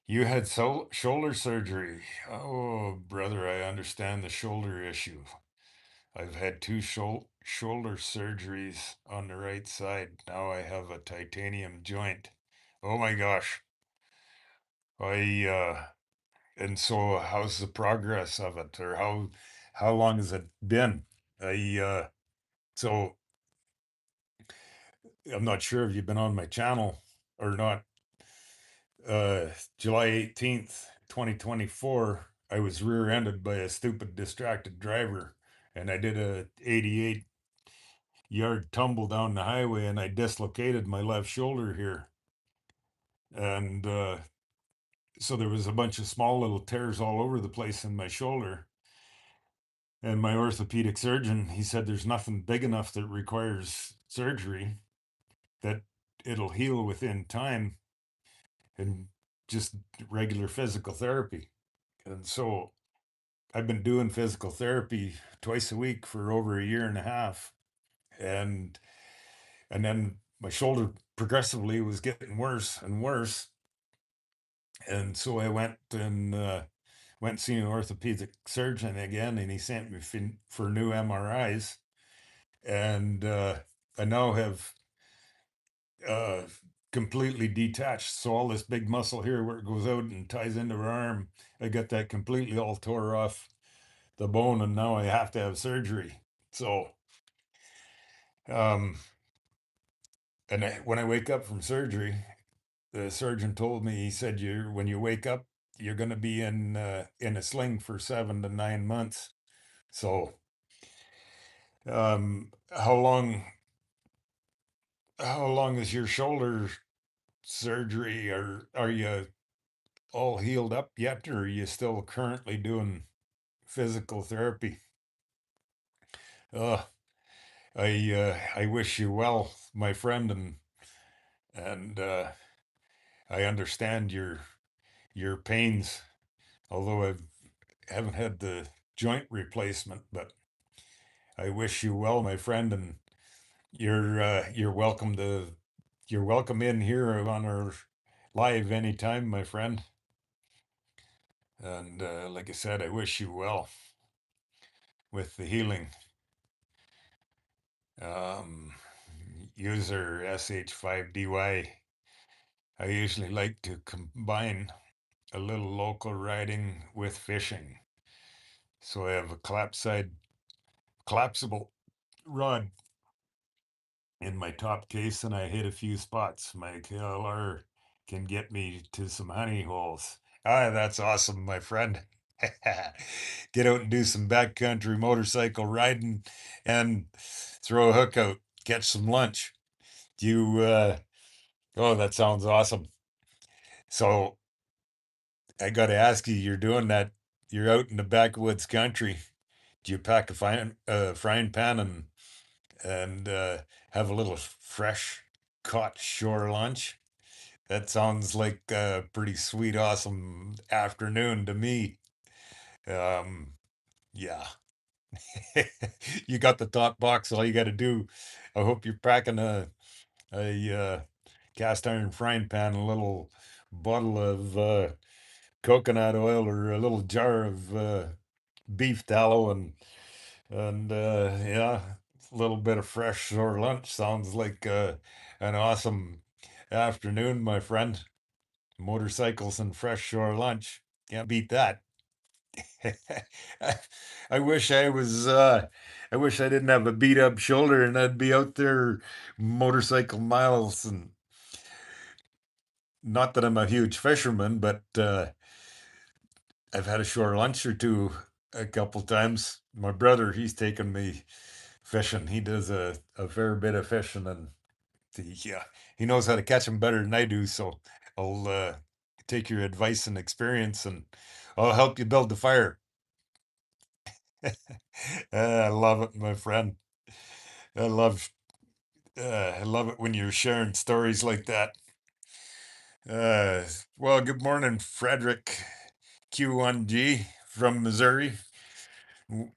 You had shoulder surgery. Oh, brother, I understand the shoulder issue. I've had two shoulder surgeries on the right side. Now I have a titanium joint. Oh my gosh. I and so how's the progress of it, or how long has it been? I so I'm not sure if you've been on my channel or not. July 18th, 2024, I was rear-ended by a stupid distracted driver, and I did a 88-yard tumble down the highway, and I dislocated my left shoulder here. And so there was a bunch of small little tears all over the place in my shoulder. And my orthopedic surgeon, he said there's nothing big enough that requires surgery, that it'll heal within time and just regular physical therapy. And so I've been doing physical therapy twice a week for over a year and a half, and then my shoulder progressively was getting worse and worse, and so I went and seen an orthopedic surgeon again, and he sent me for new MRIs, and I now have uh, completely detached. So all this big muscle here, where it goes out and ties into our arm, I got that completely all tore off the bone, and now I have to have surgery. So, um, when I wake up from surgery, the surgeon told me, he said, "You when you wake up, you're going to be in a sling for 7 to 9 months." So, how long is your shoulder surgery? Or are you all healed up yet, or are you still currently doing physical therapy? Uh, I wish you well, my friend, and I understand your pains. Although I haven't had the joint replacement, but I wish you well, my friend, and you're welcome to you're welcome in here on our live anytime, my friend. And like I said, I wish you well with the healing. Um, User SH5DY. I usually like to combine a little local riding with fishing. So I have a collapsible rod in my top case, and I hit a few spots. My KLR can get me to some honey holes. Ah, that's awesome, my friend. Get out and do some backcountry motorcycle riding and throw a hook out, catch some lunch. You, oh, that sounds awesome. So I got to ask you, you're doing that, you're out in the backwoods country. Do you pack a frying pan and have a little fresh caught shore lunch? That sounds like a pretty sweet, awesome afternoon to me. Um, yeah. You got the top box. All you got to do. I hope you're packing a cast iron frying pan, a little bottle of coconut oil, or a little jar of beef tallow, and yeah, a little bit of fresh shore lunch. Sounds like an awesome afternoon, my friend. Motorcycles and fresh shore lunch. Can't beat that. I wish I wish I didn't have a beat up shoulder and I'd be out there motorcycle miles. And not that I'm a huge fisherman, but I've had a shore lunch or two a couple times. My brother, he's taken me fishing. He does a fair bit of fishing, and yeah, he knows how to catch them better than I do. So I'll take your advice and experience, and I'll help you build the fire. I love it, my friend. I love I love it when you're sharing stories like that. Uh, well, good morning, Frederick Q1G from Missouri. W-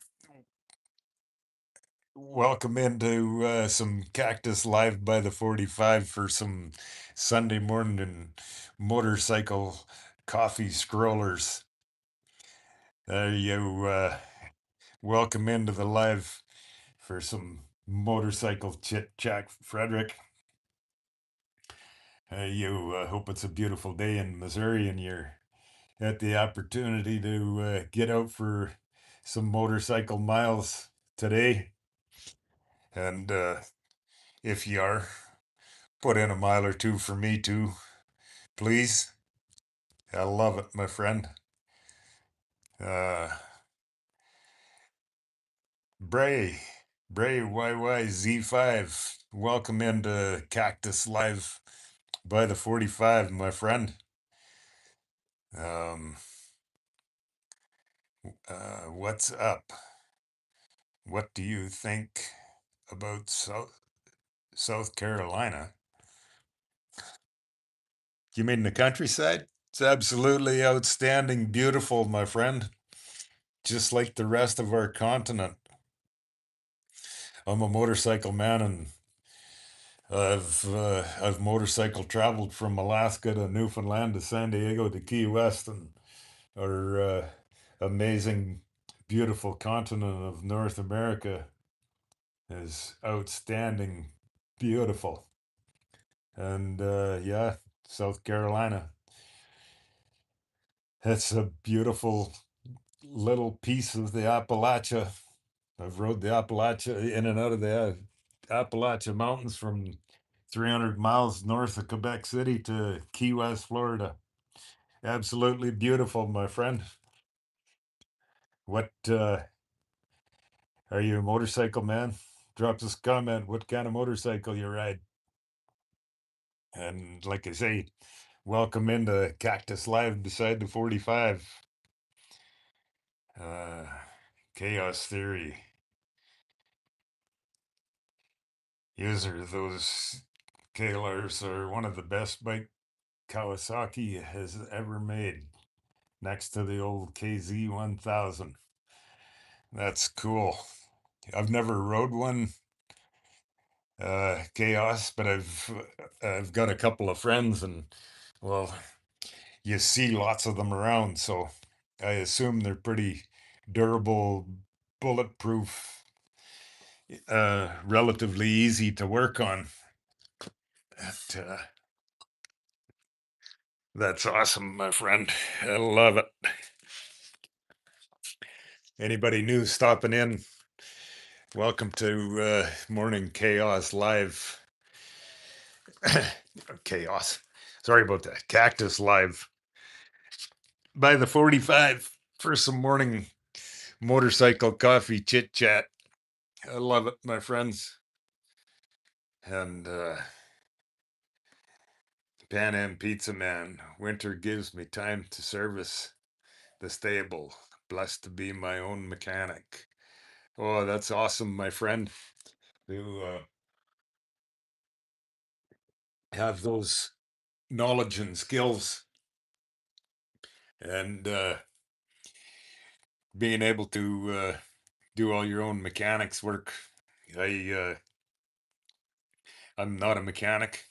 Welcome into some Cactus Live by the 45 for some Sunday morning motorcycle coffee scrollers. You welcome into the live for some motorcycle chit chat, Frederick. You hope it's a beautiful day in Missouri and you're at the opportunity to get out for some motorcycle miles today. And if you are, put in a mile or two for me too, please. I love it, my friend. Uh, Bray, Bray YYZ5, welcome into Cactus Live by the 45, my friend. Um, what's up? What do you think about South Carolina? You mean the countryside? It's absolutely outstanding, beautiful, my friend. just like the rest of our continent. I'm a motorcycle man, and I've motorcycle traveled from Alaska to Newfoundland to San Diego to Key West, and our amazing, beautiful continent of North America is outstanding, beautiful, and yeah, South Carolina. It's a beautiful little piece of the Appalachia. I've rode the Appalachia in and out of the Appalachia Mountains from 300 miles north of Quebec City to Key West, Florida. Absolutely beautiful, my friend. What are you, a motorcycle man? Drop us a comment. What kind of motorcycle you ride? And like I say, welcome into Cactus Live beside the 45. Uh, Chaos Theory. User, those KLRs are one of the best bike Kawasaki has ever made, next to the old KZ 1000. That's cool. I've never rode one, Chaos, but I've got a couple of friends, and well, you see lots of them around, so I assume they're pretty durable, bulletproof, relatively easy to work on. That's awesome, my friend. I love it. Anybody new stopping in? Welcome to Morning Chaos Live. Chaos. Sorry about that. Cactus Live by the 45 for some morning motorcycle coffee chit chat. I love it, my friends. And Pan Am Pizza Man, winter gives me time to service the stable. Blessed to be my own mechanic. Oh, that's awesome, my friend. To have those knowledge and skills, and being able to do all your own mechanics work. I I'm not a mechanic.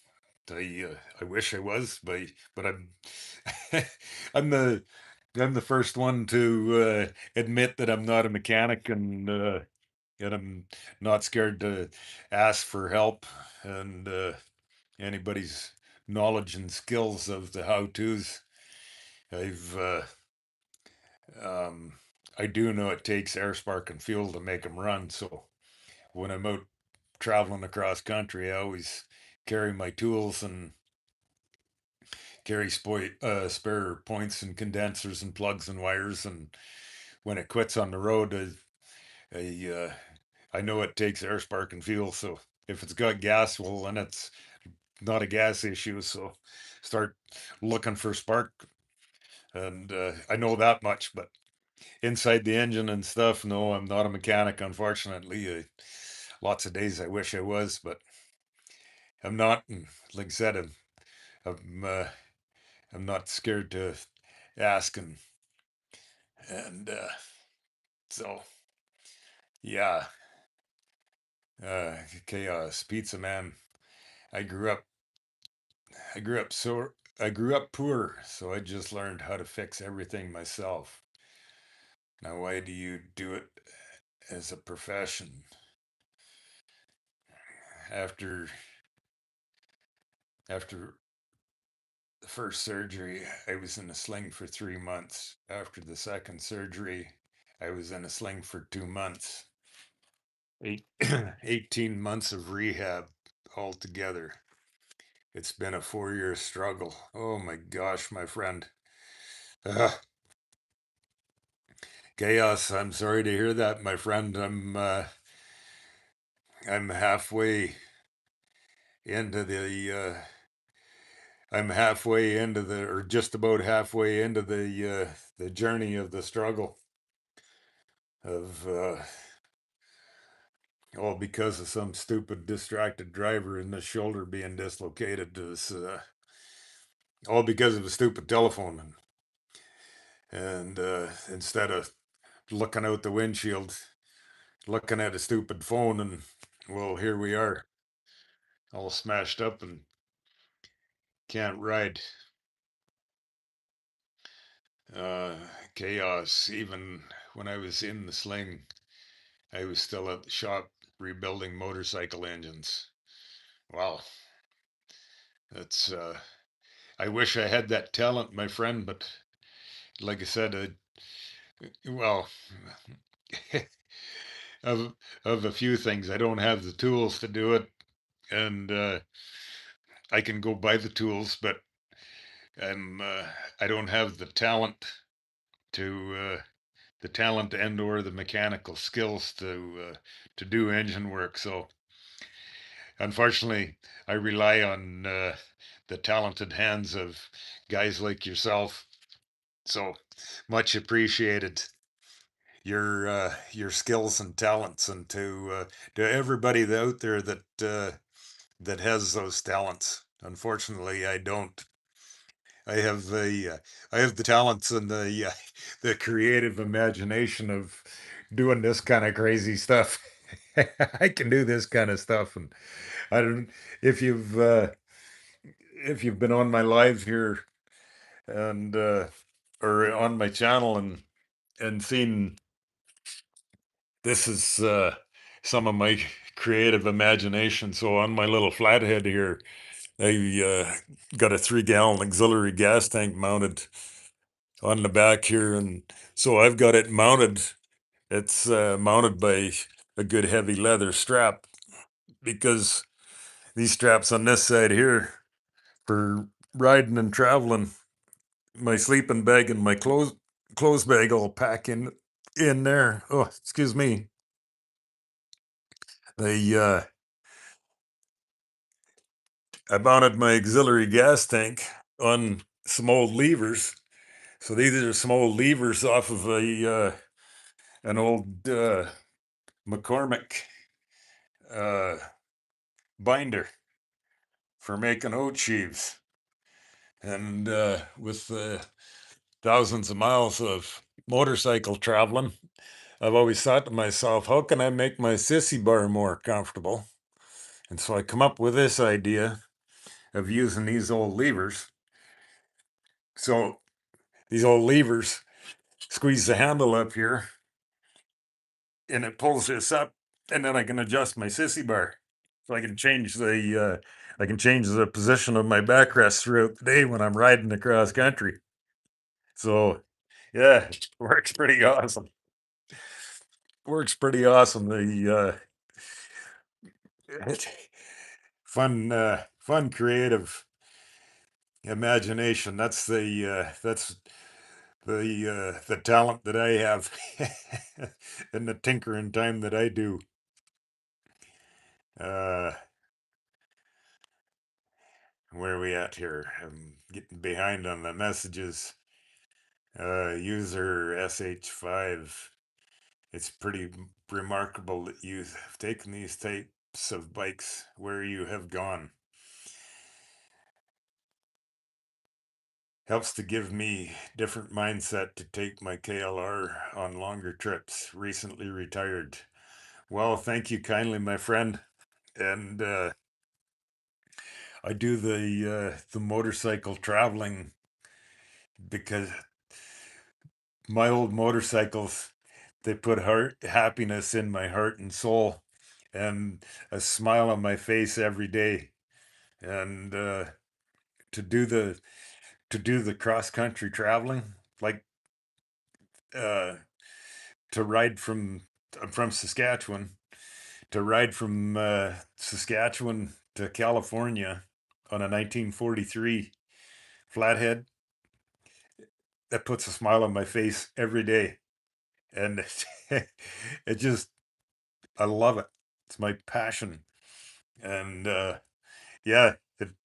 I wish I was, but I'm I'm the I'm the first one to admit that I'm not a mechanic, and I'm not scared to ask for help, and anybody's knowledge and skills of the how tos. I've um, I do know it takes air, spark, and fuel to make them run. So when I'm out traveling across country, I always carry my tools and carry spare points and condensers and plugs and wires. And when it quits on the road, I know it takes air, spark, and fuel. So if it's got gas, well, then it's not a gas issue. So start looking for spark. And I know that much, but inside the engine and stuff, no, I'm not a mechanic, unfortunately. Lots of days I wish I was, but I'm not. And like I said, I'm, uh, I'm not scared to ask, and so yeah, uh, chaos pizza man. I grew up. I grew up poor, so I just learned how to fix everything myself. Now, why do you do it as a profession? After after the first surgery, I was in a sling for 3 months. After the second surgery, I was in a sling for 2 months. 18 months of rehab altogether. It's been a 4 year struggle. Oh my gosh, my friend. Ugh. Chaos. I'm sorry to hear that, my friend. I'm halfway into I'm halfway into or just about halfway into the journey of the struggle of all because of some stupid distracted driver and the shoulder being dislocated. Is all because of a stupid telephone, and instead of looking out the windshield, looking at a stupid phone, and well, here we are, all smashed up and can't ride. Uh, Chaos. Even when I was in the sling, I was still at the shop rebuilding motorcycle engines. Wow, that's. I wish I had that talent, my friend, but like I said, well, of of a few things, I don't have the tools to do it, and I can go buy the tools, but I don't have the talent and or the mechanical skills to do engine work. So unfortunately, I rely on the talented hands of guys like yourself. So much appreciated your skills and talents, and to everybody out there that has those talents. Unfortunately, I don't. I have the talents and the creative imagination of doing this kind of crazy stuff. I can do this kind of stuff, and I don't. If you've uh, if you've been on my live here and or on my channel and seen this is some of my creative imagination. So on my little flathead here, I got a 3 gallon auxiliary gas tank mounted on the back here, and so I've got it mounted. It's mounted by a good heavy leather strap, because these straps on this side here for riding and traveling, my sleeping bag and my clothes bag all pack in there. Oh, excuse me. They I mounted my auxiliary gas tank on some old levers. So these are some old levers off of a an old McCormick uh, binder for making oat sheaves. And with thousands of miles of motorcycle traveling, I've always thought to myself, how can I make my sissy bar more comfortable? And so I come up with this idea of using these old levers. So these old levers squeeze the handle up here, and it pulls this up, and then I can adjust my sissy bar. So I can change the position of my backrest throughout the day when I'm riding across country. So yeah, it works pretty awesome. Works pretty awesome. The fun creative imagination. That's the talent that I have, and the tinkering time that I do. Uh, where are we at here? I'm getting behind on the messages. User SH5. It's pretty remarkable that you have taken these types of bikes where you have gone. Helps to give me different mindset to take my KLR on longer trips. Recently retired. Well, thank you kindly, my friend. And I do the motorcycle traveling because my old motorcycles, they put happiness in my heart and soul, and a smile on my face every day. And to do the cross country traveling, like uh, to ride from I'm from Saskatchewan, to ride from Saskatchewan to California on a 1943 flathead, that puts a smile on my face every day. And it just, I love it. It's my passion. And yeah,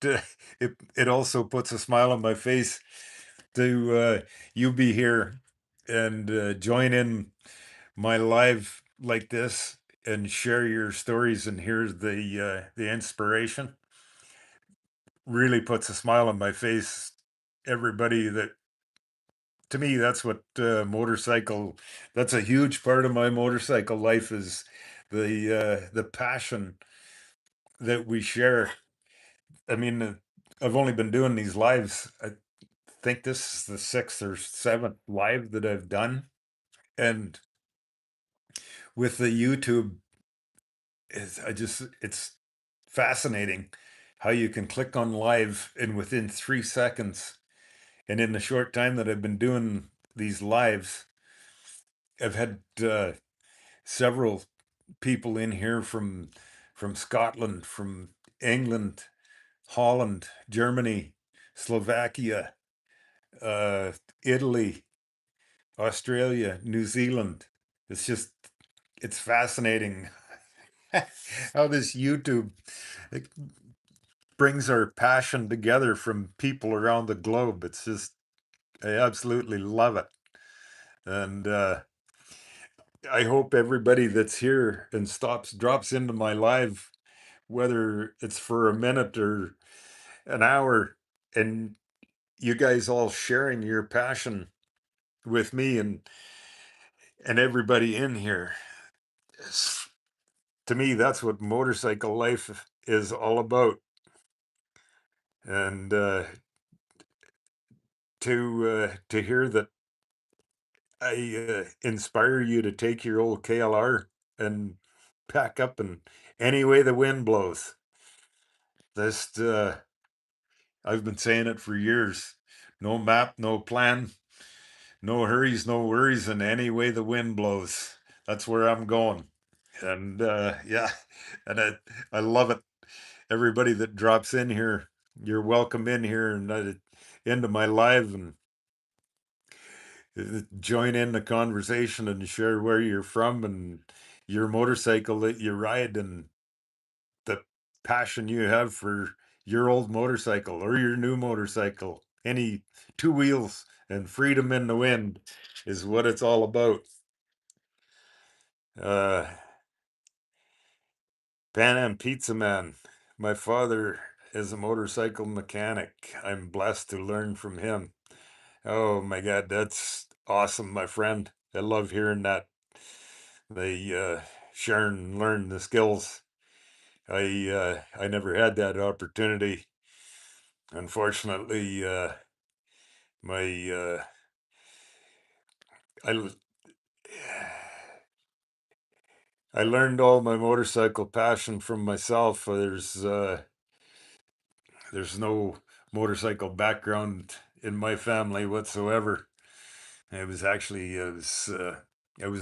it also puts a smile on my face to you be here and join in my live like this and share your stories and hear the inspiration. Really puts a smile on my face. Everybody that to me, that's what motorcycle. That's a huge part of my motorcycle life is the passion that we share. I mean, I've only been doing these lives. I think this is the sixth or seventh live that I've done, and with the YouTube, it's fascinating how you can click on live and within 3 seconds, and in the short time that I've been doing these lives, I've had several people in here from Scotland, from England, Holland, Germany, Slovakia, uh, Italy, Australia, New Zealand. It's just it's fascinating how this YouTube it brings our passion together from people around the globe. It's just I absolutely love it, and I hope everybody that's here and drops into my live, whether it's for a minute or an hour, and you guys all sharing your passion with me and everybody in here. It's- to me, that's what motorcycle life is all about. And to hear that I inspire you to take your old KLR and pack up and any way the wind blows. This I've been saying it for years. No map, no plan, no hurries, no worries, and any way the wind blows. That's where I'm going. And yeah, and I love it. Everybody that drops in here, you're welcome in here and into my live and join in the conversation and share where you're from and your motorcycle that you ride and the passion you have for your old motorcycle or your new motorcycle. Any two wheels and freedom in the wind is what it's all about. Uh, Pan Am Pizza Man. My father is a motorcycle mechanic. I'm blessed to learn from him. Oh my God, that's awesome, my friend. I love hearing that. They share and learn the skills. I never had that opportunity. Unfortunately, my I I learned all my motorcycle passion from myself. There's no motorcycle background in my family whatsoever. I was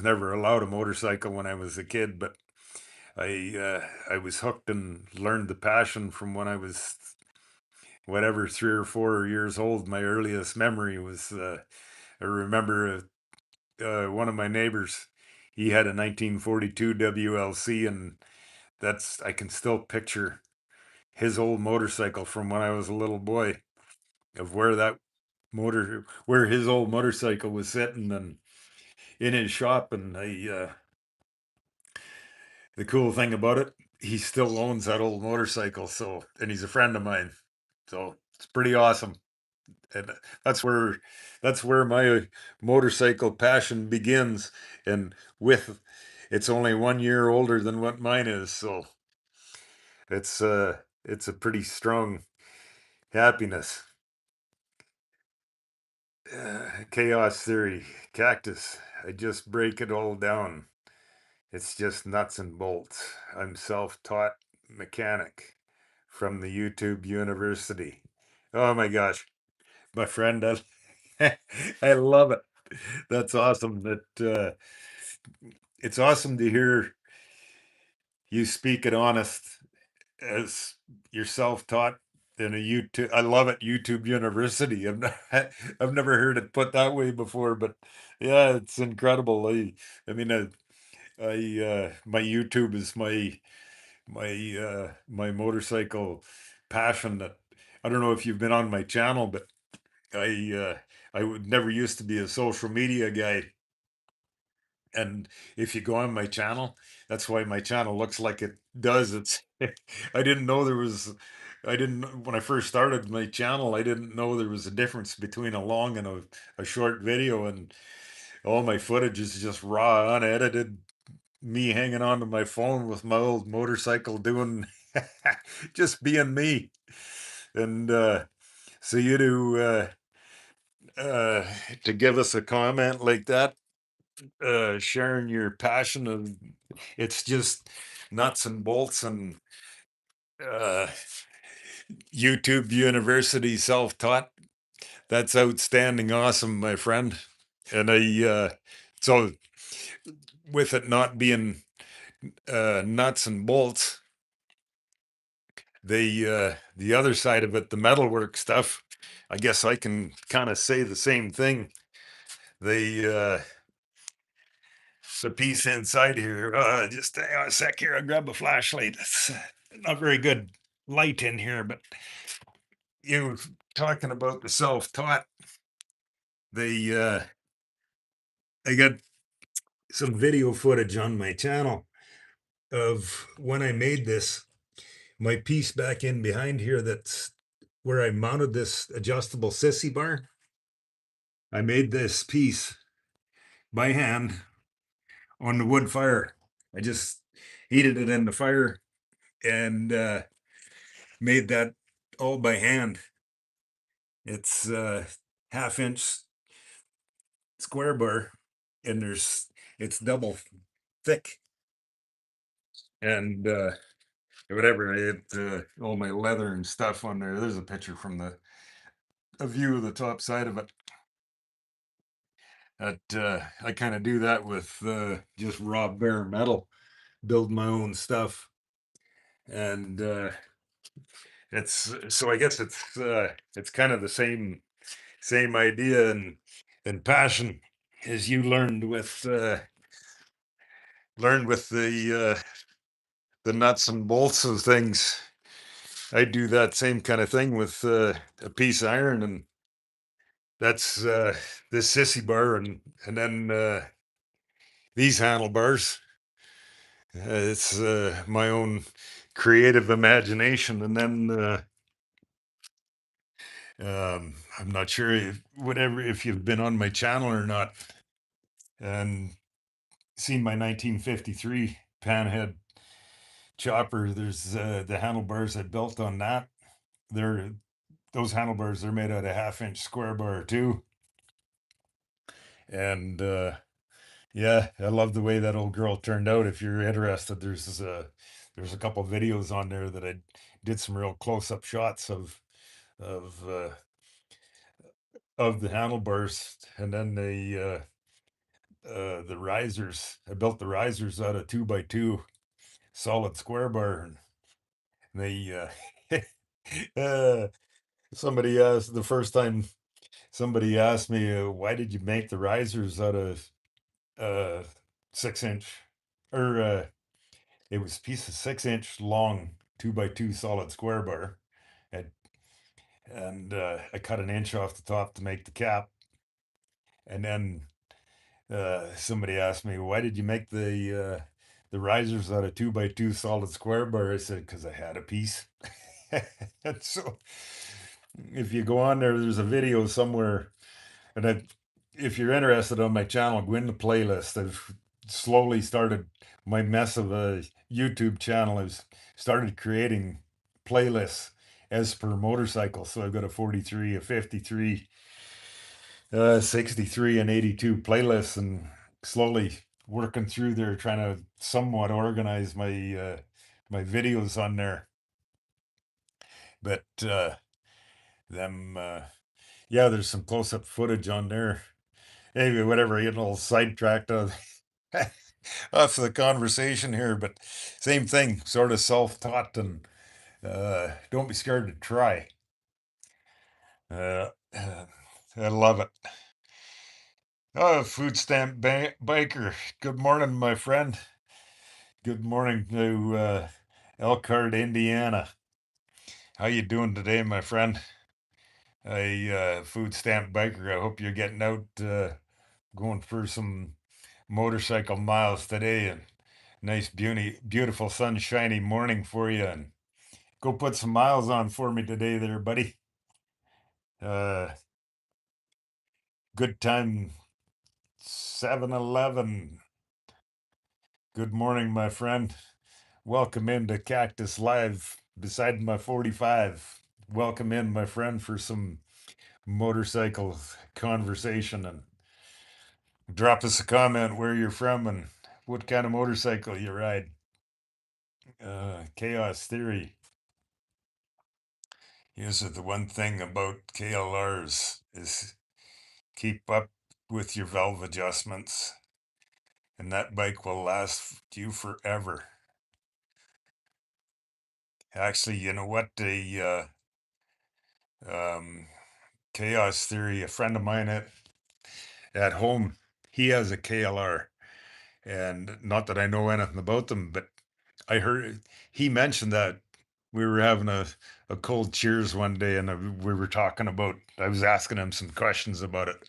never allowed a motorcycle when I was a kid, but I was hooked and learned the passion from when I was whatever 3 or 4 years old. My earliest memory was I remember one of my neighbors. He had a 1942 WLC, and that's I can still picture his old motorcycle from when I was a little boy of where his old motorcycle was sitting and in his shop. And the cool thing about it, he still owns that old motorcycle. So, and he's a friend of mine. So it's pretty awesome. And that's where my motorcycle passion begins. And with it's only 1 year older than what mine is. So it's a pretty strong happiness. Chaos theory, cactus. I just break it all down. It's just nuts and bolts. I'm self-taught mechanic from the YouTube University. Oh my gosh, my friend, I love it. That's awesome. It's awesome to hear you speak it honest as you're self-taught in a YouTube. I love it, YouTube University. I've never heard it put that way before, but yeah, it's incredible. I mean, my YouTube is my motorcycle passion. That I don't know if you've been on my channel, but I would never used to be a social media guy. And if you go on my channel, that's why my channel looks like it does. It's I didn't know there was I didn't when I first started my channel, I didn't know there was a difference between a long and a short video, and all my footage is just raw, unedited, me hanging onto my phone with my old motorcycle doing just being me. And so you uh, to give us a comment like that, sharing your passion of it's just nuts and bolts and uh, YouTube University self-taught. That's outstanding, awesome, my friend. And so with it not being nuts and bolts, the other side of it, the metalwork stuff, I guess I can kind of say the same thing. The piece inside here, just hang on a sec here. I'll grab a flashlight. It's not very good light in here, but you talking about the self-taught. They I got some video footage on my channel of when I made this. My piece back in behind here, that's where I mounted this adjustable sissy bar. I made this piece by hand on the wood fire. I just heated it in the fire and made that all by hand. It's half-inch square bar, and it's double thick, and whatever. It all my leather and stuff on there. There's a picture from a view of the top side of it. That I kind of do that with just raw bare metal, build my own stuff, and it's so I guess it's kind of the same idea and passion as you learned with the nuts and bolts of things. I do that same kind of thing with a piece of iron, and that's this sissy bar, and then these handlebars. It's my own creative imagination, and then I'm not sure if you've been on my channel or not, and seen my 1953 panhead chopper. There's the handlebars I built on that. They're those handlebars. They're made out of half-inch square bar too, and yeah, I love the way that old girl turned out. If you're interested, there's a couple videos on there that I did some real close-up shots of uh, of the handlebars, and then the risers. I built the risers out of 2x2 solid square bar, and they uh, somebody asked the first time somebody asked me, why did you make the risers out of 6 inch or it was a piece of 6 inch long 2x2 solid square bar, and, and I cut an inch off the top to make the cap, and then somebody asked me, why did you make the risers out of 2x2 solid square bar? I said, because I had a piece. And so if you go on there, there's a video somewhere, and if you're interested on my channel, go in the playlist. I've slowly started my mess of a YouTube channel. I've started creating playlists as per motorcycle. So I've got a 43, a 53, 63, and 82 playlists, and slowly working through there, trying to somewhat organize my videos on there. But them, yeah, there's some close-up footage on there. Anyway, whatever, getting a little sidetracked off the conversation here, but same thing, sort of self-taught, and don't be scared to try. I love it. Oh, food stamp biker. Good morning, my friend. Good morning to Elkhart, Indiana. How you doing today, my friend? A food stamp biker. I hope you're getting out, going for some motorcycle miles today, and nice, beautiful, sunshiny morning for you. And Go put some miles on for me today there, buddy. Uh, Good time 7-Eleven. Good morning, my friend. Welcome into Cactus Live beside my 45. Welcome in, my friend, for some motorcycle conversation, and drop us a comment where you're from and what kind of motorcycle you ride. Chaos Theory. Here's the one thing about KLRs is keep up with your valve adjustments, and that bike will last you forever. Actually, you know what? Um, Chaos Theory, a friend of mine at home, he has a KLR, and not that I know anything about them, but I heard he mentioned that we were having a cold cheers one day, and we were talking about. I was asking him some questions about it,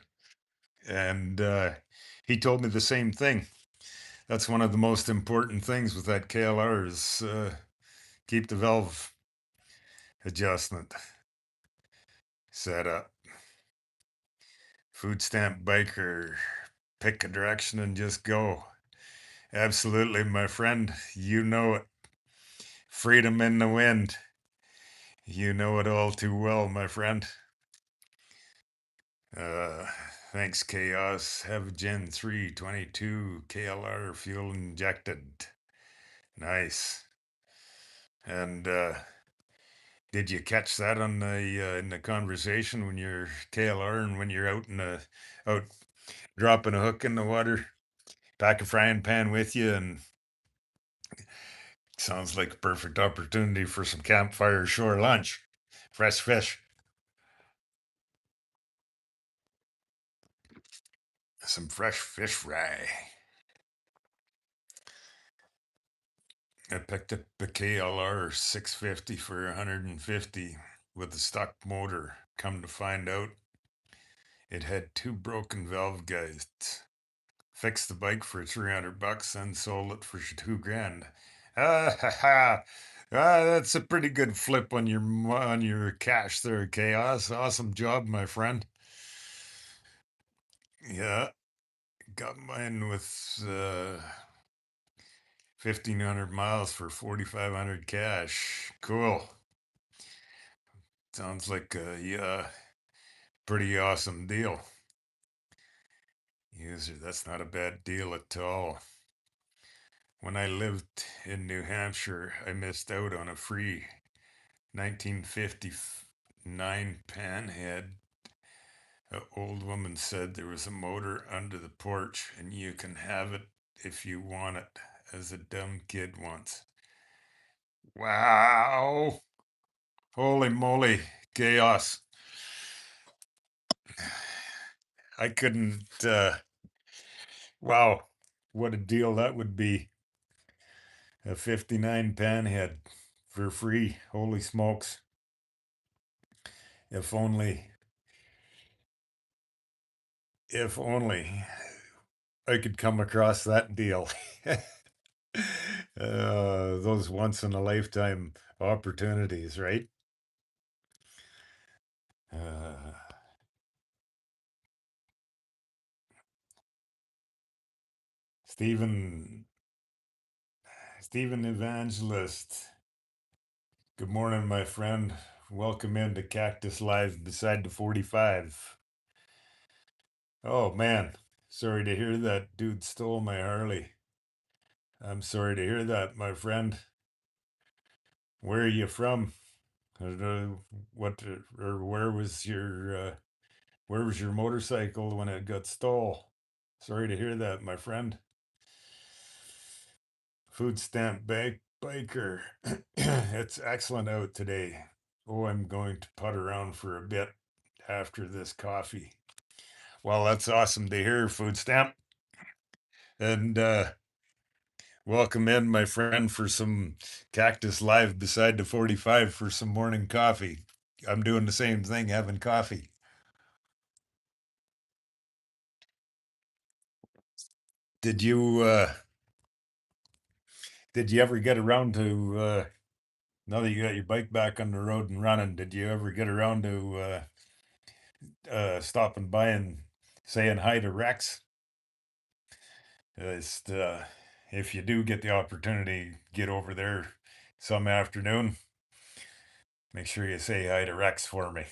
and he told me the same thing. That's one of the most important things with that KLR is keep the valve adjustment set up. Food stamp biker, pick a direction and just go. Absolutely, my friend. You know it. Freedom in the wind. You know it all too well, my friend. Uh, Thanks, Chaos. Have a Gen 322 KLR fuel injected. Nice. And did you catch that on the in the conversation when you're KLR and when you're out dropping a hook in the water, pack a frying pan with you, and sounds like a perfect opportunity for some campfire shore lunch, fresh fish, some fresh fish fry. I picked up a KLR 650 for 150 with a stock motor. Come to find out, it had two broken valve guides. Fixed the bike for 300 bucks and sold it for 2 grand. Ah, ha, ha. That's a pretty good flip on your cash there, Chaos. Awesome job, my friend. Yeah, got mine with 1,500 miles for 4,500 cash. Cool. Sounds like a yeah, pretty awesome deal. User, that's not a bad deal at all. When I lived in New Hampshire, I missed out on a free 1959 panhead. An old woman said there was a motor under the porch and you can have it if you want it, as a dumb kid once. Wow. Holy moly. Chaos. I couldn't, wow. What a deal that would be. A 59 panhead for free. Holy smokes. If only, if only I could come across that deal. Those once in a lifetime opportunities, right? Uh, Stephen, Stephen Evangelist. Good morning, my friend. Welcome into Cactus Live beside the 45. Oh man, sorry to hear that dude stole my Harley. I'm sorry to hear that, my friend. Where are you from? What or where was your motorcycle when it got stole? Sorry to hear that, my friend. Food stamp biker. It's excellent out today. Oh, I'm going to putt around for a bit after this coffee. Well, that's awesome to hear, food stamp. And welcome in, my friend, for some Cactus Live beside the 45 for some morning coffee. I'm doing the same thing, having coffee. Did you uh did you ever get around to Now that you got your bike back on the road and running, did you ever get around to stopping by and saying hi to Rex? Just, if you do get the opportunity, get over there some afternoon. Make sure you say hi to Rex for me.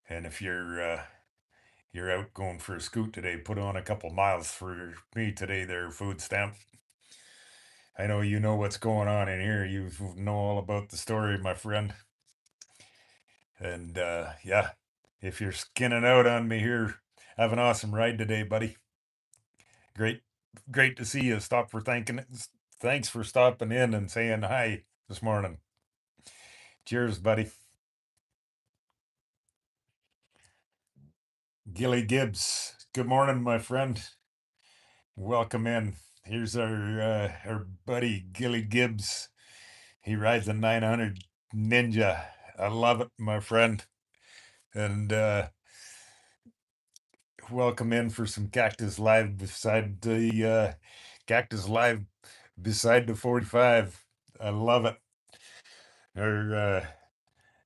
And if you're out going for a scoot today, put on a couple miles for me today. There, food stamp. I know you know what's going on in here. You know all about the story, my friend. And yeah, if you're skinning out on me here, have an awesome ride today, buddy. Great, great to see you. Thanks for stopping in and saying hi this morning. Cheers, buddy. Gilly Gibbs. Good morning, my friend. Welcome in. Here's our buddy Gilly Gibbs. He rides a 900 Ninja. I love it, my friend. And welcome in for some Cactus Live beside the 45. I love it. Or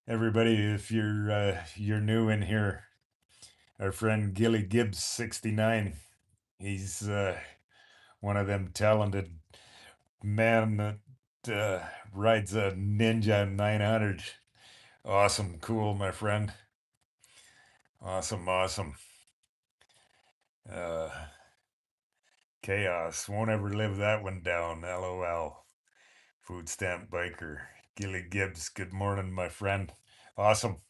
everybody, if you're new in here, our friend Gilly Gibbs 69. He's one of them talented men that rides a Ninja 900. Awesome, cool, my friend. Awesome, awesome. Uh, Chaos. Won't ever live that one down. LOL. Food stamp biker. Gilly Gibbs. Good morning, my friend. Awesome.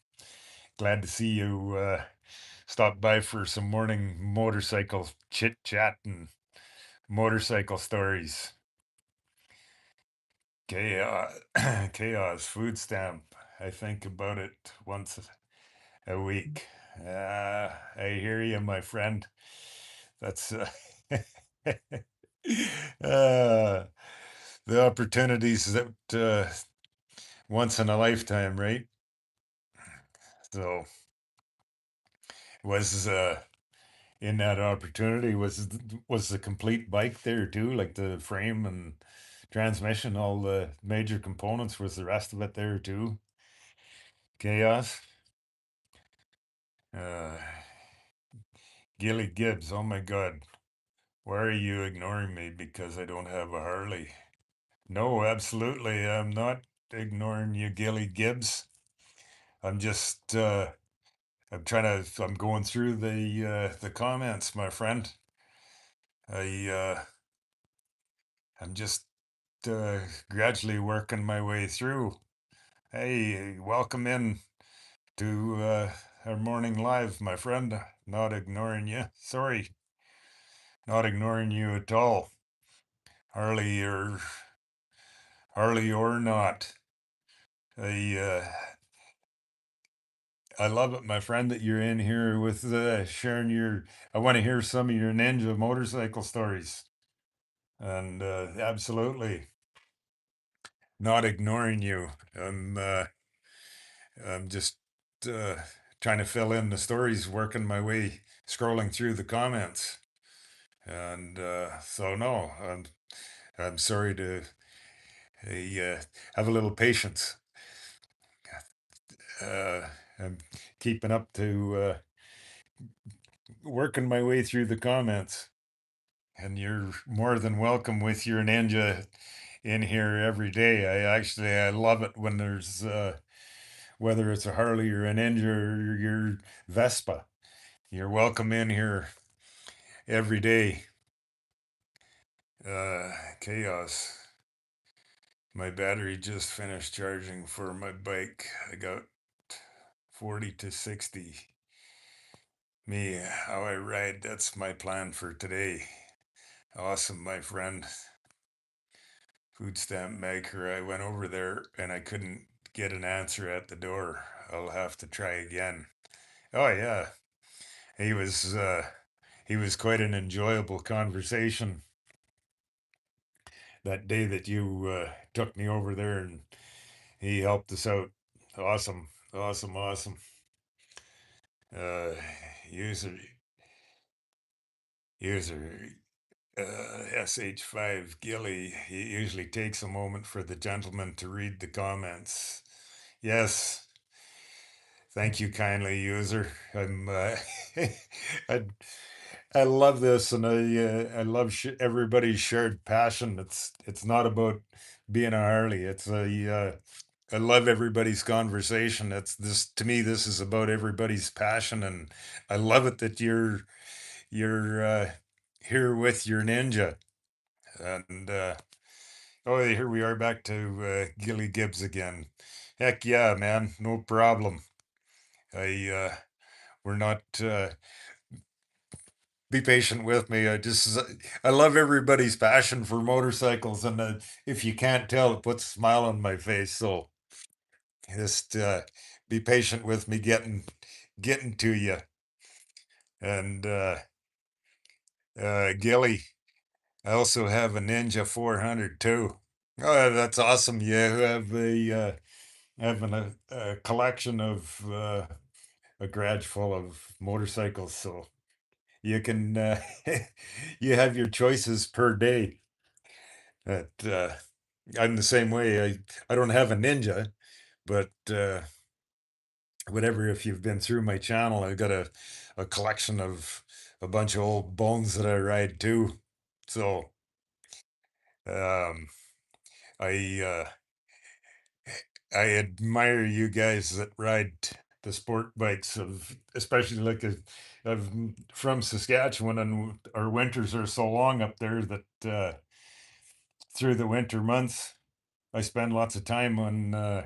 Glad to see you stop by for some morning motorcycle chit chat and motorcycle stories. Chaos. Chaos. Food stamp. I think about it once a week. I hear you, my friend. That's uh, the opportunities that once in a lifetime, right? So was in that opportunity was the complete bike there too, like the frame and transmission, all the major components. Was the rest of it there too? Chaos. Uh, Gilly Gibbs. Oh my God, why are you ignoring me because I don't have a Harley? No, absolutely, I'm not ignoring you, Gilly Gibbs. I'm just I'm going through the comments, my friend. I I'm just uh gradually working my way through. Hey, welcome in to our morning live, my friend. Not ignoring you. Sorry, not ignoring you at all. Harley or Harley or not. I I love it, my friend, that you're in here with sharing your. I want to hear some of your ninja motorcycle stories. And absolutely not ignoring you. I'm just uh, trying to fill in the stories, working my way, scrolling through the comments, and so no, I'm sorry to have a little patience. Uh, I'm keeping up to working my way through the comments, and you're more than welcome with your ninja in here every day. I love it when there's whether it's a Harley or an Ninja or your Vespa. You're welcome in here every day. Uh, Chaos. My battery just finished charging for my bike. I got 40 to 60. Me, how I ride, that's my plan for today. Awesome, my friend. Food stamp maker. I went over there and I couldn't get an answer at the door. I'll have to try again. Oh yeah, he was uh, he was quite an enjoyable conversation that day that you took me over there and he helped us out. Awesome, awesome, awesome. Uh, user, user. SH5 Gilly. He usually takes a moment for the gentleman to read the comments. Yes, thank you kindly, user. I, I love this, and I love everybody's shared passion. It's not about being a Harley. I love everybody's conversation. It's this to me. This is about everybody's passion, and I love it that you're here with your ninja. And oh, here we are back to Gilly Gibbs again. Heck yeah, man, no problem. I we're not. Be patient with me. I love everybody's passion for motorcycles, and if you can't tell, it puts a smile on my face. So just be patient with me getting to you. And Gilly, I also have a Ninja 400 too. Oh, that's awesome. You have a collection of a garage full of motorcycles, so you can you have your choices per day. That I'm the same way. I don't have a Ninja, but whatever. If you've been through my channel, I've got a collection of a bunch of old bones that I ride too. So um, I I admire you guys that ride the sport bikes of, especially like I'm from Saskatchewan, and our winters are so long up there that through the winter months I spend lots of time on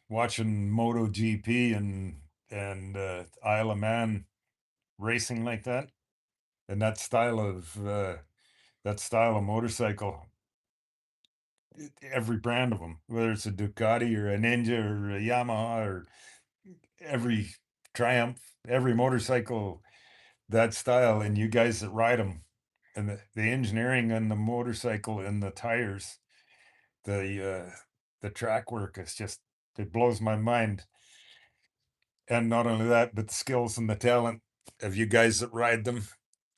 watching MotoGP and Isle of Man racing like that, and that style of motorcycle. Every brand of them, whether it's a Ducati or a Ninja or a Yamaha or every Triumph, every motorcycle that style, and you guys that ride them, and the engineering on the motorcycle and the tires, the track work is just, it blows my mind. And not only that, but the skills and the talent of you guys that ride them,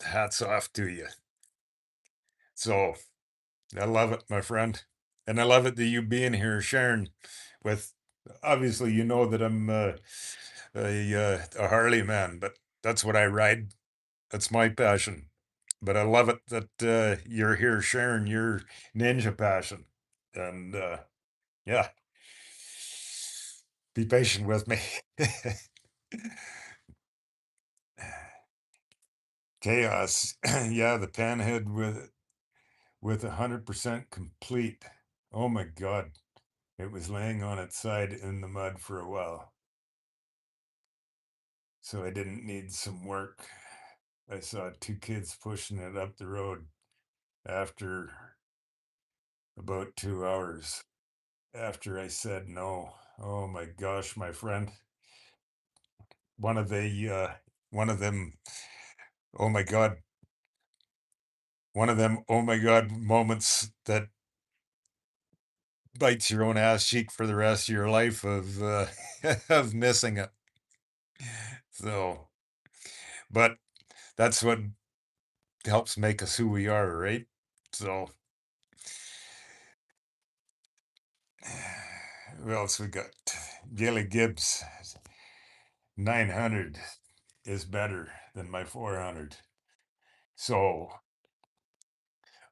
hats off to you. So I love it, my friend. And I love it that you being here sharing with, obviously, you know that I'm a Harley man, but that's what I ride. That's my passion. But I love it that you're here sharing your ninja passion. And yeah, be patient with me. Chaos. Yeah, the panhead with 100% complete. Oh my God. It was laying on its side in the mud for a while. So I didn't need some work. I saw two kids pushing it up the road after about 2 hours after I said no. Oh my gosh, my friend. One of the one of them, oh my God, one of them, oh my God moments that bites your own ass cheek for the rest of your life of of missing it. So, but that's what helps make us who we are, right? So, what else we got? Gilly Gibbs, 900 is better than my 400. So,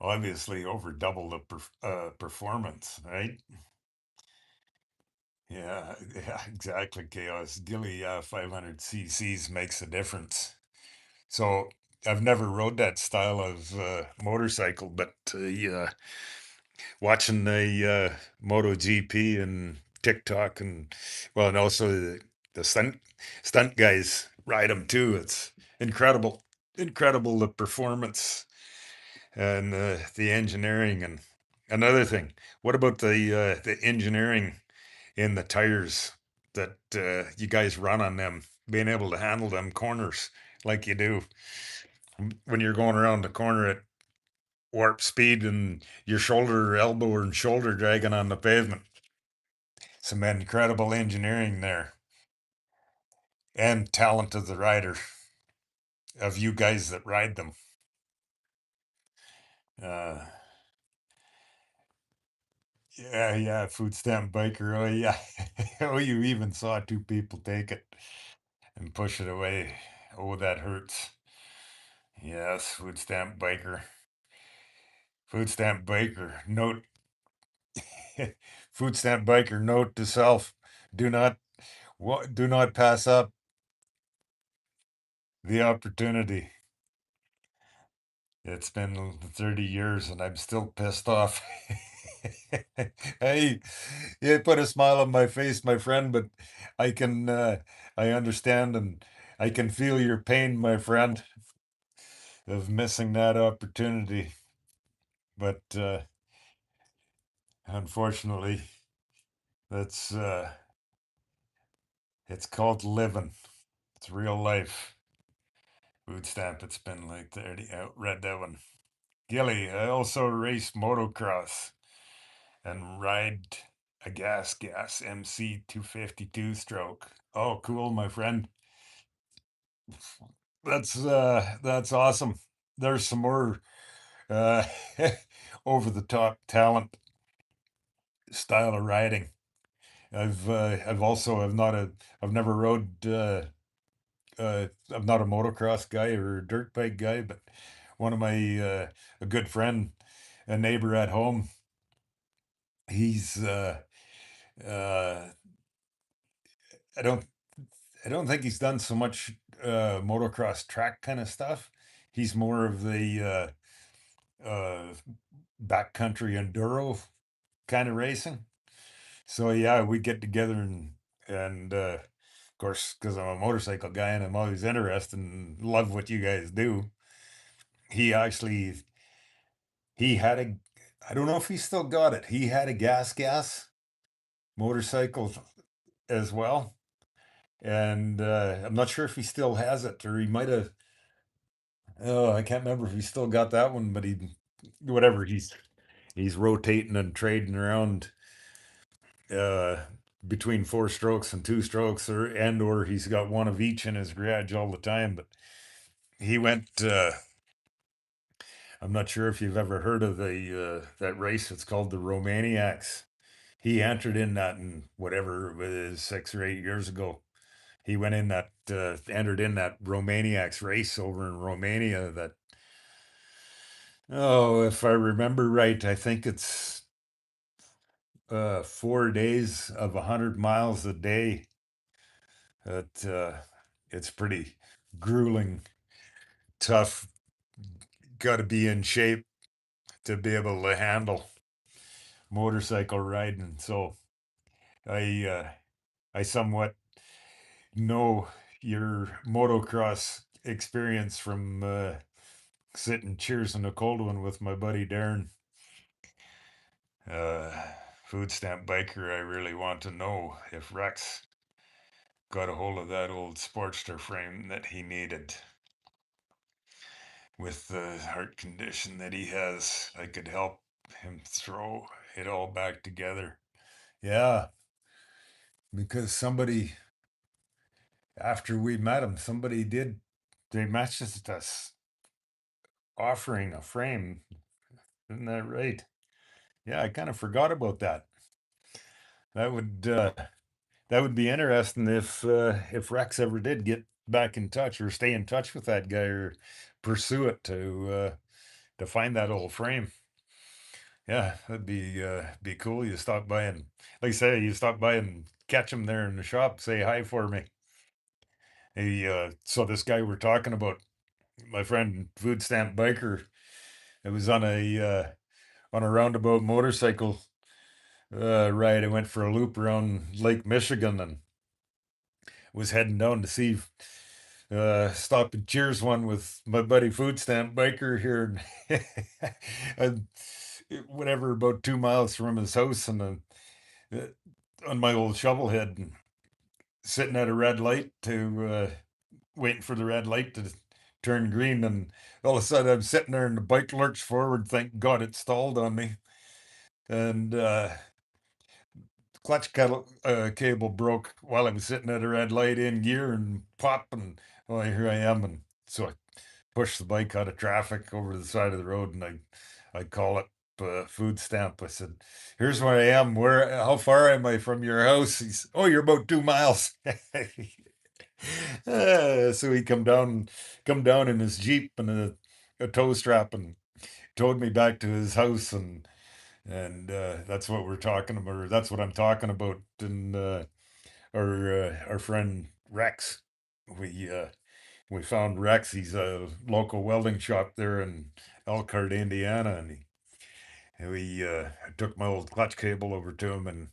obviously, over double the performance, right? Yeah, yeah, exactly. Chaos. Gilly 500 cc's makes a difference. So, I've never rode that style of motorcycle, but yeah, watching the MotoGP and TikTok, and well, and also the stunt guys ride them too. It's incredible, incredible the performance and the engineering. And another thing, what about the engineering in the tires that you guys run on them, being able to handle them corners like you do when you're going around the corner at warp speed and your shoulder, elbow, and shoulder dragging on the pavement. Some incredible engineering there and talent of the rider, of you guys that ride them. Uh, yeah, yeah, food stamp biker. Oh, yeah. Oh, you even saw two people take it and push it away. Oh, that hurts. Yes, food stamp biker. Food stamp biker. Note, food stamp biker. Note to self: do not, do not pass up the opportunity. It's been 30 years and I'm still pissed off. Hey, it put a smile on my face, my friend, but I can, I understand and I can feel your pain, my friend, of missing that opportunity. But unfortunately, that's, it's called living. It's real life. Food stamp, it's been like 30. Read that one. Gilly, I also race motocross and ride a gas MC 252 stroke. Oh, cool, my friend. That's awesome. There's some more uh over the top talent style of riding. I've also I've never rode I'm not a motocross guy or a dirt bike guy, but one of my a good friend, a neighbor at home, he's uh I don't I don't think he's done so much motocross track kind of stuff. He's more of the backcountry enduro kind of racing. So yeah, we get together and of course, because I'm a motorcycle guy and I'm always interested and love what you guys do. He actually he had a I don't know if he still got it. He had a gas motorcycle as well, and I'm not sure if he still has it or he might have. Oh, I can't remember if he still got that one, but he whatever he's rotating and trading around uh between four strokes and two strokes or he's got one of each in his garage all the time. But he went I'm not sure if you've ever heard of the that race. It's called the Romaniacs. He entered in that in whatever it was 6 or 8 years ago. He went in that entered in that Romaniacs race over in Romania that oh if I remember right, I think it's 4 days of 100 miles a day. It it's pretty grueling, tough. Got to be in shape to be able to handle motorcycle riding. So I I somewhat know your motocross experience from sitting cheers in a cold one with my buddy Darren. Uh, Food stamp biker. I really want to know if Rex got a hold of that old Sportster frame that he needed. With the heart condition that he has, I could help him throw it all back together. Yeah, because somebody, after we met him, somebody did, they messaged us offering a frame. Isn't that right? Yeah, I kind of forgot about that. That would, that would be interesting if Rex ever did get back in touch or stay in touch with that guy or pursue it to find that old frame. Yeah, that'd be cool. You stop by and like I say, you stop by and catch him there in the shop, say hi for me. He so this guy we're talking about, my friend food stamp biker, it was on a roundabout motorcycle ride. I went for a loop around Lake Michigan and was heading down to see stop and cheers one with my buddy food stamp biker here and whatever about 2 miles from his house and uh, on my old shovel head and sitting at a red light to waiting for the red light to turn green and all of a sudden I'm sitting there and the bike lurched forward. Thank God it stalled on me and cable broke while I was sitting at a red light in gear and pop and well here I am and so I push the bike out of traffic over the side of the road, and I call it food stamp. I said, "Here's where I am. Where? How far am I from your house?" He's, "Oh, you're about 2 miles." So he come down in his Jeep and a tow strap and towed me back to his house, and that's what we're talking about. Or that's what I'm talking about. And our friend Rex, we uh, we found Rex. He's a local welding shop there in Elkhart, Indiana, and we took my old clutch cable over to him, and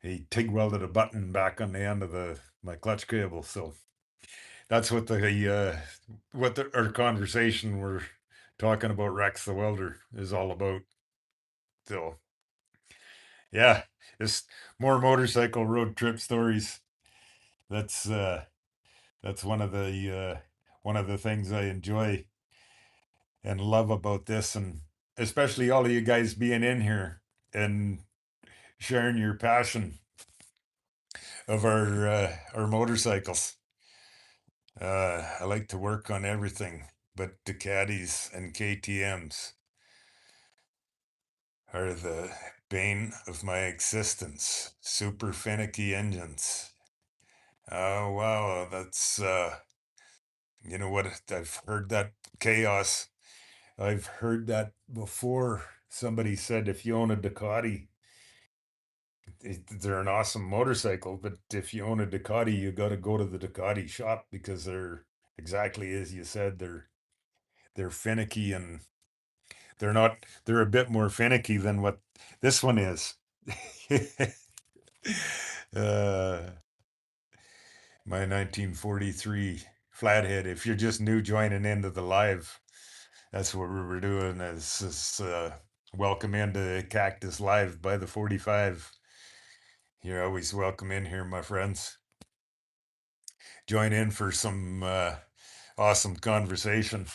he TIG welded a button back on the end of the my clutch cable. So that's what our conversation we're talking about Rex the welder is all about. So yeah, just more motorcycle road trip stories. That's uh, that's one of the things I enjoy and love about this, and especially all of you guys being in here and sharing your passion of our motorcycles. I like to work on everything, but Ducatis and KTM's are the bane of my existence. Super finicky engines. Oh wow, that's you know what? I've heard that chaos. I've heard that before. Somebody said if you own a Ducati, they're an awesome motorcycle, but if you own a Ducati, you got to go to the Ducati shop because they're exactly as you said. They're finicky, and they're not. They're a bit more finicky than what this one is. uh, my 1943 flathead. If you're just new joining into the live, that's what we were doing. Is welcome into Cactus Live by the 45. You're always welcome in here, my friends. Join in for some awesome conversation,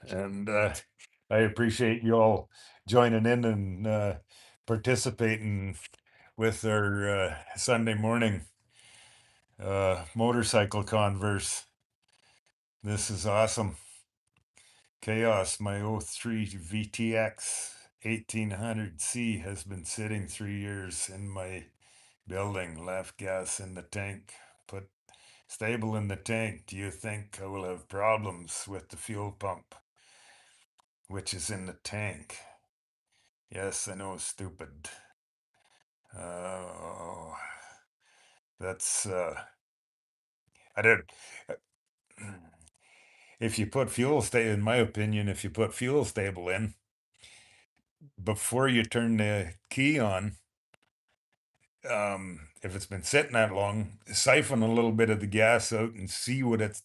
and I appreciate you all joining in and participating with our Sunday morning motorcycle converse. This is awesome. Chaos, my '03 VTX 1800C has been sitting 3 years in my building. Left gas in the tank. Put stable in the tank. Do you think I will have problems with the fuel pump, which is in the tank? Yes, I know, stupid. Oh, that's I did. If you put fuel stable, in my opinion, if you put fuel stable in before you turn the key on, if it's been sitting that long, siphon a little bit of the gas out and see what it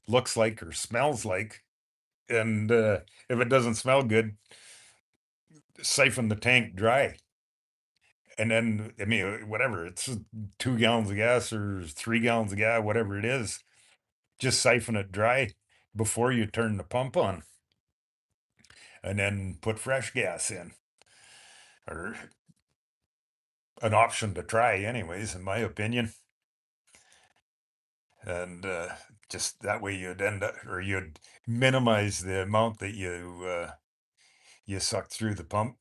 looks like or smells like. And if it doesn't smell good, siphon the tank dry. And then, I mean, whatever, it's 2 gallons of gas or 3 gallons of gas, whatever it is, just siphon it dry before you turn the pump on and then put fresh gas in, or an option to try, anyways, in my opinion. And just that way you'd end up, or you'd minimize the amount that you suck through the pump,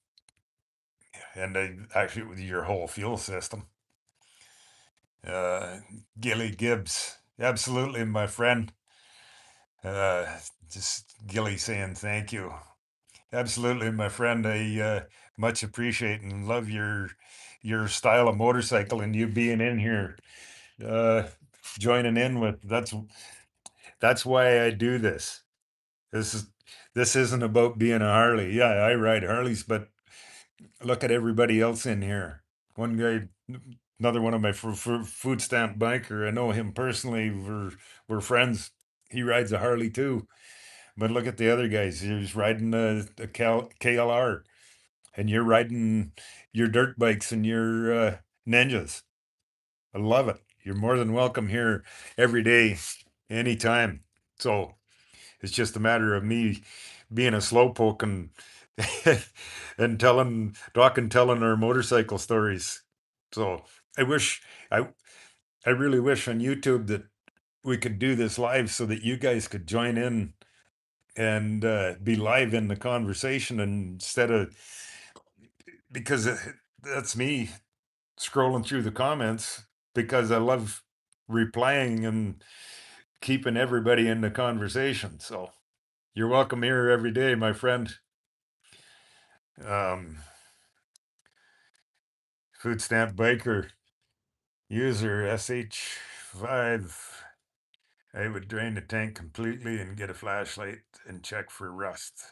and actually with your whole fuel system. Uh, Gilly Gibbs, absolutely, my friend. Uh, just Gilly saying thank you. Absolutely, my friend. I much appreciate and love your style of motorcycle, and you being in here, uh, joining in with that's why I do this. This is this isn't about being a Harley. Yeah, I ride Harleys, but look at everybody else in here. One guy, another one of my food stamp biker. I know him personally. We're friends. He rides a Harley too. But look at the other guys. He's riding a KLR, and you're riding your dirt bikes and your ninjas. I love it. You're more than welcome here every day, anytime. So it's just a matter of me being a slowpoke and and telling our motorcycle stories. So I wish I I really wish on YouTube that we could do this live so that you guys could join in and be live in the conversation instead of, because that's me scrolling through the comments because I love replying and keeping everybody in the conversation. So you're welcome here every day, my friend. Um, Food stamp biker user SH5. I would drain the tank completely and get a flashlight and check for rust.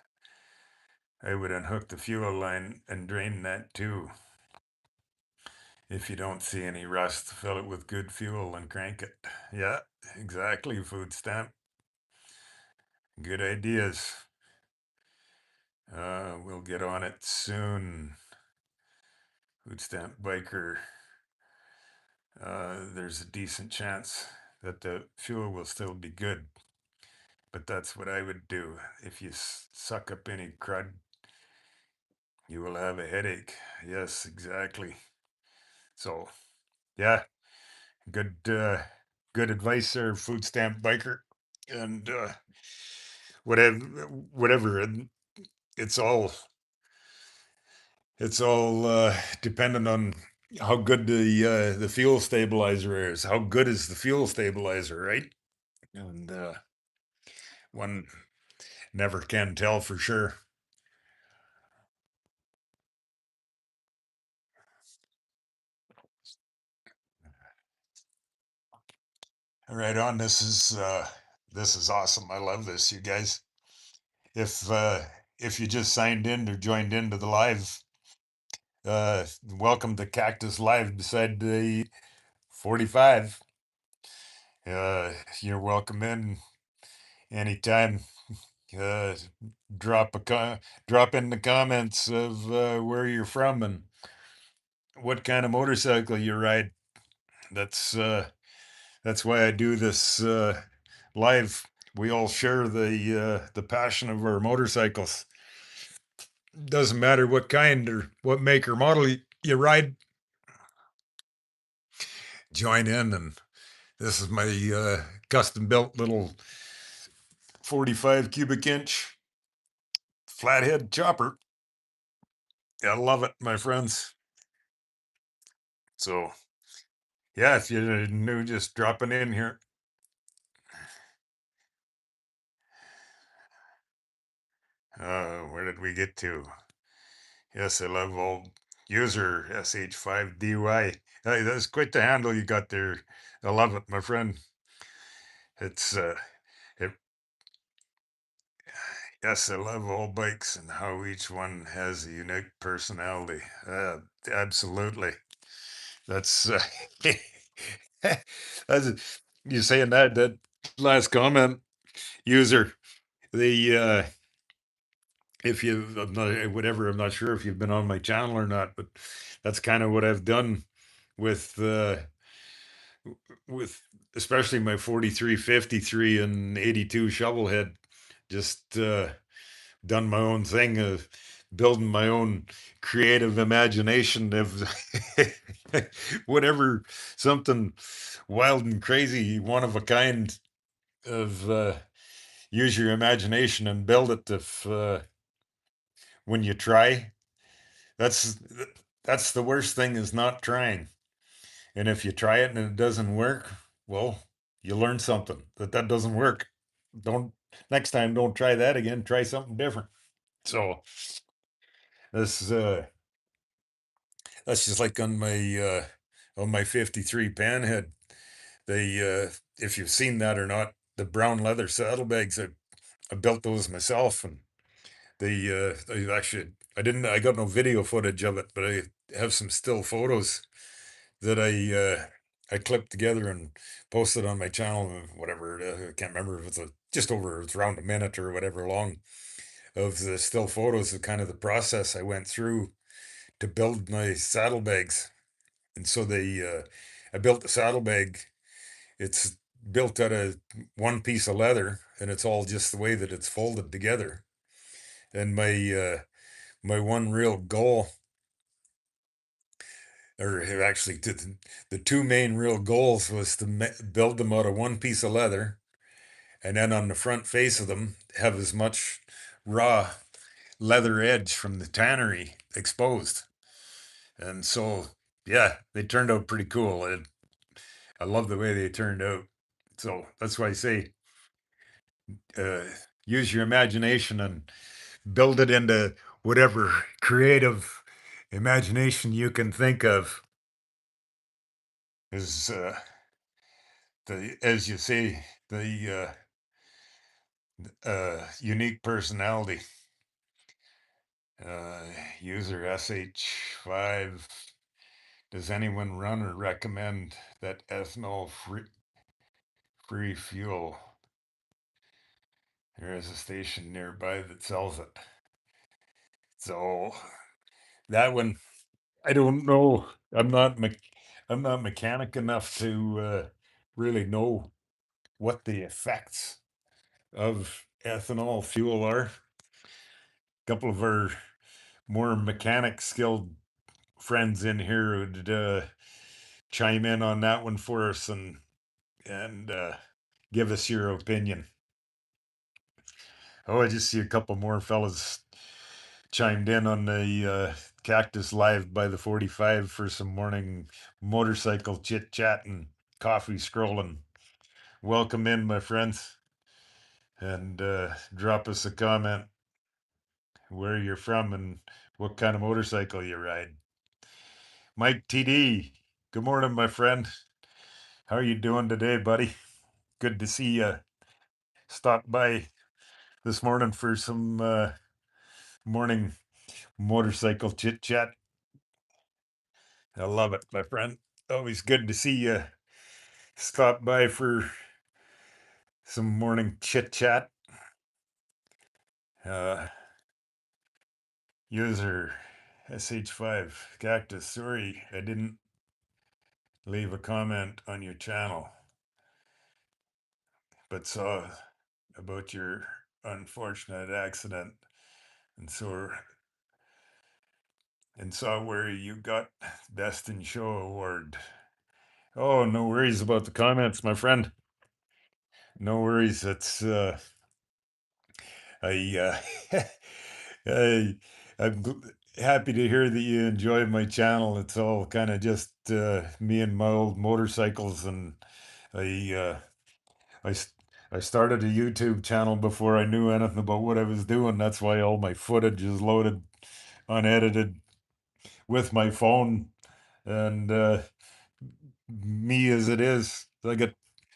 I would unhook the fuel line and drain that too. If you don't see any rust, fill it with good fuel and crank it. Yeah, exactly, food stamp. Good ideas. We'll get on it soon. Food stamp biker. There's a decent chance that the fuel will still be good, but that's what I would do. If you suck up any crud, you will have a headache. Yes, exactly. So, yeah, good, good advice there, food stamp biker, and whatever, whatever. And it's all, it's all dependent on how good the fuel stabilizer is. How good is the fuel stabilizer, right? And one never can tell for sure. Right on. This is awesome. I love this, you guys. If you just signed in or joined into the live, welcome to Cactus Live beside the 45. Uh, you're welcome in anytime. Uh, drop in the comments of where you're from and what kind of motorcycle you ride. That's uh, that's why I do this live. We all share the passion of our motorcycles. Doesn't matter what kind or what make or model you ride. Join in, and this is my custom built little 45 cubic inch flathead chopper. I love it, my friends. So yeah, if you're new, just dropping in here. Where did we get to? Yes, I love old user SH5 DUI. Hey, that's quite the handle you got there. I love it, my friend. It's it, yes, I love all bikes and how each one has a unique personality. Absolutely. That's that's you saying that last comment, user. The if you I'm not, whatever, I'm not sure if you've been on my channel or not, but that's kind of what I've done with with especially my 43 53 and 82 shovelhead. Just done my own thing of building my own creative imagination of whatever, something wild and crazy, one of a kind of use your imagination and build it. If when you try, that's that's the worst thing, is not trying. And if you try it and it doesn't work, well, you learn something that doesn't work. Don't Next time, don't try that again. Try something different. So this that's just like on my 53 panhead. They if you've seen that or not, the brown leather saddlebags, I built those myself, and they actually, I got no video footage of it, but I have some still photos that I clipped together and posted on my channel, whatever. I can't remember if it's it's around a minute or whatever long, of the still photos of kind of the process I went through to build my saddlebags. And so I built the saddlebag. It's built out of one piece of leather, and it's all just the way that it's folded together. And my one real goal, or actually the two main real goals, was to build them out of one piece of leather and then on the front face of them have as much raw leather edge from the tannery exposed. And so, yeah, they turned out pretty cool. I love the way they turned out. So that's why I say, uh, use your imagination and build it into whatever creative imagination you can think of. Is the as you say, the unique personality. Uh, User SH5. Does anyone run or recommend that ethanol free fuel? There is a station nearby that sells it. So that one, I don't know. I'm not mechanic enough to really know what the effects of ethanol fuel are. A couple of our more mechanic skilled friends in here would chime in on that one for us and give us your opinion. Oh, I just see a couple more fellas chimed in on the Cactus Live by the 45 for some morning motorcycle chit chat and coffee scrolling. Welcome in, my friends, and drop us a comment where you're from and what kind of motorcycle you ride. Mike TD, good morning, my friend. How are you doing today, buddy? Good to see you. Stop by this morning for some morning motorcycle chit chat. I love it, my friend. Always good to see you. Stop by for some morning chit chat. Uh, User SH5 Cactus. Sorry, I didn't leave a comment on your channel, but saw about your unfortunate accident and so and saw where you got Best in Show award. Oh, no worries about the comments, my friend. No worries. It's I I happy to hear that you enjoy my channel. It's all kind of just me and my old motorcycles, and I uh, I s- I started a YouTube channel before I knew anything about what I was doing. That's why all my footage is loaded unedited with my phone, and me as it is. I get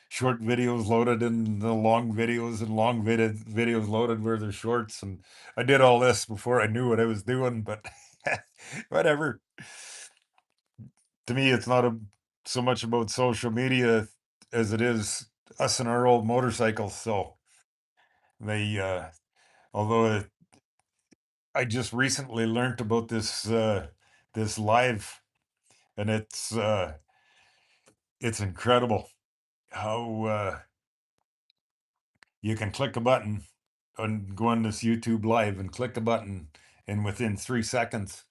short videos loaded and the long videos and videos loaded where they're shorts. And I did all this before I knew what I was doing, but whatever. To me, it's not so much about social media as it is us and our old motorcycles. So they, although I just recently learned about this live, and it's incredible how you can click a button and go on this YouTube live and click a button, and within 3 seconds,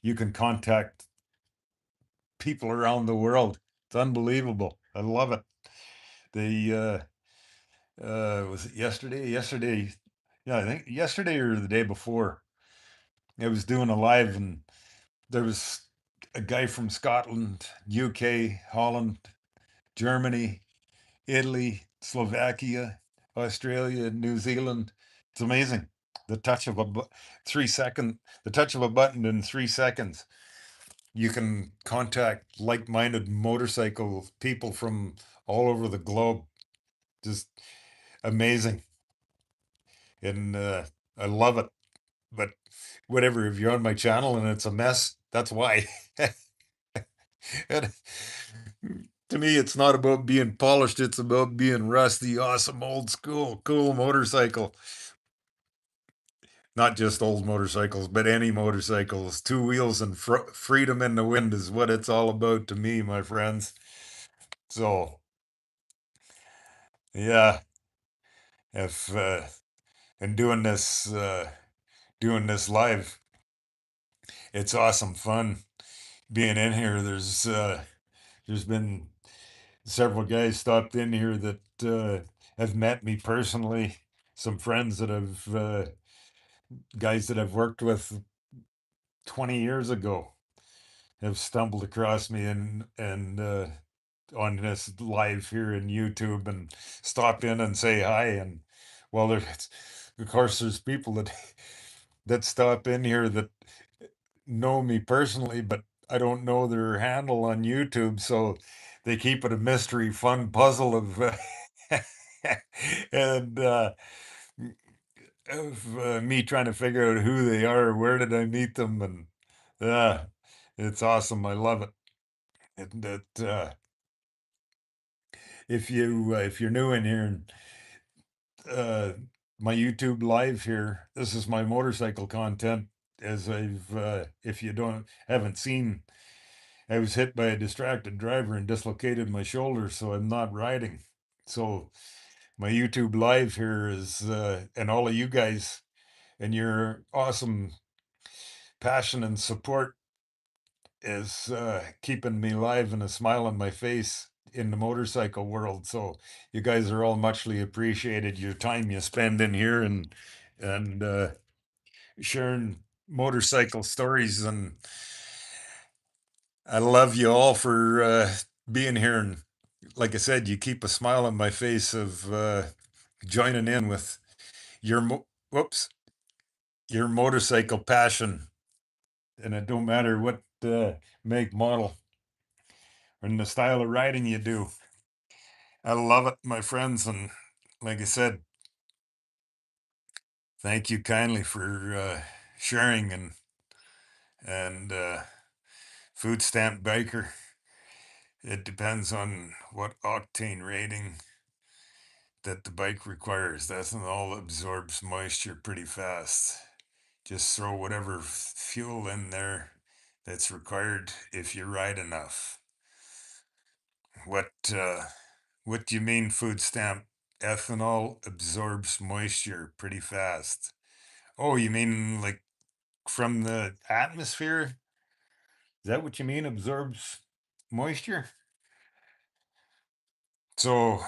you can contact people around the world. It's unbelievable. I love it. The was it yesterday? Yesterday, yeah, I think yesterday or the day before, I was doing a live, and there was a guy from Scotland, UK, Holland, Germany, Italy, Slovakia, Australia, New Zealand. It's amazing. The touch of a 3 second, the touch of a button in 3 seconds, you can contact like-minded motorcycle people from all over the globe. Just amazing, and I love it. But whatever, if you're on my channel and it's a mess, that's why. And to me, it's not about being polished, it's about being rusty, awesome, old school, cool motorcycle. Not just old motorcycles, but any motorcycles. Two wheels and freedom in the wind is what it's all about to me, my friends. So, yeah, if and doing this live, it's awesome fun being in here. There's been several guys stopped in here that have met me personally. Some friends that have guys that I've worked with 20 years ago have stumbled across me and on this live here in YouTube and stop in and say hi. And well, there's of course there's people that that stop in here that know me personally, but I don't know their handle on YouTube, so they keep it a mystery, fun puzzle and of me trying to figure out who they are, where did I meet them, and uh, it's awesome. I love it. And that if you're new in here and uh, my YouTube live here, this is my motorcycle content. As I've if you don't haven't seen, I was hit by a distracted driver and dislocated my shoulder, so I'm not riding. So my YouTube live here is and all of you guys and your awesome passion and support is keeping me live and a smile on my face in the motorcycle world. So you guys are all muchly appreciated. Your time you spend in here and sharing motorcycle stories, and I love you all for being here. And like I said, you keep a smile on my face of joining in with your whoops your motorcycle passion, and it don't matter what make, model, and the style of riding you do. I love it, my friends. And like I said, thank you kindly for sharing and food stamp biker. It depends on what octane rating that the bike requires. Ethanol absorbs moisture pretty fast. Just throw whatever fuel in there that's required if you ride enough. What uh, what do you mean, food stamp? Ethanol absorbs moisture pretty fast. Oh, you mean like from the atmosphere? Is that what you mean? Absorbs moisture? So,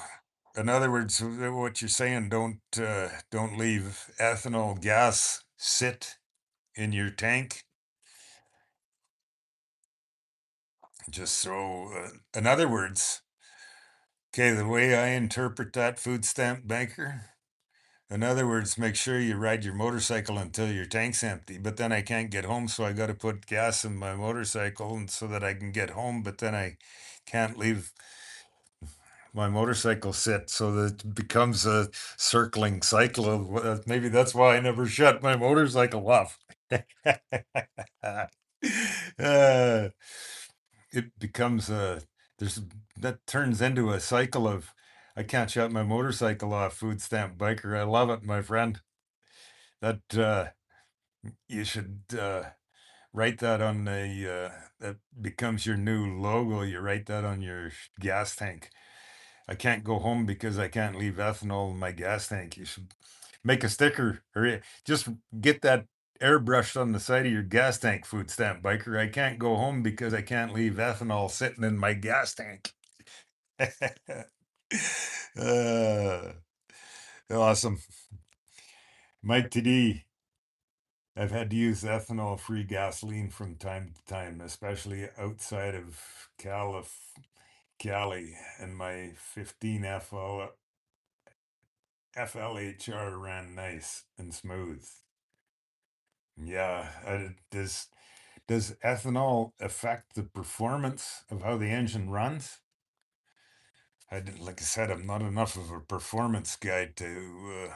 in other words, what you're saying, don't leave ethanol gas sit in your tank. Just throw. In other words, okay, the way I interpret that, food stamp banker. In other words, make sure you ride your motorcycle until your tank's empty. But then I can't get home, so I got to put gas in my motorcycle, and so that I can get home. But then I can't leave my motorcycle sit, so that it becomes a circling cycle of maybe that's why I never shut my motorcycle off. uh, it becomes a there's that turns into a cycle of I can't shut my motorcycle off. Food stamp biker, I love it, my friend. That you should write that on the that becomes your new logo. You write that on your gas tank. I can't go home because I can't leave ethanol in my gas tank. You should make a sticker or just get that airbrushed on the side of your gas tank, food stamp biker. I can't go home because I can't leave ethanol sitting in my gas tank. uh, awesome. Mike TD, I've had to use ethanol free gasoline from time to time, especially outside of Cali, and my 15 FLHR ran nice and smooth. Yeah, does ethanol affect the performance of how the engine runs? Like I said, I'm not enough of a performance guy to.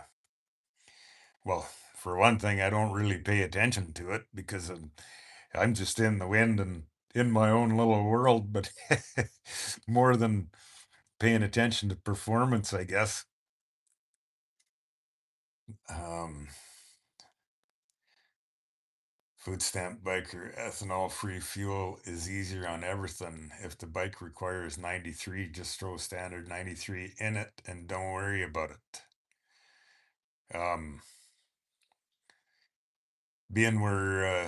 Well, for one thing, I don't really pay attention to it because I'm just in the wind and in my own little world. But more than paying attention to performance, I guess. Um, Food stamp biker, ethanol free fuel is easier on everything. If the bike requires 93, just throw standard 93 in it and don't worry about it. Um, being we're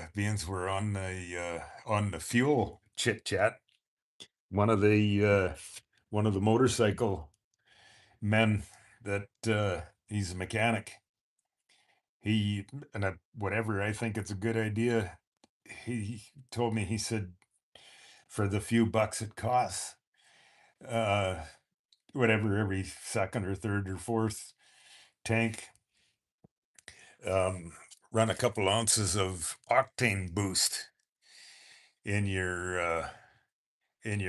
on the fuel chit chat, one of the one of the motorcycle men that he's a mechanic. He and whatever, I think it's a good idea. He told me, he said, for the few bucks it costs, uh, whatever, every second or third or fourth tank, um, run a couple ounces of octane boost in your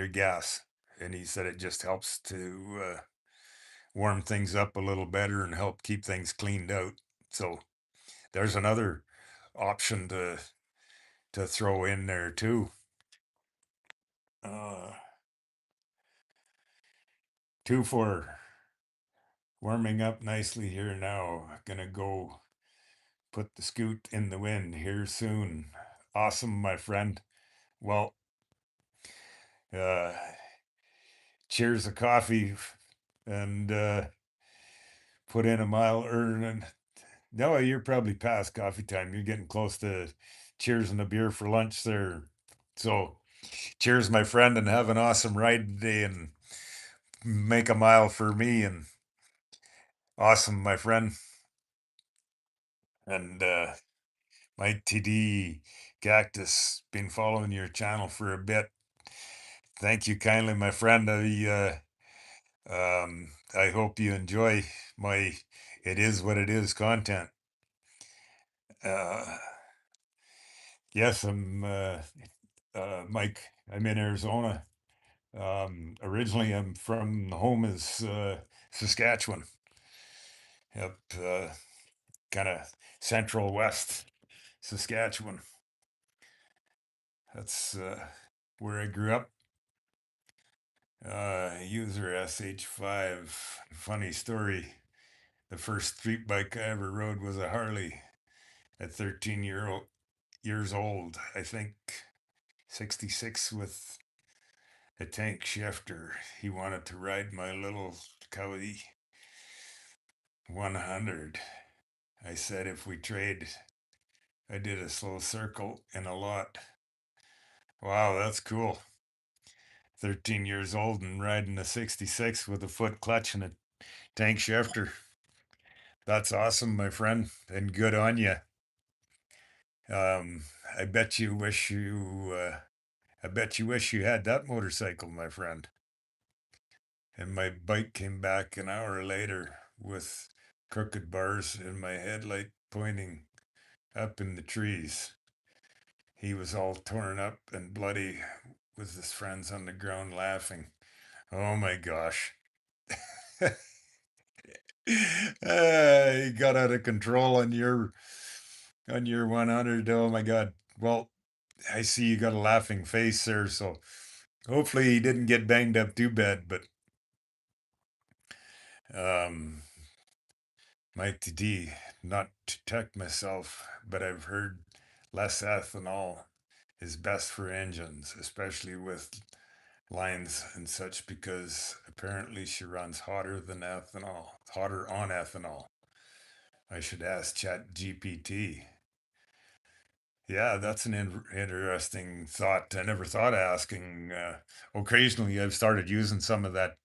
gas. And he said it just helps to warm things up a little better and help keep things cleaned out. So there's another option to throw in there too. Uh, Two for warming up nicely here now. Gonna go put the scoot in the wind here soon. Awesome, my friend. Well, uh, cheers of coffee and put in a mile and no, you're probably past coffee time. You're getting close to cheers and a beer for lunch there. So cheers, my friend, and have an awesome ride today and make a mile for me. And awesome, my friend. And my TD Cactus, been following your channel for a bit. Thank you kindly, my friend. I hope you enjoy my "It Is What It Is" content. Uh, yes, I'm Mike. I'm in Arizona. Originally, I'm from home is Saskatchewan, up kind of central west Saskatchewan. That's where I grew up. User SH5. Funny story. The first street bike I ever rode was a Harley at 13 years old. I think 66 with a tank shifter. He wanted to ride my little Cowie 100. I said if we trade, I did a slow circle in a lot. Wow, that's cool. 13 years old and riding a 66 with a foot clutch and a tank shifter. That's awesome, my friend, and good on you. Um, I bet you wish you, I bet you wish you had that motorcycle, my friend. And my bike came back an hour later with crooked bars in my headlight pointing up in the trees. He was all torn up and bloody with his friends on the ground laughing. Oh my gosh. He got out of control on your 100. Oh my God. Well, I see you got a laughing face there, so hopefully he didn't get banged up too bad, but um Mike D, not to tech myself, but I've heard less ethanol is best for engines, especially with lines and such, because apparently she runs hotter than ethanol, hotter on ethanol. I should ask Chat GPT. Yeah, that's an interesting thought. I never thought of asking. Occasionally, I've started using some of that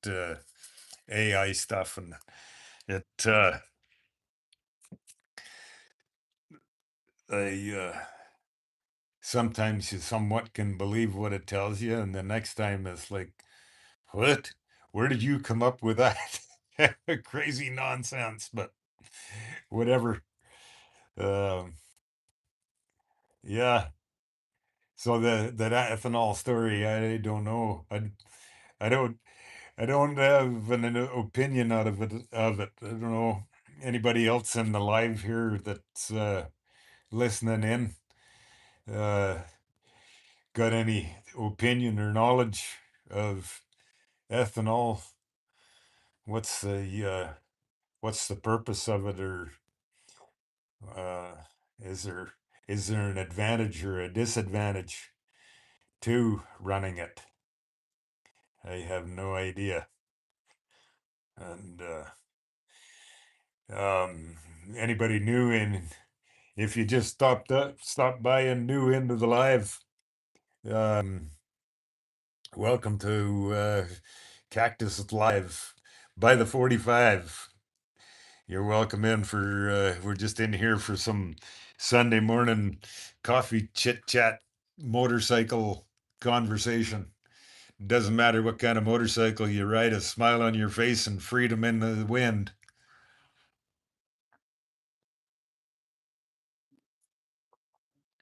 AI stuff, and it I sometimes you somewhat can believe what it tells you, and the next time it's like, what? Where did you come up with that? Crazy nonsense, but whatever. Um, yeah. So that ethanol story, I don't know. I don't I don't have an opinion out of it. I don't know anybody else in the live here that's listening in. Uh, got any opinion or knowledge of ethanol? What's what's the purpose of it, or uh, is there is there an advantage or a disadvantage to running it? I have no idea. And um, anybody new in, if you just stopped by and new into the live, welcome to Cactus Live by the 45. You're welcome in for, we're just in here for some Sunday morning coffee chit chat motorcycle conversation. Doesn't matter what kind of motorcycle you ride, a smile on your face and freedom in the wind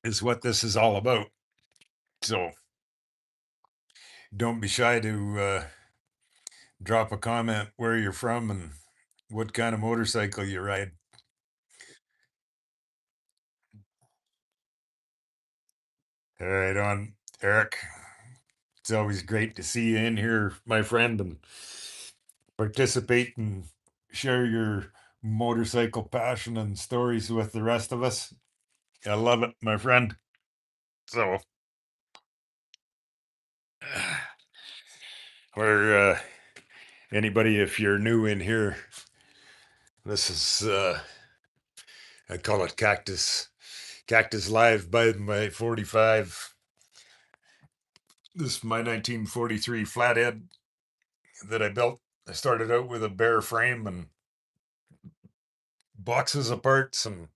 is what this is all about. So don't be shy to drop a comment where you're from and what kind of motorcycle you ride. All right, on Eric. It's always great to see you in here, my friend, and participate and share your motorcycle passion and stories with the rest of us. I love it, my friend. So, or anybody, if you're new in here, this is I call it Cactus Live by my 45. This is my 1943 flathead that I built. I started out with a bare frame and boxes of parts, and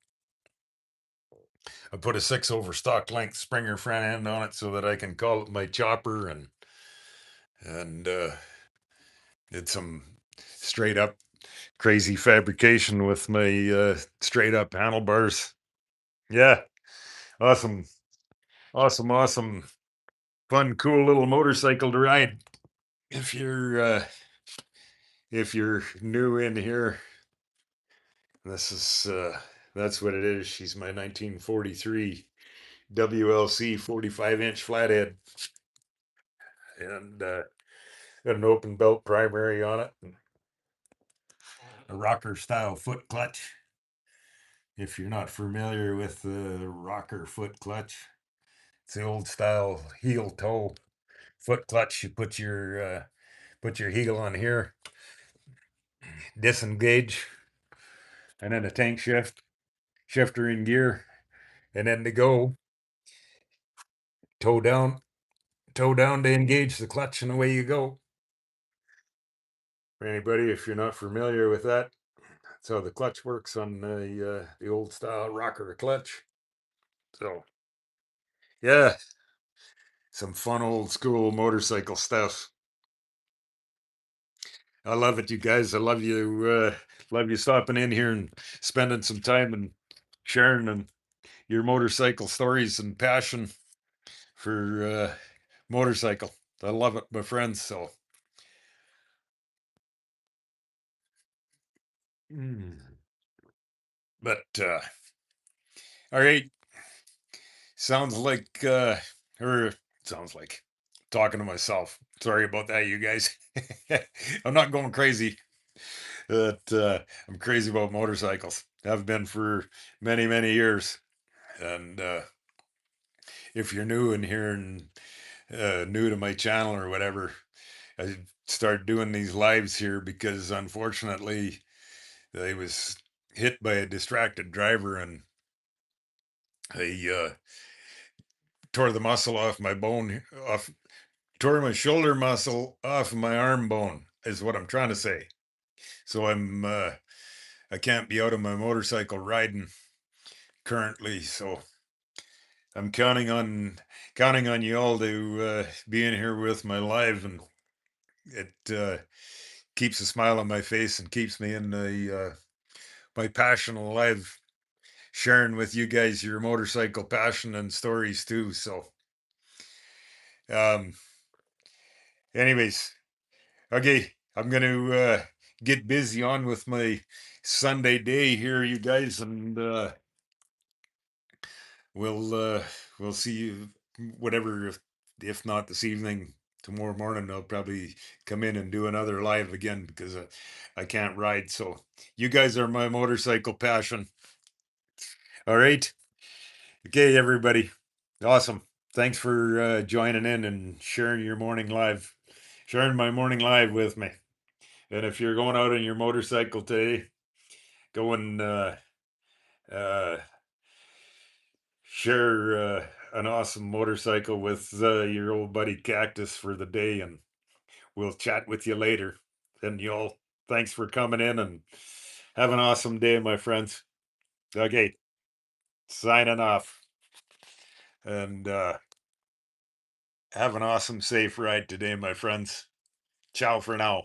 I put a 6 over stock length Springer front end on it so that I can call it my chopper, and did some straight up crazy fabrication with my straight up handlebars. Yeah, awesome, awesome, awesome, fun, cool little motorcycle to ride. If you're uh, if you're new in here, this is that's what it is. She's my 1943 WLC 45-inch flathead, and got an open belt primary on it, and a rocker style foot clutch. If you're not familiar with the rocker foot clutch, it's the old style heel toe foot clutch. You put your heel on here, disengage, and then a tank shifter in gear, and then to go, toe down, toe down to engage the clutch, and away you go. For anybody, if you're not familiar with that, that's how the clutch works on the old style rocker clutch. So yeah, some fun old school motorcycle stuff. I love it, you guys. I love you stopping in here and spending some time and sharing and your motorcycle stories and passion for motorcycle. I love it, my friends. So, mm. but all right, sounds like or sounds like talking to myself. Sorry about that, you guys. I'm not going crazy. But I'm crazy about motorcycles. Have been for many, many years. And if you're new in here and new to my channel or whatever, I started doing these lives here because unfortunately I was hit by a distracted driver, and I tore the muscle off my bone off, tore my shoulder muscle off of my arm bone is what I'm trying to say. So I can't be out on my motorcycle riding currently. So I'm counting on you all to be in here with my live, and it keeps a smile on my face and keeps me in the my passion alive, sharing with you guys your motorcycle passion and stories too. So, um, anyways, okay, I'm gonna get busy on with my Sunday day here, you guys, and we'll uh, we'll see you whatever if not this evening. Tomorrow morning, I'll probably come in and do another live again because I can't ride. So, you guys are my motorcycle passion. All right. Okay, everybody. Awesome. Thanks for joining in and sharing my morning live with me. And if you're going out on your motorcycle today, go and uh, share an awesome motorcycle with your old buddy Cactus for the day, and we'll chat with you later. And y'all, thanks for coming in and Have an awesome day, my friends. Okay, signing off. And have an awesome, safe ride today, my friends. Ciao for now.